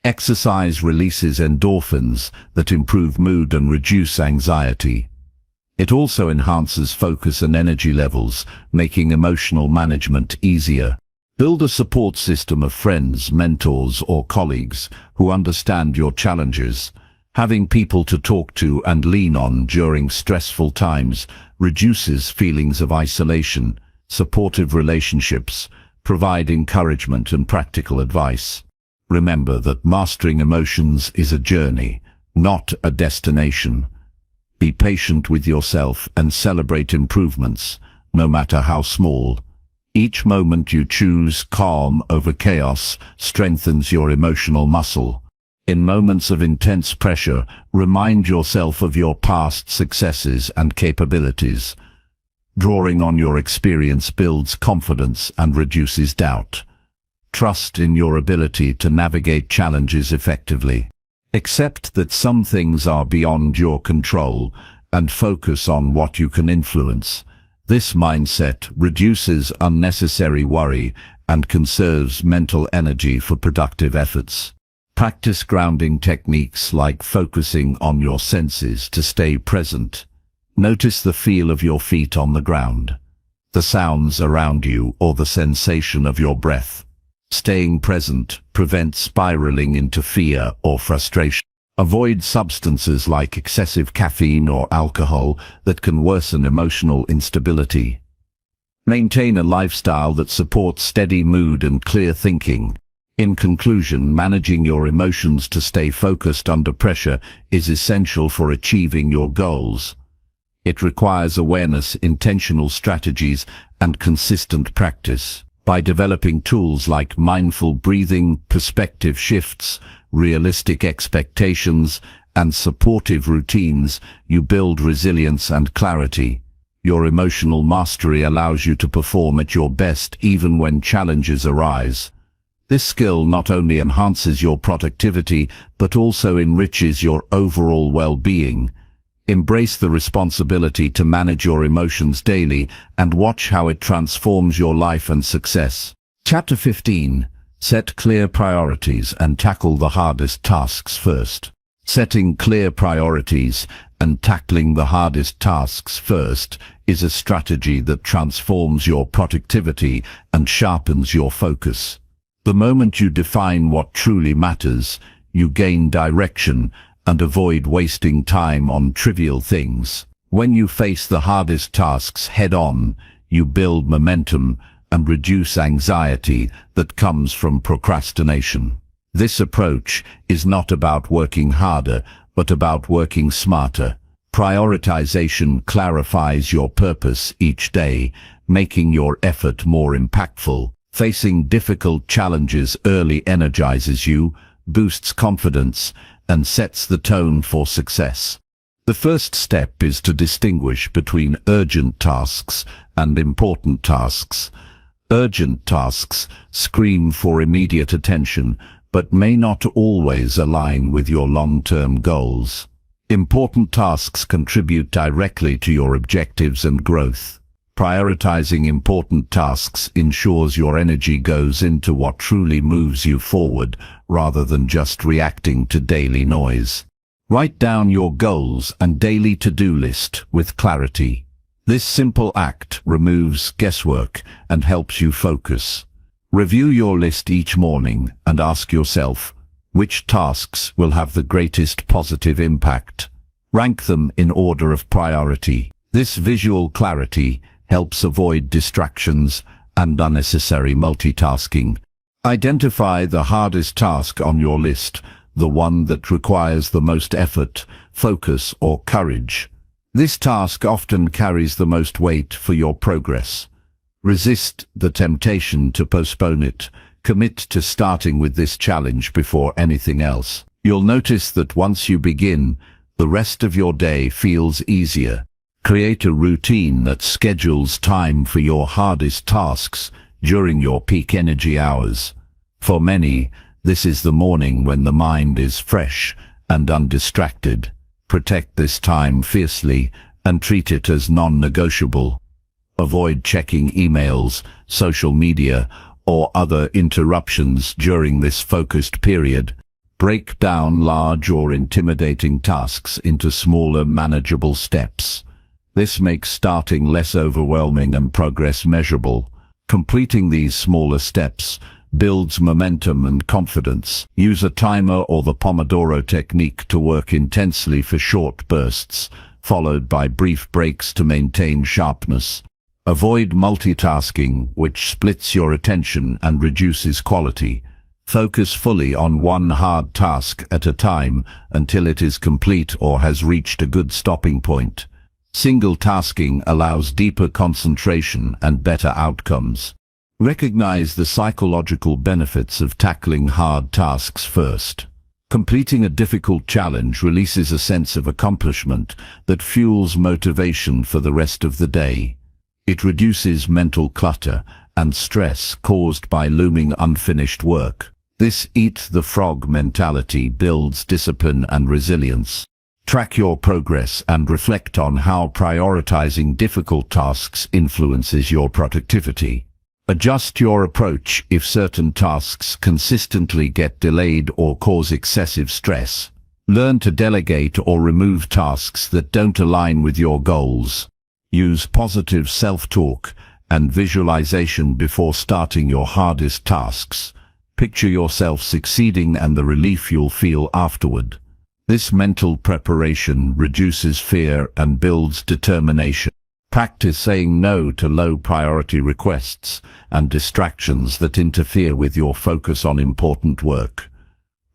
Exercise releases endorphins that improve mood and reduce anxiety. It also enhances focus and energy levels, making emotional management easier. Build a support system of friends, mentors, or colleagues who understand your challenges. Having people to talk to and lean on during stressful times reduces feelings of isolation. Supportive relationships provide encouragement and practical advice. Remember that mastering emotions is a journey, not a destination. Be patient with yourself and celebrate improvements, no matter how small. Each moment you choose calm over chaos strengthens your emotional muscle. In moments of intense pressure, remind yourself of your past successes and capabilities. Drawing on your experience builds confidence and reduces doubt. Trust in your ability to navigate challenges effectively. Accept that some things are beyond your control and focus on what you can influence. This mindset reduces unnecessary worry and conserves mental energy for productive efforts. Practice grounding techniques like focusing on your senses to stay present. Notice the feel of your feet on the ground, the sounds around you, or the sensation of your breath. Staying present prevents spiraling into fear or frustration. Avoid substances like excessive caffeine or alcohol that can worsen emotional instability. Maintain a lifestyle that supports steady mood and clear thinking. In conclusion, managing your emotions to stay focused under pressure is essential for achieving your goals. It requires awareness, intentional strategies, and consistent practice. By developing tools like mindful breathing, perspective shifts, realistic expectations, and supportive routines, you build resilience and clarity. Your emotional mastery allows you to perform at your best even when challenges arise. This skill not only enhances your productivity, but also enriches your overall well-being. Embrace the responsibility to manage your emotions daily and watch how it transforms your life and success. Chapter 15. Set clear priorities and tackle the hardest tasks first. Setting clear priorities and tackling the hardest tasks first is a strategy that transforms your productivity and sharpens your focus. The moment you define what truly matters, you gain direction and avoid wasting time on trivial things. When you face the hardest tasks head-on, you build momentum and reduce anxiety that comes from procrastination. This approach is not about working harder, but about working smarter. Prioritization clarifies your purpose each day, making your effort more impactful. Facing difficult challenges early energizes you, boosts confidence, and sets the tone for success. The first step is to distinguish between urgent tasks and important tasks. Urgent tasks scream for immediate attention, but may not always align with your long-term goals. Important tasks contribute directly to your objectives and growth. Prioritizing important tasks ensures your energy goes into what truly moves you forward, rather than just reacting to daily noise. Write down your goals and daily to-do list with clarity. This simple act removes guesswork and helps you focus. Review your list each morning and ask yourself, which tasks will have the greatest positive impact? Rank them in order of priority. This visual clarity helps avoid distractions and unnecessary multitasking. Identify the hardest task on your list, the one that requires the most effort, focus, or courage. This task often carries the most weight for your progress. Resist the temptation to postpone it. Commit to starting with this challenge before anything else. You'll notice that once you begin, the rest of your day feels easier. Create a routine that schedules time for your hardest tasks during your peak energy hours. For many, this is the morning when the mind is fresh and undistracted. Protect this time fiercely and treat it as non-negotiable. Avoid checking emails, social media, or other interruptions during this focused period. Break down large or intimidating tasks into smaller, manageable steps. This makes starting less overwhelming and progress measurable. Completing these smaller steps builds momentum and confidence. Use a timer or the Pomodoro technique to work intensely for short bursts, followed by brief breaks to maintain sharpness. Avoid multitasking, which splits your attention and reduces quality. Focus fully on one hard task at a time until it is complete or has reached a good stopping point. Single tasking allows deeper concentration and better outcomes. Recognize the psychological benefits of tackling hard tasks first. Completing a difficult challenge releases a sense of accomplishment that fuels motivation for the rest of the day. It reduces mental clutter and stress caused by looming unfinished work. This eat the frog mentality builds discipline and resilience. Track your progress and reflect on how prioritizing difficult tasks influences your productivity. Adjust your approach if certain tasks consistently get delayed or cause excessive stress. Learn to delegate or remove tasks that don't align with your goals. Use positive self-talk and visualization before starting your hardest tasks. Picture yourself succeeding and the relief you'll feel afterward. This mental preparation reduces fear and builds determination. Practice saying no to low-priority requests and distractions that interfere with your focus on important work.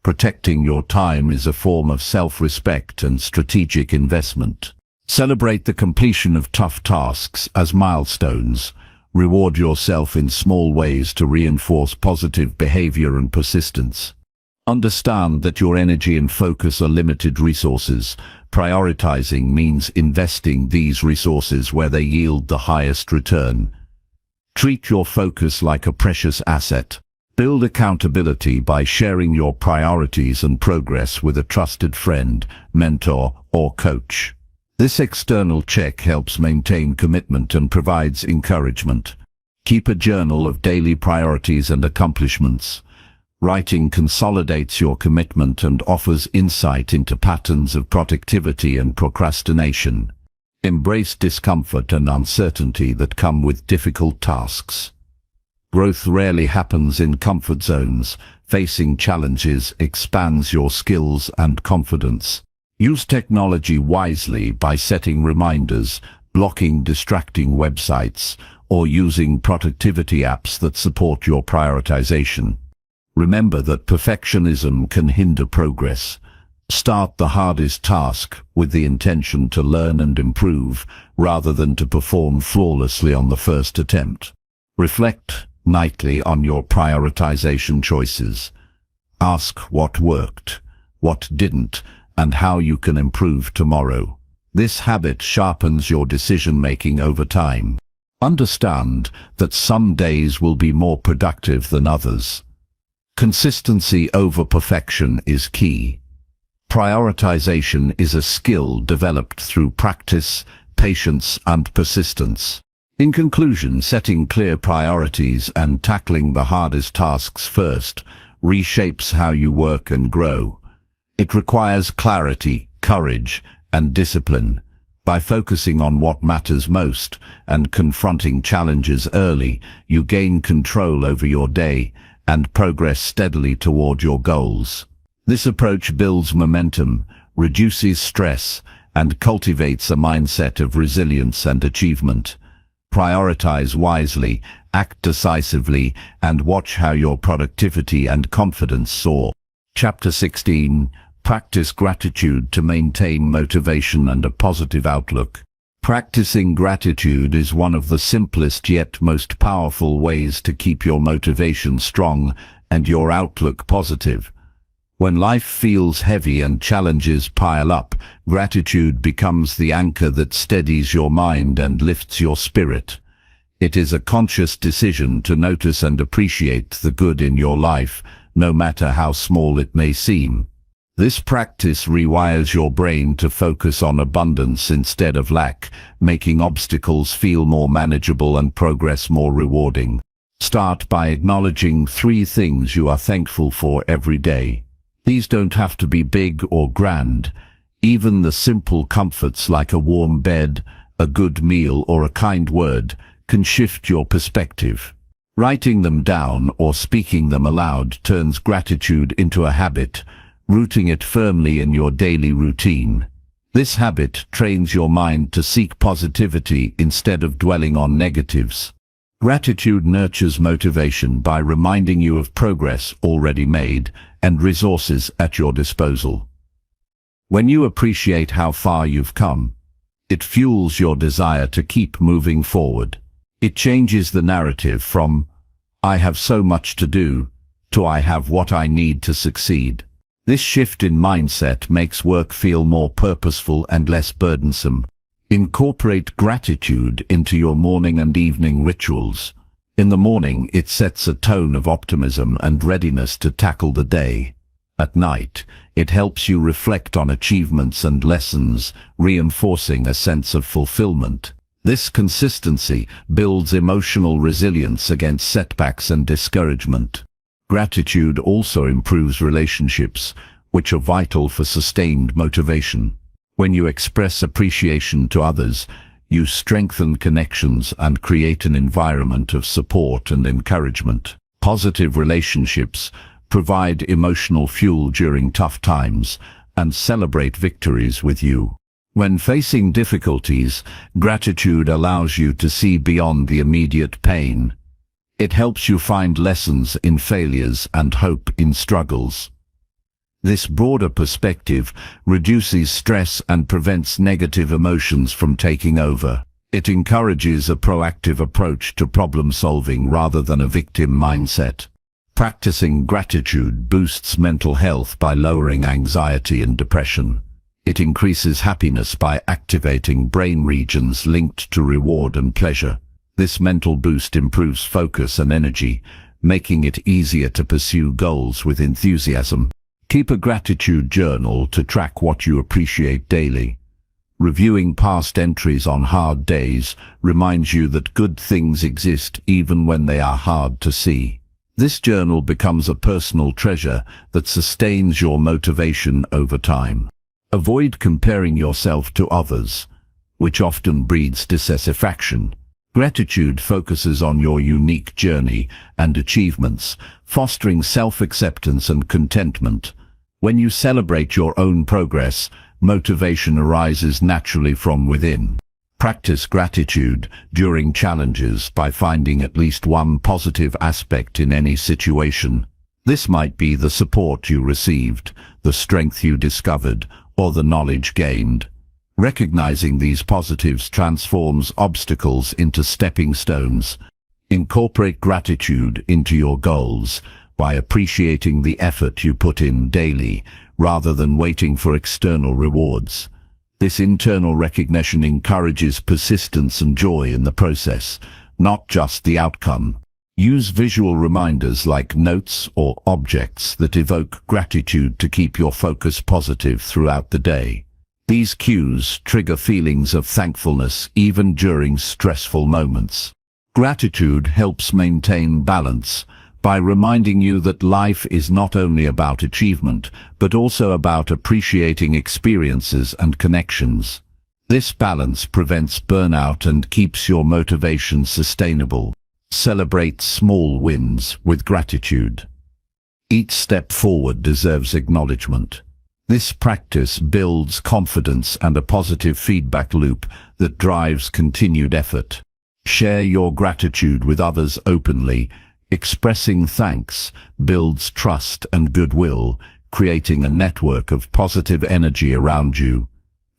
Protecting your time is a form of self-respect and strategic investment. Celebrate the completion of tough tasks as milestones. Reward yourself in small ways to reinforce positive behavior and persistence. Understand that your energy and focus are limited resources. Prioritizing means investing these resources where they yield the highest return. Treat your focus like a precious asset. Build accountability by sharing your priorities and progress with a trusted friend, mentor, or coach. This external check helps maintain commitment and provides encouragement. Keep a journal of daily priorities and accomplishments. Writing consolidates your commitment and offers insight into patterns of productivity and procrastination. Embrace discomfort and uncertainty that come with difficult tasks. Growth rarely happens in comfort zones. Facing challenges expands your skills and confidence. Use technology wisely by setting reminders, blocking distracting websites, or using productivity apps that support your prioritization. Remember that perfectionism can hinder progress. Start the hardest task with the intention to learn and improve, rather than to perform flawlessly on the first attempt. Reflect nightly on your prioritization choices. Ask what worked, what didn't, and how you can improve tomorrow. This habit sharpens your decision-making over time. Understand that some days will be more productive than others. Consistency over perfection is key. Prioritization is a skill developed through practice, patience, and persistence. In conclusion, setting clear priorities and tackling the hardest tasks first reshapes how you work and grow. It requires clarity, courage, and discipline. By focusing on what matters most and confronting challenges early, you gain control over your day and progress steadily toward your goals. This approach builds momentum, reduces stress, and cultivates a mindset of resilience and achievement. Prioritize wisely, act decisively, and watch how your productivity and confidence soar. Chapter 16. Practice gratitude to maintain motivation and a positive outlook. Practicing gratitude is one of the simplest yet most powerful ways to keep your motivation strong and your outlook positive. When life feels heavy and challenges pile up, gratitude becomes the anchor that steadies your mind and lifts your spirit. It is a conscious decision to notice and appreciate the good in your life, no matter how small it may seem. This practice rewires your brain to focus on abundance instead of lack, making obstacles feel more manageable and progress more rewarding. Start by acknowledging 3 things you are thankful for every day. These don't have to be big or grand. Even the simple comforts like a warm bed, a good meal, or a kind word can shift your perspective. Writing them down or speaking them aloud turns gratitude into a habit, rooting it firmly in your daily routine. This habit trains your mind to seek positivity instead of dwelling on negatives. Gratitude nurtures motivation by reminding you of progress already made and resources at your disposal. When you appreciate how far you've come, it fuels your desire to keep moving forward. It changes the narrative from, "I have so much to do," to "I have what I need to succeed." This shift in mindset makes work feel more purposeful and less burdensome. Incorporate gratitude into your morning and evening rituals. In the morning, it sets a tone of optimism and readiness to tackle the day. At night, it helps you reflect on achievements and lessons, reinforcing a sense of fulfillment. This consistency builds emotional resilience against setbacks and discouragement. Gratitude also improves relationships, which are vital for sustained motivation. When you express appreciation to others, you strengthen connections and create an environment of support and encouragement. Positive relationships provide emotional fuel during tough times and celebrate victories with you. When facing difficulties, gratitude allows you to see beyond the immediate pain. It helps you find lessons in failures and hope in struggles. This broader perspective reduces stress and prevents negative emotions from taking over. It encourages a proactive approach to problem solving rather than a victim mindset. Practicing gratitude boosts mental health by lowering anxiety and depression. It increases happiness by activating brain regions linked to reward and pleasure. This mental boost improves focus and energy, making it easier to pursue goals with enthusiasm. Keep a gratitude journal to track what you appreciate daily. Reviewing past entries on hard days reminds you that good things exist even when they are hard to see. This journal becomes a personal treasure that sustains your motivation over time. Avoid comparing yourself to others, which often breeds dissatisfaction. Gratitude focuses on your unique journey and achievements, fostering self-acceptance and contentment. When you celebrate your own progress, motivation arises naturally from within. Practice gratitude during challenges by finding at least one positive aspect in any situation. This might be the support you received, the strength you discovered, or the knowledge gained. Recognizing these positives transforms obstacles into stepping stones. Incorporate gratitude into your goals, by appreciating the effort you put in daily, rather than waiting for external rewards. This internal recognition encourages persistence and joy in the process, not just the outcome. Use visual reminders like notes or objects that evoke gratitude to keep your focus positive throughout the day. These cues trigger feelings of thankfulness even during stressful moments. Gratitude helps maintain balance by reminding you that life is not only about achievement, but also about appreciating experiences and connections. This balance prevents burnout and keeps your motivation sustainable. Celebrate small wins with gratitude. Each step forward deserves acknowledgement. This practice builds confidence and a positive feedback loop that drives continued effort. Share your gratitude with others openly. Expressing thanks builds trust and goodwill, creating a network of positive energy around you.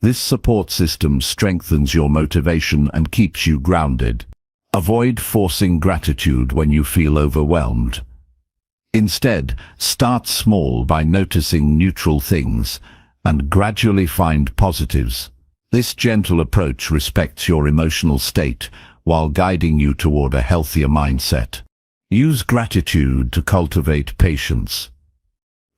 This support system strengthens your motivation and keeps you grounded. Avoid forcing gratitude when you feel overwhelmed. Instead, start small by noticing neutral things and gradually find positives. This gentle approach respects your emotional state while guiding you toward a healthier mindset. Use gratitude to cultivate patience.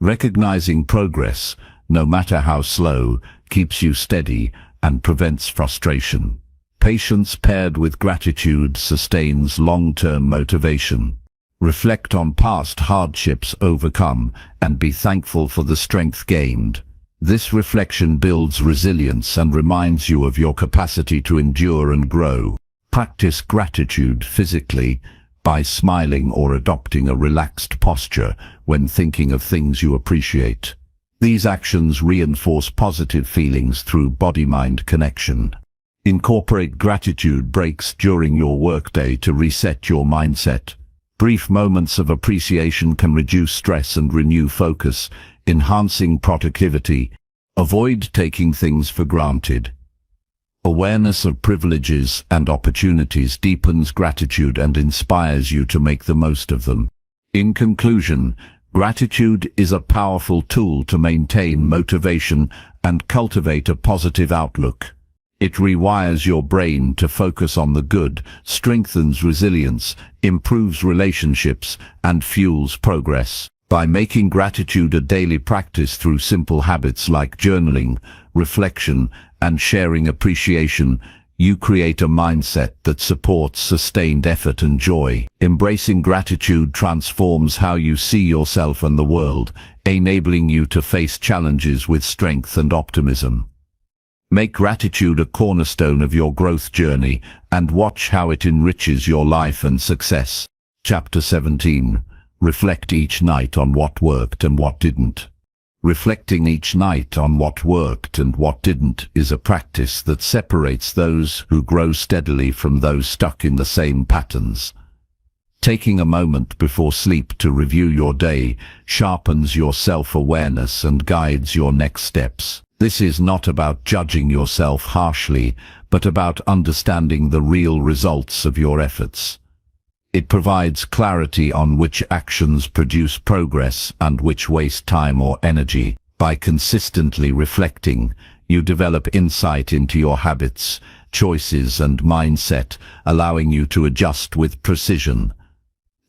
Recognizing progress, no matter how slow, keeps you steady and prevents frustration. Patience paired with gratitude sustains long-term motivation. Reflect on past hardships overcome and be thankful for the strength gained. This reflection builds resilience and reminds you of your capacity to endure and grow. Practice gratitude physically by smiling or adopting a relaxed posture when thinking of things you appreciate. These actions reinforce positive feelings through body-mind connection. Incorporate gratitude breaks during your workday to reset your mindset. Brief moments of appreciation can reduce stress and renew focus, enhancing productivity. Avoid taking things for granted. Awareness of privileges and opportunities deepens gratitude and inspires you to make the most of them. In conclusion, gratitude is a powerful tool to maintain motivation and cultivate a positive outlook. It rewires your brain to focus on the good, strengthens resilience, improves relationships, and fuels progress. By making gratitude a daily practice through simple habits like journaling, reflection, and sharing appreciation, you create a mindset that supports sustained effort and joy. Embracing gratitude transforms how you see yourself and the world, enabling you to face challenges with strength and optimism. Make gratitude a cornerstone of your growth journey and watch how it enriches your life and success. Chapter 17. Reflect each night on what worked and what didn't. Reflecting each night on what worked and what didn't is a practice that separates those who grow steadily from those stuck in the same patterns. Taking a moment before sleep to review your day sharpens your self-awareness and guides your next steps. This is not about judging yourself harshly, but about understanding the real results of your efforts. It provides clarity on which actions produce progress and which waste time or energy. By consistently reflecting, you develop insight into your habits, choices, and mindset, allowing you to adjust with precision.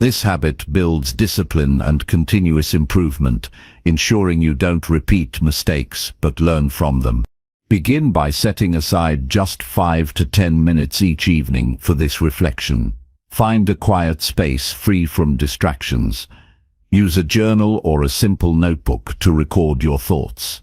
This habit builds discipline and continuous improvement, ensuring you don't repeat mistakes but learn from them. Begin by setting aside just 5 to 10 minutes each evening for this reflection. Find a quiet space free from distractions. Use a journal or a simple notebook to record your thoughts.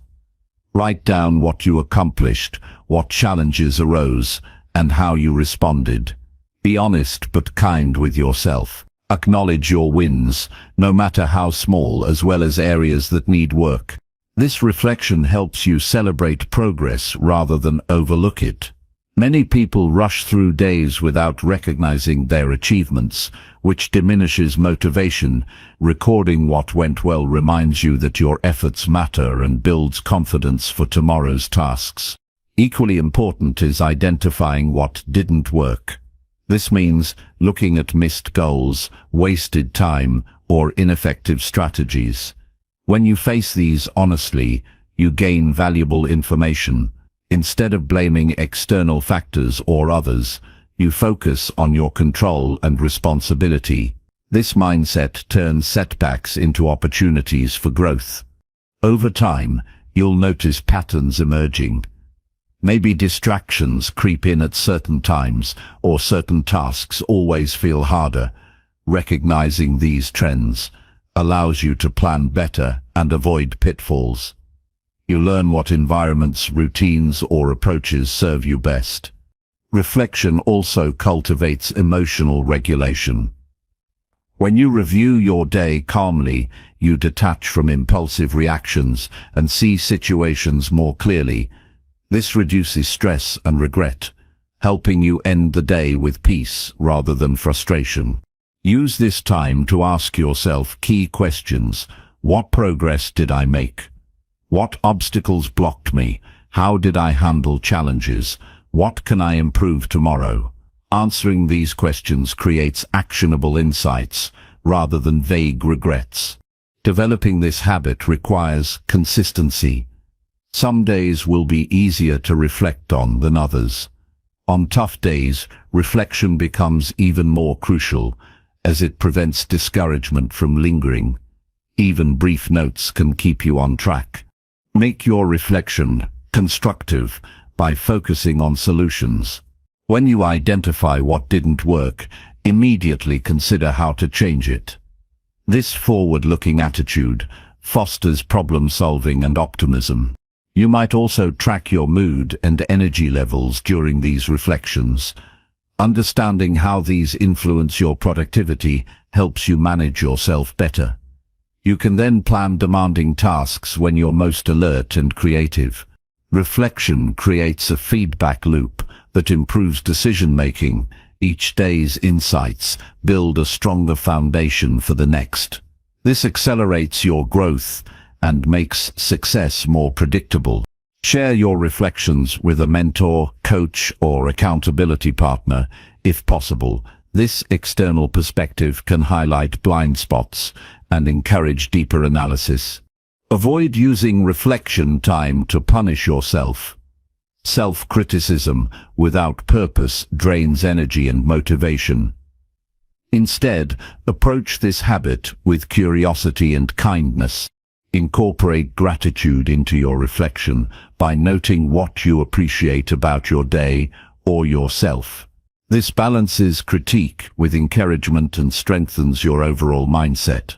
Write down what you accomplished, what challenges arose, and how you responded. Be honest but kind with yourself. Acknowledge your wins, no matter how small, as well as areas that need work. This reflection helps you celebrate progress rather than overlook it. Many people rush through days without recognizing their achievements, which diminishes motivation. Recording what went well reminds you that your efforts matter and builds confidence for tomorrow's tasks. Equally important is identifying what didn't work. This means looking at missed goals, wasted time, or ineffective strategies. When you face these honestly, you gain valuable information. Instead of blaming external factors or others, you focus on your control and responsibility. This mindset turns setbacks into opportunities for growth. Over time, you'll notice patterns emerging. Maybe distractions creep in at certain times, or certain tasks always feel harder. Recognizing these trends allows you to plan better and avoid pitfalls. You learn what environments, routines, or approaches serve you best. Reflection also cultivates emotional regulation. When you review your day calmly, you detach from impulsive reactions and see situations more clearly. This reduces stress and regret, helping you end the day with peace rather than frustration. Use this time to ask yourself key questions. What progress did I make? What obstacles blocked me? How did I handle challenges? What can I improve tomorrow? Answering these questions creates actionable insights rather than vague regrets. Developing this habit requires consistency. Some days will be easier to reflect on than others. On tough days, reflection becomes even more crucial, as it prevents discouragement from lingering. Even brief notes can keep you on track. Make your reflection constructive by focusing on solutions. When you identify what didn't work, immediately consider how to change it. This forward-looking attitude fosters problem-solving and optimism. You might also track your mood and energy levels during these reflections. Understanding how these influence your productivity helps you manage yourself better. You can then plan demanding tasks when you're most alert and creative. Reflection creates a feedback loop that improves decision-making. Each day's insights build a stronger foundation for the next. This accelerates your growth and makes success more predictable. Share your reflections with a mentor, coach, or accountability partner, if possible. This external perspective can highlight blind spots and encourage deeper analysis. Avoid using reflection time to punish yourself. Self-criticism without purpose drains energy and motivation. Instead, approach this habit with curiosity and kindness. Incorporate gratitude into your reflection by noting what you appreciate about your day or yourself. This balances critique with encouragement and strengthens your overall mindset.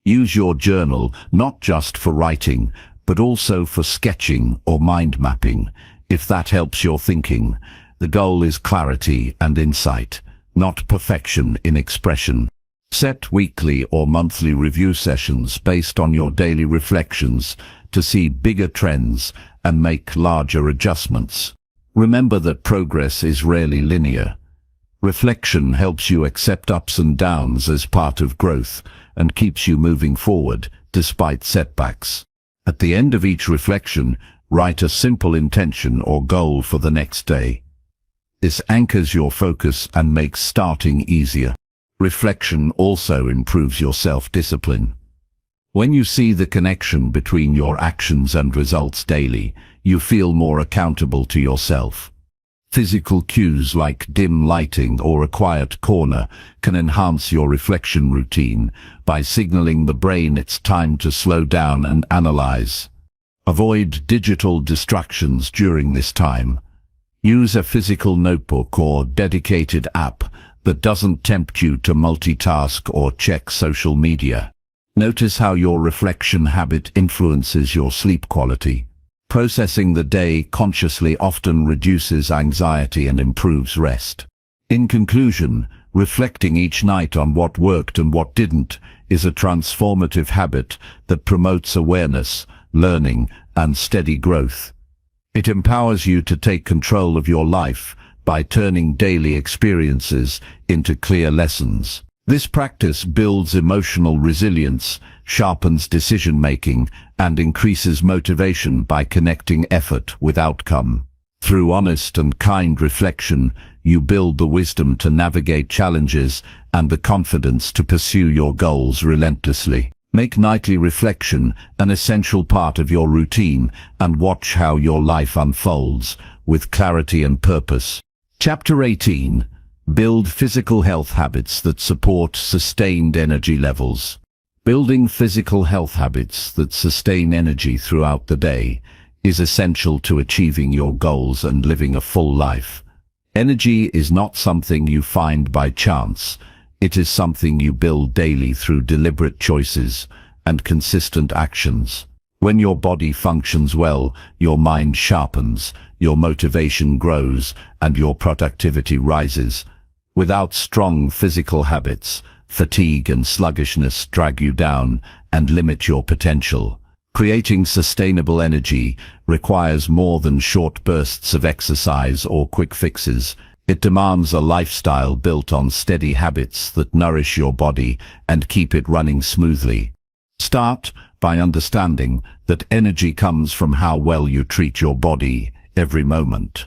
Use your journal not just for writing, but also for sketching or mind mapping, if that helps your thinking. The goal is clarity and insight, not perfection in expression. Set weekly or monthly review sessions based on your daily reflections to see bigger trends and make larger adjustments. Remember that progress is rarely linear. Reflection helps you accept ups and downs as part of growth and keeps you moving forward despite setbacks. At the end of each reflection, write a simple intention or goal for the next day. This anchors your focus and makes starting easier. Reflection also improves your self-discipline. When you see the connection between your actions and results daily, you feel more accountable to yourself. Physical cues like dim lighting or a quiet corner can enhance your reflection routine by signaling the brain it's time to slow down and analyze. Avoid digital distractions during this time. Use a physical notebook or dedicated app that doesn't tempt you to multitask or check social media. Notice how your reflection habit influences your sleep quality. Processing the day consciously often reduces anxiety and improves rest. In conclusion, reflecting each night on what worked and what didn't is a transformative habit that promotes awareness, learning, and steady growth. It empowers you to take control of your life by turning daily experiences into clear lessons. This practice builds emotional resilience, sharpens decision-making, and increases motivation by connecting effort with outcome. Through honest and kind reflection, you build the wisdom to navigate challenges and the confidence to pursue your goals relentlessly. Make nightly reflection an essential part of your routine and watch how your life unfolds with clarity and purpose. Chapter 18. Build physical health habits that support sustained energy levels. Building physical health habits that sustain energy throughout the day is essential to achieving your goals and living a full life. Energy is not something you find by chance. It is something you build daily through deliberate choices and consistent actions. When your body functions well, your mind sharpens, your motivation grows, and your productivity rises. Without strong physical habits, fatigue and sluggishness drag you down and limit your potential. Creating sustainable energy requires more than short bursts of exercise or quick fixes. It demands a lifestyle built on steady habits that nourish your body and keep it running smoothly. Start by understanding that energy comes from how well you treat your body every moment.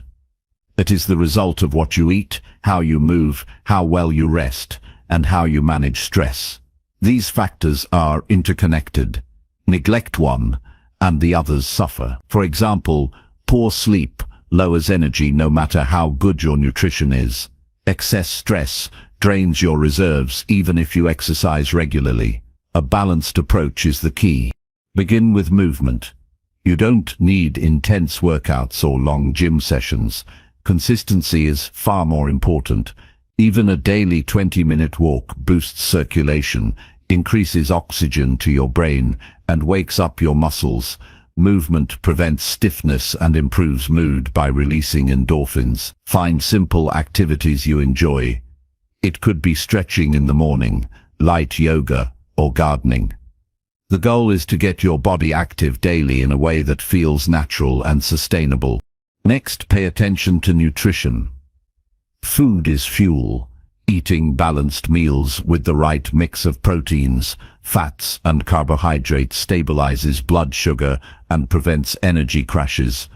It is the result of what you eat, how you move, how well you rest, and how you manage stress. These factors are interconnected. Neglect one, and the others suffer. For example, poor sleep lowers energy no matter how good your nutrition is. Excess stress drains your reserves even if you exercise regularly. A balanced approach is the key. Begin with movement. You don't need intense workouts or long gym sessions. Consistency is far more important. Even a daily 20-minute walk boosts circulation, increases oxygen to your brain, and wakes up your muscles. Movement prevents stiffness and improves mood by releasing endorphins. Find simple activities you enjoy. It could be stretching in the morning, light yoga, or gardening. The goal is to get your body active daily in a way that feels natural and sustainable. Next, pay attention to nutrition. Food is fuel. Eating balanced meals with the right mix of proteins, fats, and carbohydrates stabilizes blood sugar and prevents energy crashes.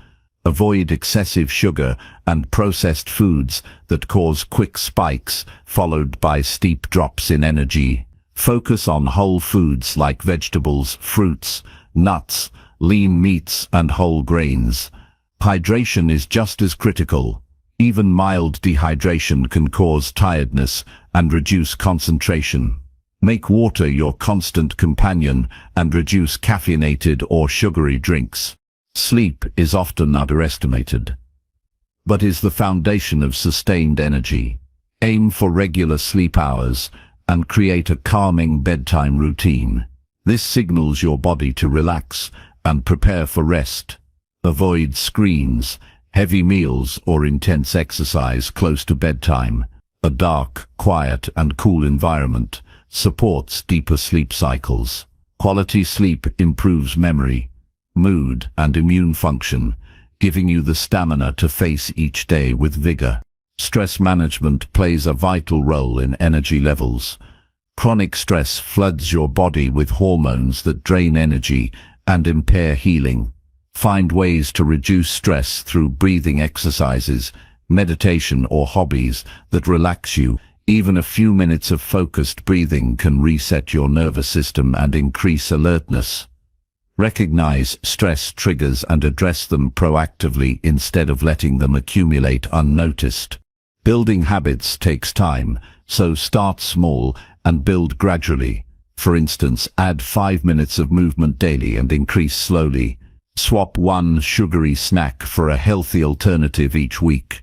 Avoid excessive sugar and processed foods that cause quick spikes followed by steep drops in energy. Focus on whole foods like vegetables, fruits, nuts, lean meats, and whole grains. Hydration is just as critical. Even mild dehydration can cause tiredness and reduce concentration. Make water your constant companion and reduce caffeinated or sugary drinks. Sleep is often underestimated, but is the foundation of sustained energy. Aim for regular sleep hours and create a calming bedtime routine. This signals your body to relax and prepare for rest. Avoid screens, heavy meals, or intense exercise close to bedtime. A dark, quiet, and cool environment supports deeper sleep cycles. Quality sleep improves memory, mood, and immune function, giving you the stamina to face each day with vigor. Stress management plays a vital role in energy levels. Chronic stress floods your body with hormones that drain energy and impair healing. Find ways to reduce stress through breathing exercises, meditation, or hobbies that relax you. Even a few minutes of focused breathing can reset your nervous system and increase alertness. Recognize stress triggers and address them proactively instead of letting them accumulate unnoticed. Building habits takes time, so start small and build gradually. For instance, add 5 minutes of movement daily and increase slowly. Swap one sugary snack for a healthy alternative each week.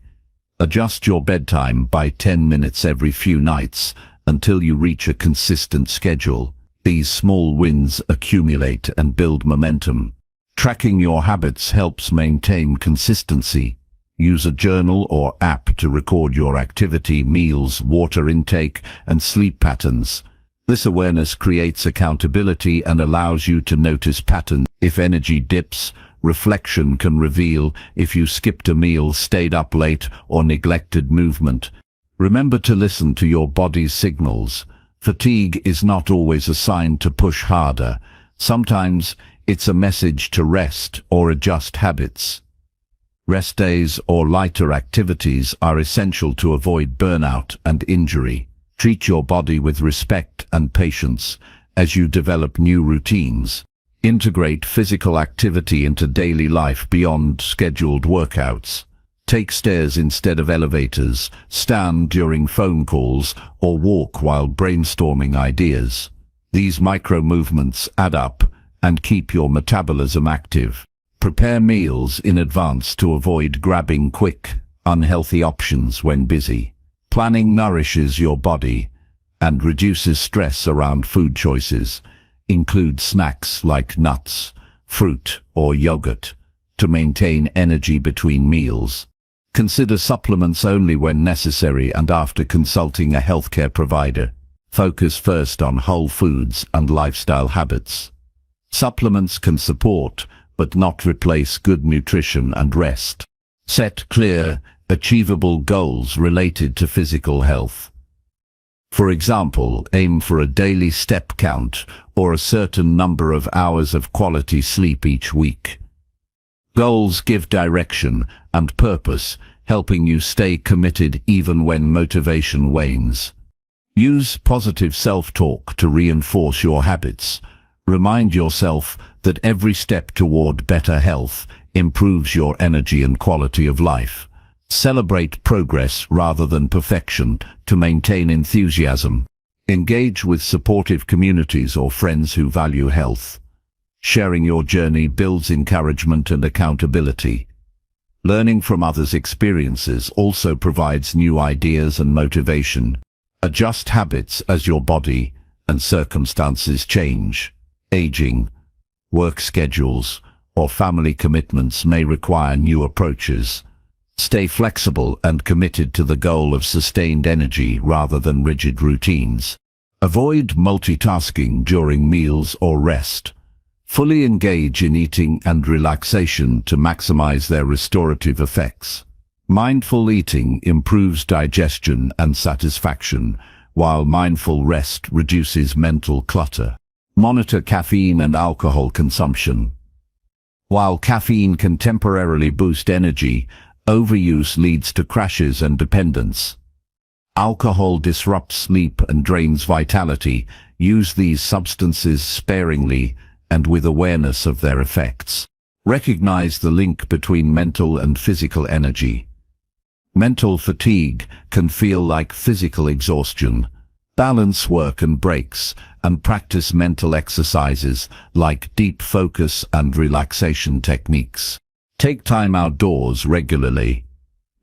Adjust your bedtime by 10 minutes every few nights until you reach a consistent schedule. These small wins accumulate and build momentum. Tracking your habits helps maintain consistency. Use a journal or app to record your activity, meals, water intake, and sleep patterns. This awareness creates accountability and allows you to notice patterns. If energy dips, reflection can reveal if you skipped a meal, stayed up late, or neglected movement. Remember to listen to your body's signals. Fatigue is not always a sign to push harder. Sometimes it's a message to rest or adjust habits. Rest days or lighter activities are essential to avoid burnout and injury. Treat your body with respect and patience as you develop new routines. Integrate physical activity into daily life beyond scheduled workouts. Take stairs instead of elevators, stand during phone calls, or walk while brainstorming ideas. These micro movements add up and keep your metabolism active. Prepare meals in advance to avoid grabbing quick, unhealthy options when busy. Planning nourishes your body and reduces stress around food choices. Include snacks like nuts, fruit, or yogurt to maintain energy between meals. Consider supplements only when necessary and after consulting a healthcare provider. Focus first on whole foods and lifestyle habits. Supplements can support, but not replace good nutrition and rest. Set clear, achievable goals related to physical health. For example, aim for a daily step count or a certain number of hours of quality sleep each week. Goals give direction and purpose, helping you stay committed even when motivation wanes. Use positive self-talk to reinforce your habits. Remind yourself that every step toward better health improves your energy and quality of life. Celebrate progress rather than perfection to maintain enthusiasm. Engage with supportive communities or friends who value health. Sharing your journey builds encouragement and accountability. Learning from others' experiences also provides new ideas and motivation. Adjust habits as your body and circumstances change. Aging, work schedules, or family commitments may require new approaches. Stay flexible and committed to the goal of sustained energy rather than rigid routines. Avoid multitasking during meals or rest. Fully engage in eating and relaxation to maximize their restorative effects. Mindful eating improves digestion and satisfaction, while mindful rest reduces mental clutter. Monitor caffeine and alcohol consumption. While caffeine can temporarily boost energy, overuse leads to crashes and dependence. Alcohol disrupts sleep and drains vitality. Use these substances sparingly and with awareness of their effects. Recognize the link between mental and physical energy. Mental fatigue can feel like physical exhaustion. Balance work and breaks, and practice mental exercises like deep focus and relaxation techniques. Take time outdoors regularly.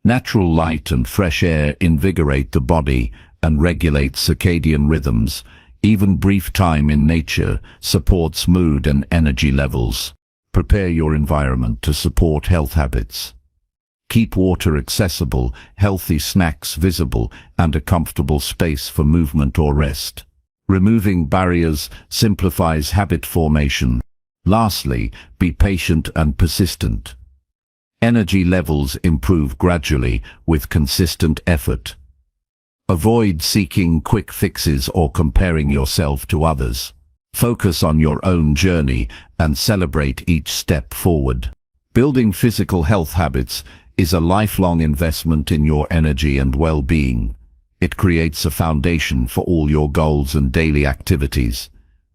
Natural light and fresh air invigorate the body and regulate circadian rhythms. Even brief time in nature supports mood and energy levels. Prepare your environment to support health habits. Keep water accessible, healthy snacks visible, and a comfortable space for movement or rest. Removing barriers simplifies habit formation. Lastly, be patient and persistent. Energy levels improve gradually with consistent effort. Avoid seeking quick fixes or comparing yourself to others. Focus on your own journey and celebrate each step forward. Building physical health habits is a lifelong investment in your energy and well-being. It creates a foundation for all your goals and daily activities.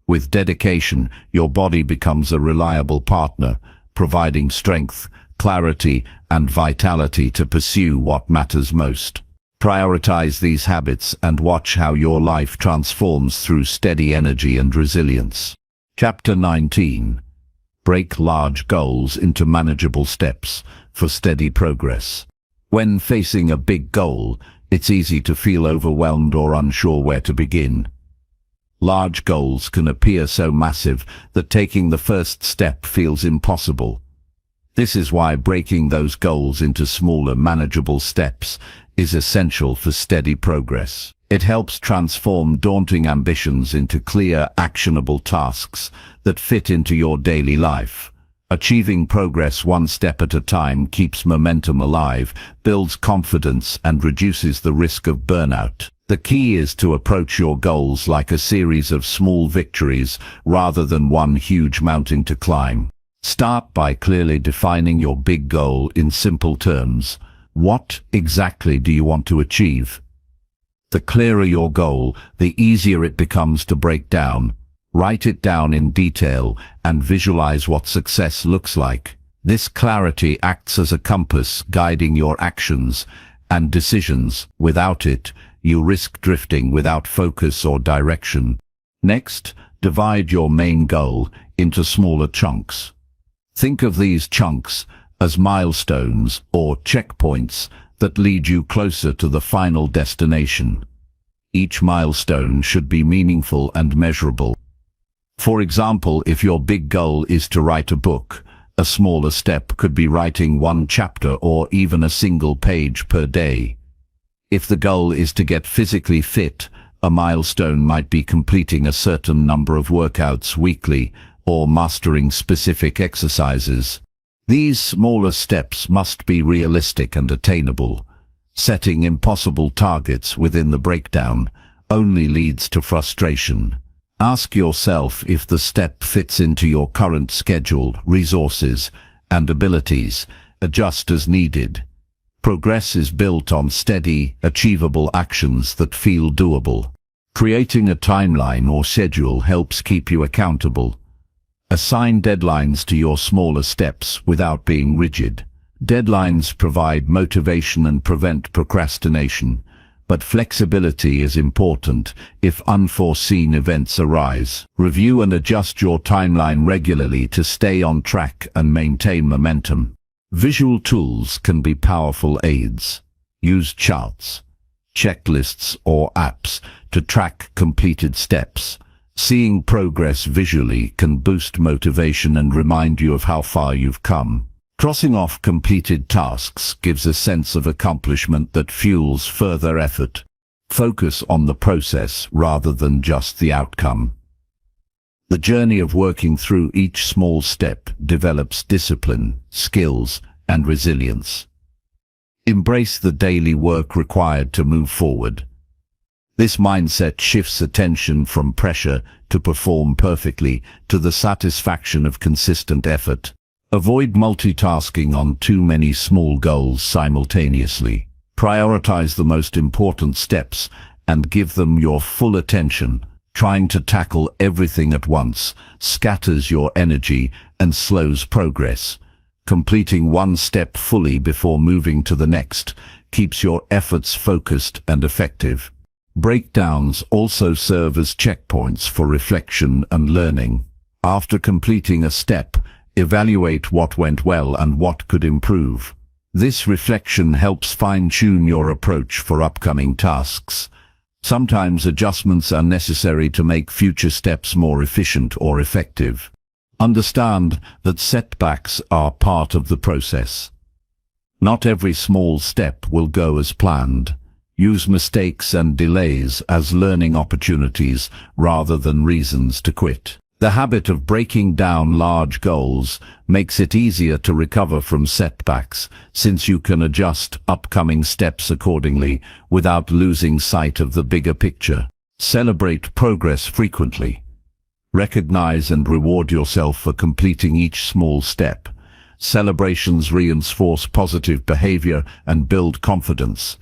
With dedication, your body becomes a reliable partner, providing strength, clarity, and vitality to pursue what matters most. Prioritize these habits and watch how your life transforms through steady energy and resilience. Chapter 19. Break large goals into manageable steps for steady progress. When facing a big goal, it's easy to feel overwhelmed or unsure where to begin. Large goals can appear so massive that taking the first step feels impossible. This is why breaking those goals into smaller, manageable steps is essential for steady progress. It helps transform daunting ambitions into clear, actionable tasks that fit into your daily life. Achieving progress one step at a time keeps momentum alive, builds confidence, and reduces the risk of burnout. The key is to approach your goals like a series of small victories rather than one huge mountain to climb. Start by clearly defining your big goal in simple terms. What exactly do you want to achieve? The clearer your goal, the easier it becomes to break down. Write it down in detail and visualize what success looks like. This clarity acts as a compass guiding your actions and decisions. Without it, you risk drifting without focus or direction. Next, divide your main goal into smaller chunks. Think of these chunks as milestones or checkpoints that lead you closer to the final destination. Each milestone should be meaningful and measurable. For example, if your big goal is to write a book, a smaller step could be writing one chapter or even a single page per day. If the goal is to get physically fit, a milestone might be completing a certain number of workouts weekly or mastering specific exercises. These smaller steps must be realistic and attainable. Setting impossible targets within the breakdown only leads to frustration. Ask yourself if the step fits into your current schedule, resources, and abilities. Adjust as needed. Progress is built on steady, achievable actions that feel doable. Creating a timeline or schedule helps keep you accountable. Assign deadlines to your smaller steps without being rigid. Deadlines provide motivation and prevent procrastination, but flexibility is important if unforeseen events arise. Review and adjust your timeline regularly to stay on track and maintain momentum. Visual tools can be powerful aids. Use charts, checklists, or apps to track completed steps. Seeing progress visually can boost motivation and remind you of how far you've come. Crossing off completed tasks gives a sense of accomplishment that fuels further effort. Focus on the process rather than just the outcome. The journey of working through each small step develops discipline, skills, and resilience. Embrace the daily work required to move forward. This mindset shifts attention from pressure to perform perfectly to the satisfaction of consistent effort. Avoid multitasking on too many small goals simultaneously. Prioritize the most important steps and give them your full attention. Trying to tackle everything at once scatters your energy and slows progress. Completing one step fully before moving to the next keeps your efforts focused and effective. Breakdowns also serve as checkpoints for reflection and learning. After completing a step, evaluate what went well and what could improve. This reflection helps fine-tune your approach for upcoming tasks. Sometimes adjustments are necessary to make future steps more efficient or effective. Understand that setbacks are part of the process. Not every small step will go as planned. Use mistakes and delays as learning opportunities rather than reasons to quit. The habit of breaking down large goals makes it easier to recover from setbacks, since you can adjust upcoming steps accordingly without losing sight of the bigger picture. Celebrate progress frequently. Recognize and reward yourself for completing each small step. Celebrations reinforce positive behavior and build confidence.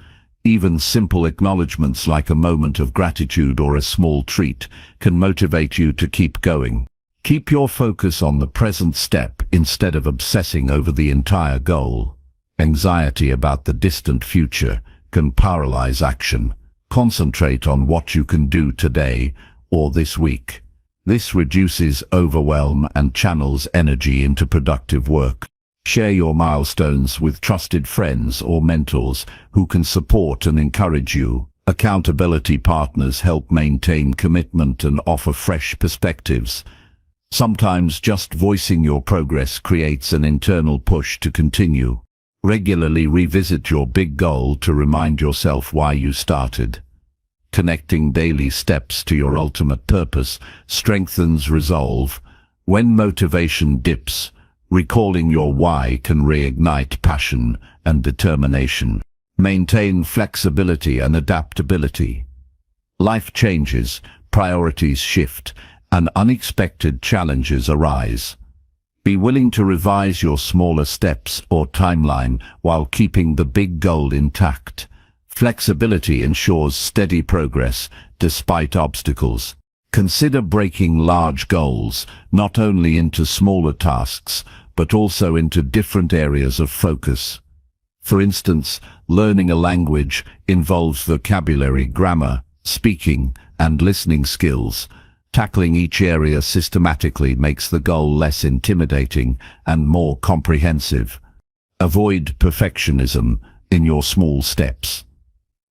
Even simple acknowledgements like a moment of gratitude or a small treat can motivate you to keep going. Keep your focus on the present step instead of obsessing over the entire goal. Anxiety about the distant future can paralyze action. Concentrate on what you can do today or this week. This reduces overwhelm and channels energy into productive work. Share your milestones with trusted friends or mentors who can support and encourage you. Accountability partners help maintain commitment and offer fresh perspectives. Sometimes just voicing your progress creates an internal push to continue. Regularly revisit your big goal to remind yourself why you started. Connecting daily steps to your ultimate purpose strengthens resolve. When motivation dips, recalling your why can reignite passion and determination. Maintain flexibility and adaptability. Life changes, priorities shift, and unexpected challenges arise. Be willing to revise your smaller steps or timeline while keeping the big goal intact. Flexibility ensures steady progress despite obstacles. Consider breaking large goals not only into smaller tasks, but also into different areas of focus. For instance, learning a language involves vocabulary, grammar, speaking, and listening skills. Tackling each area systematically makes the goal less intimidating and more comprehensive. Avoid perfectionism in your small steps.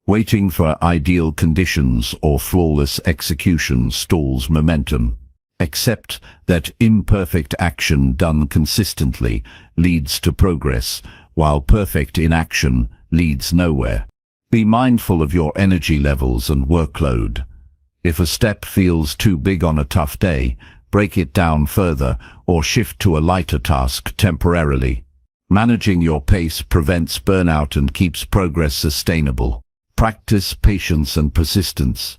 Waiting for ideal conditions or flawless execution stalls momentum. Accept that imperfect action done consistently leads to progress, while perfect inaction leads nowhere. Be mindful of your energy levels and workload. If a step feels too big on a tough day, break it down further or shift to a lighter task temporarily. Managing your pace prevents burnout and keeps progress sustainable. Practice patience and persistence.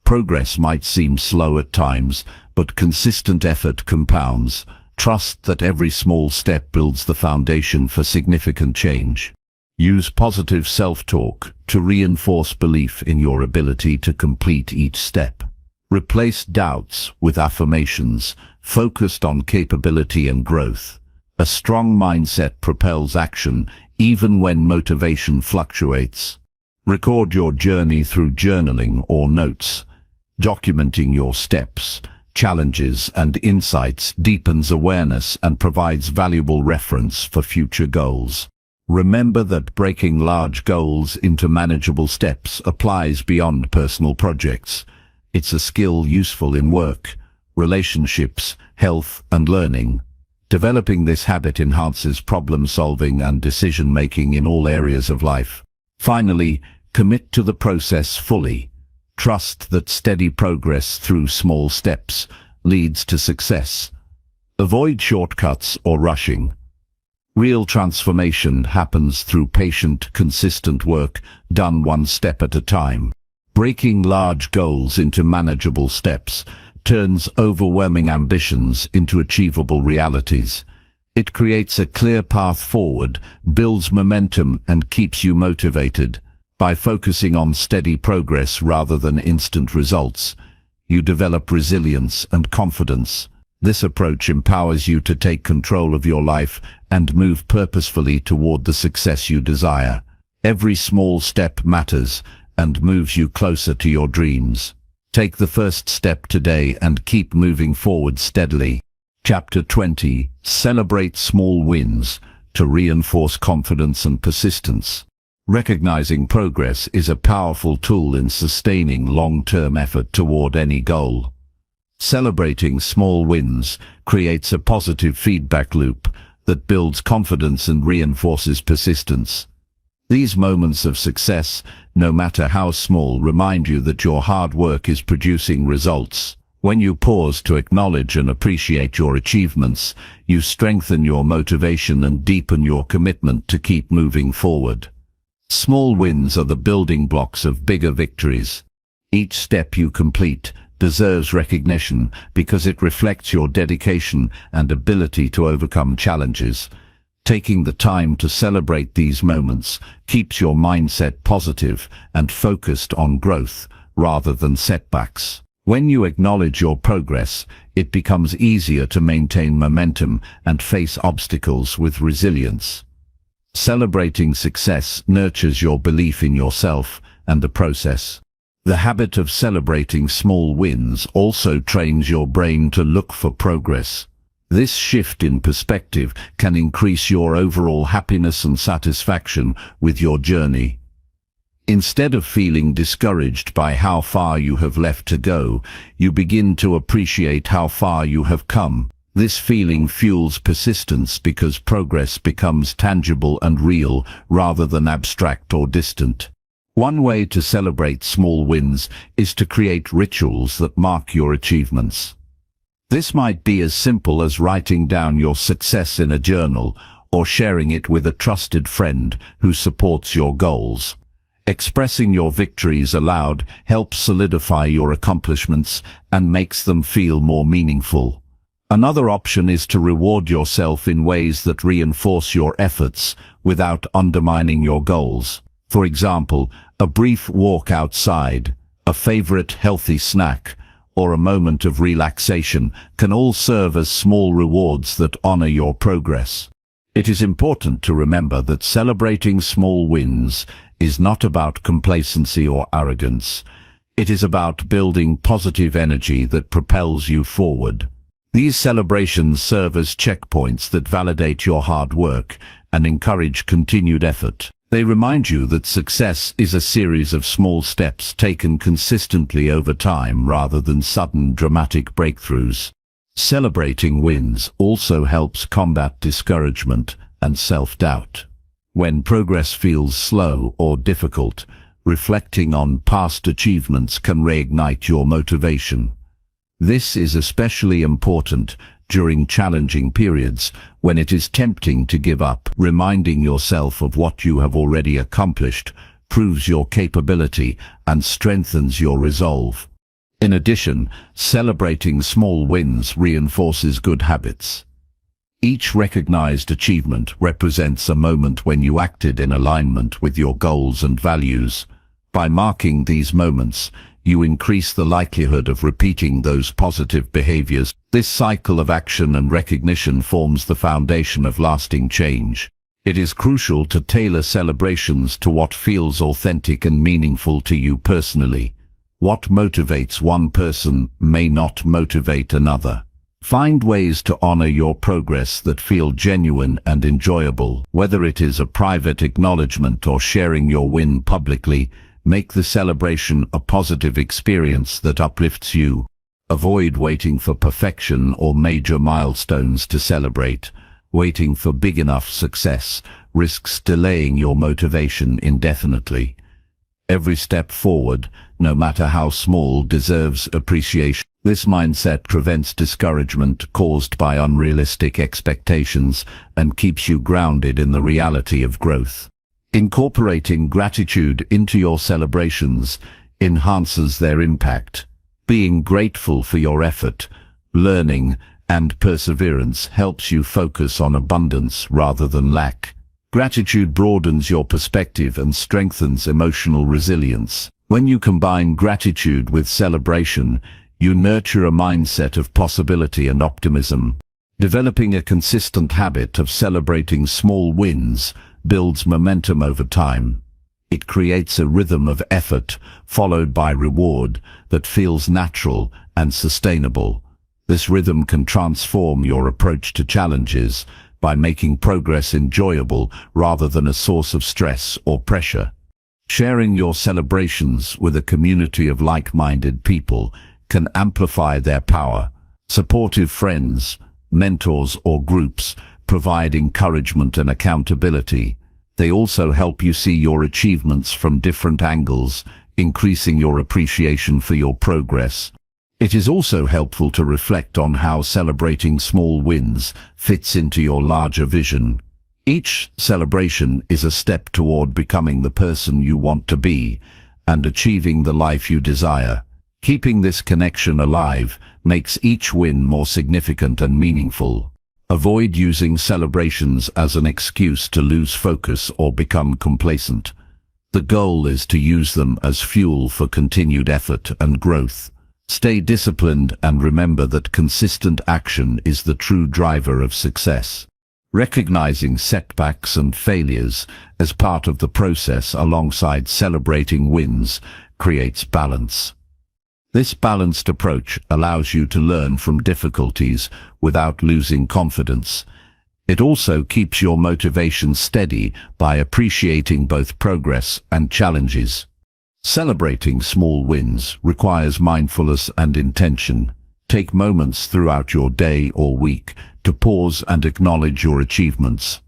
Progress might seem slow at times, but consistent effort compounds. Trust that every small step builds the foundation for significant change. Use positive self-talk to reinforce belief in your ability to complete each step. Replace doubts with affirmations, focused on capability and growth. A strong mindset propels action, even when motivation fluctuates. Record your journey through journaling or notes. Documenting your steps, challenges, and insights deepens awareness and provides valuable reference for future goals. Remember that breaking large goals into manageable steps applies beyond personal projects. It's a skill useful in work, relationships, health, and learning. Developing this habit enhances problem-solving and decision-making in all areas of life. Finally, commit to the process fully. Trust that steady progress through small steps leads to success. Avoid shortcuts or rushing. Real transformation happens through patient, consistent work done one step at a time. Breaking large goals into manageable steps turns overwhelming ambitions into achievable realities. It creates a clear path forward, builds momentum, and keeps you motivated. By focusing on steady progress rather than instant results, you develop resilience and confidence. This approach empowers you to take control of your life and move purposefully toward the success you desire. Every small step matters and moves you closer to your dreams. Take the first step today and keep moving forward steadily. Chapter 20. Celebrate small wins to reinforce confidence and persistence. Recognizing progress is a powerful tool in sustaining long-term effort toward any goal. Celebrating small wins creates a positive feedback loop that builds confidence and reinforces persistence. These moments of success, no matter how small, remind you that your hard work is producing results. When you pause to acknowledge and appreciate your achievements, you strengthen your motivation and deepen your commitment to keep moving forward. Small wins are the building blocks of bigger victories. Each step you complete deserves recognition because it reflects your dedication and ability to overcome challenges. Taking the time to celebrate these moments keeps your mindset positive and focused on growth rather than setbacks. When you acknowledge your progress, it becomes easier to maintain momentum and face obstacles with resilience. Celebrating success nurtures your belief in yourself and the process. The habit of celebrating small wins also trains your brain to look for progress. This shift in perspective can increase your overall happiness and satisfaction with your journey. Instead of feeling discouraged by how far you have left to go, you begin to appreciate how far you have come. This feeling fuels persistence because progress becomes tangible and real rather than abstract or distant. One way to celebrate small wins is to create rituals that mark your achievements. This might be as simple as writing down your success in a journal or sharing it with a trusted friend who supports your goals. Expressing your victories aloud helps solidify your accomplishments and makes them feel more meaningful. Another option is to reward yourself in ways that reinforce your efforts without undermining your goals. For example, a brief walk outside, a favorite healthy snack, or a moment of relaxation can all serve as small rewards that honor your progress. It is important to remember that celebrating small wins is not about complacency or arrogance. It is about building positive energy that propels you forward. These celebrations serve as checkpoints that validate your hard work and encourage continued effort. They remind you that success is a series of small steps taken consistently over time rather than sudden dramatic breakthroughs. Celebrating wins also helps combat discouragement and self-doubt. When progress feels slow or difficult, reflecting on past achievements can reignite your motivation. This is especially important during challenging periods when it is tempting to give up. Reminding yourself of what you have already accomplished proves your capability and strengthens your resolve. In addition, celebrating small wins reinforces good habits. Each recognized achievement represents a moment when you acted in alignment with your goals and values. By marking these moments, you increase the likelihood of repeating those positive behaviors. This cycle of action and recognition forms the foundation of lasting change. It is crucial to tailor celebrations to what feels authentic and meaningful to you personally. What motivates one person may not motivate another. Find ways to honor your progress that feel genuine and enjoyable. Whether it is a private acknowledgement or sharing your win publicly, make the celebration a positive experience that uplifts you. Avoid waiting for perfection or major milestones to celebrate. Waiting for big enough success risks delaying your motivation indefinitely. Every step forward, no matter how small, deserves appreciation. This mindset prevents discouragement caused by unrealistic expectations and keeps you grounded in the reality of growth. Incorporating gratitude into your celebrations enhances their impact. Being grateful for your effort, learning, and perseverance helps you focus on abundance rather than lack. Gratitude broadens your perspective and strengthens emotional resilience. When you combine gratitude with celebration, you nurture a mindset of possibility and optimism. Developing a consistent habit of celebrating small wins builds momentum over time. It creates a rhythm of effort followed by reward that feels natural and sustainable. This rhythm can transform your approach to challenges by making progress enjoyable rather than a source of stress or pressure. Sharing your celebrations with a community of like-minded people can amplify their power. Supportive friends, mentors, or groups provide encouragement and accountability. They also help you see your achievements from different angles, increasing your appreciation for your progress. It is also helpful to reflect on how celebrating small wins fits into your larger vision. Each celebration is a step toward becoming the person you want to be and achieving the life you desire. Keeping this connection alive makes each win more significant and meaningful. Avoid using celebrations as an excuse to lose focus or become complacent. The goal is to use them as fuel for continued effort and growth. Stay disciplined and remember that consistent action is the true driver of success. Recognizing setbacks and failures as part of the process alongside celebrating wins creates balance. This balanced approach allows you to learn from difficulties without losing confidence. It also keeps your motivation steady by appreciating both progress and challenges. Celebrating small wins requires mindfulness and intention. Take moments throughout your day or week to pause and acknowledge your achievements.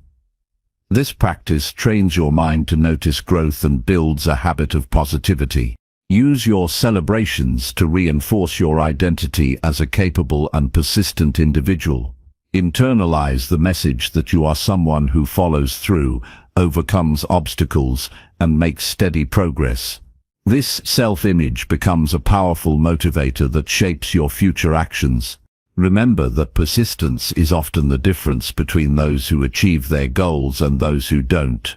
This practice trains your mind to notice growth and builds a habit of positivity. Use your celebrations to reinforce your identity as a capable and persistent individual. Internalize the message that you are someone who follows through, overcomes obstacles, and makes steady progress. This self-image becomes a powerful motivator that shapes your future actions. Remember that persistence is often the difference between those who achieve their goals and those who don't.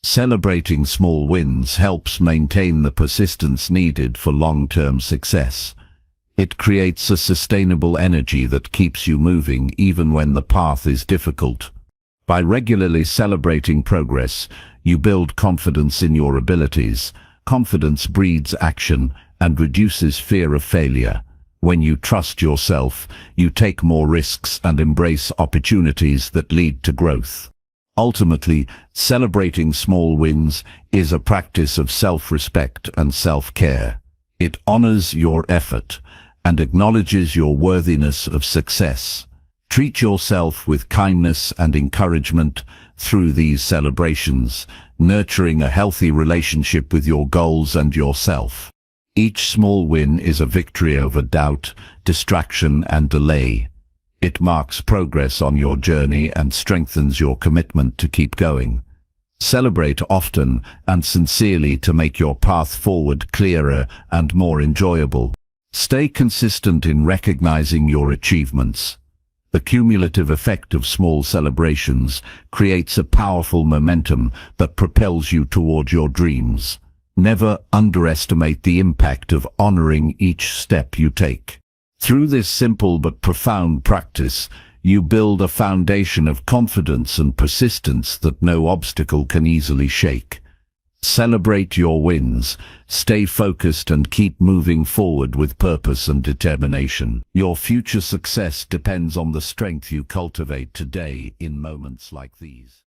Celebrating small wins helps maintain the persistence needed for long-term success. It creates a sustainable energy that keeps you moving even when the path is difficult. By regularly celebrating progress, you build confidence in your abilities. Confidence breeds action and reduces fear of failure. When you trust yourself, you take more risks and embrace opportunities that lead to growth. Ultimately, celebrating small wins is a practice of self-respect and self-care. It honors your effort and acknowledges your worthiness of success. Treat yourself with kindness and encouragement through these celebrations, nurturing a healthy relationship with your goals and yourself. Each small win is a victory over doubt, distraction, and delay. It marks progress on your journey and strengthens your commitment to keep going. Celebrate often and sincerely to make your path forward clearer and more enjoyable. Stay consistent in recognizing your achievements. The cumulative effect of small celebrations creates a powerful momentum that propels you toward your dreams. Never underestimate the impact of honoring each step you take. Through this simple but profound practice, you build a foundation of confidence and persistence that no obstacle can easily shake. Celebrate your wins, stay focused, and keep moving forward with purpose and determination. Your future success depends on the strength you cultivate today in moments like these.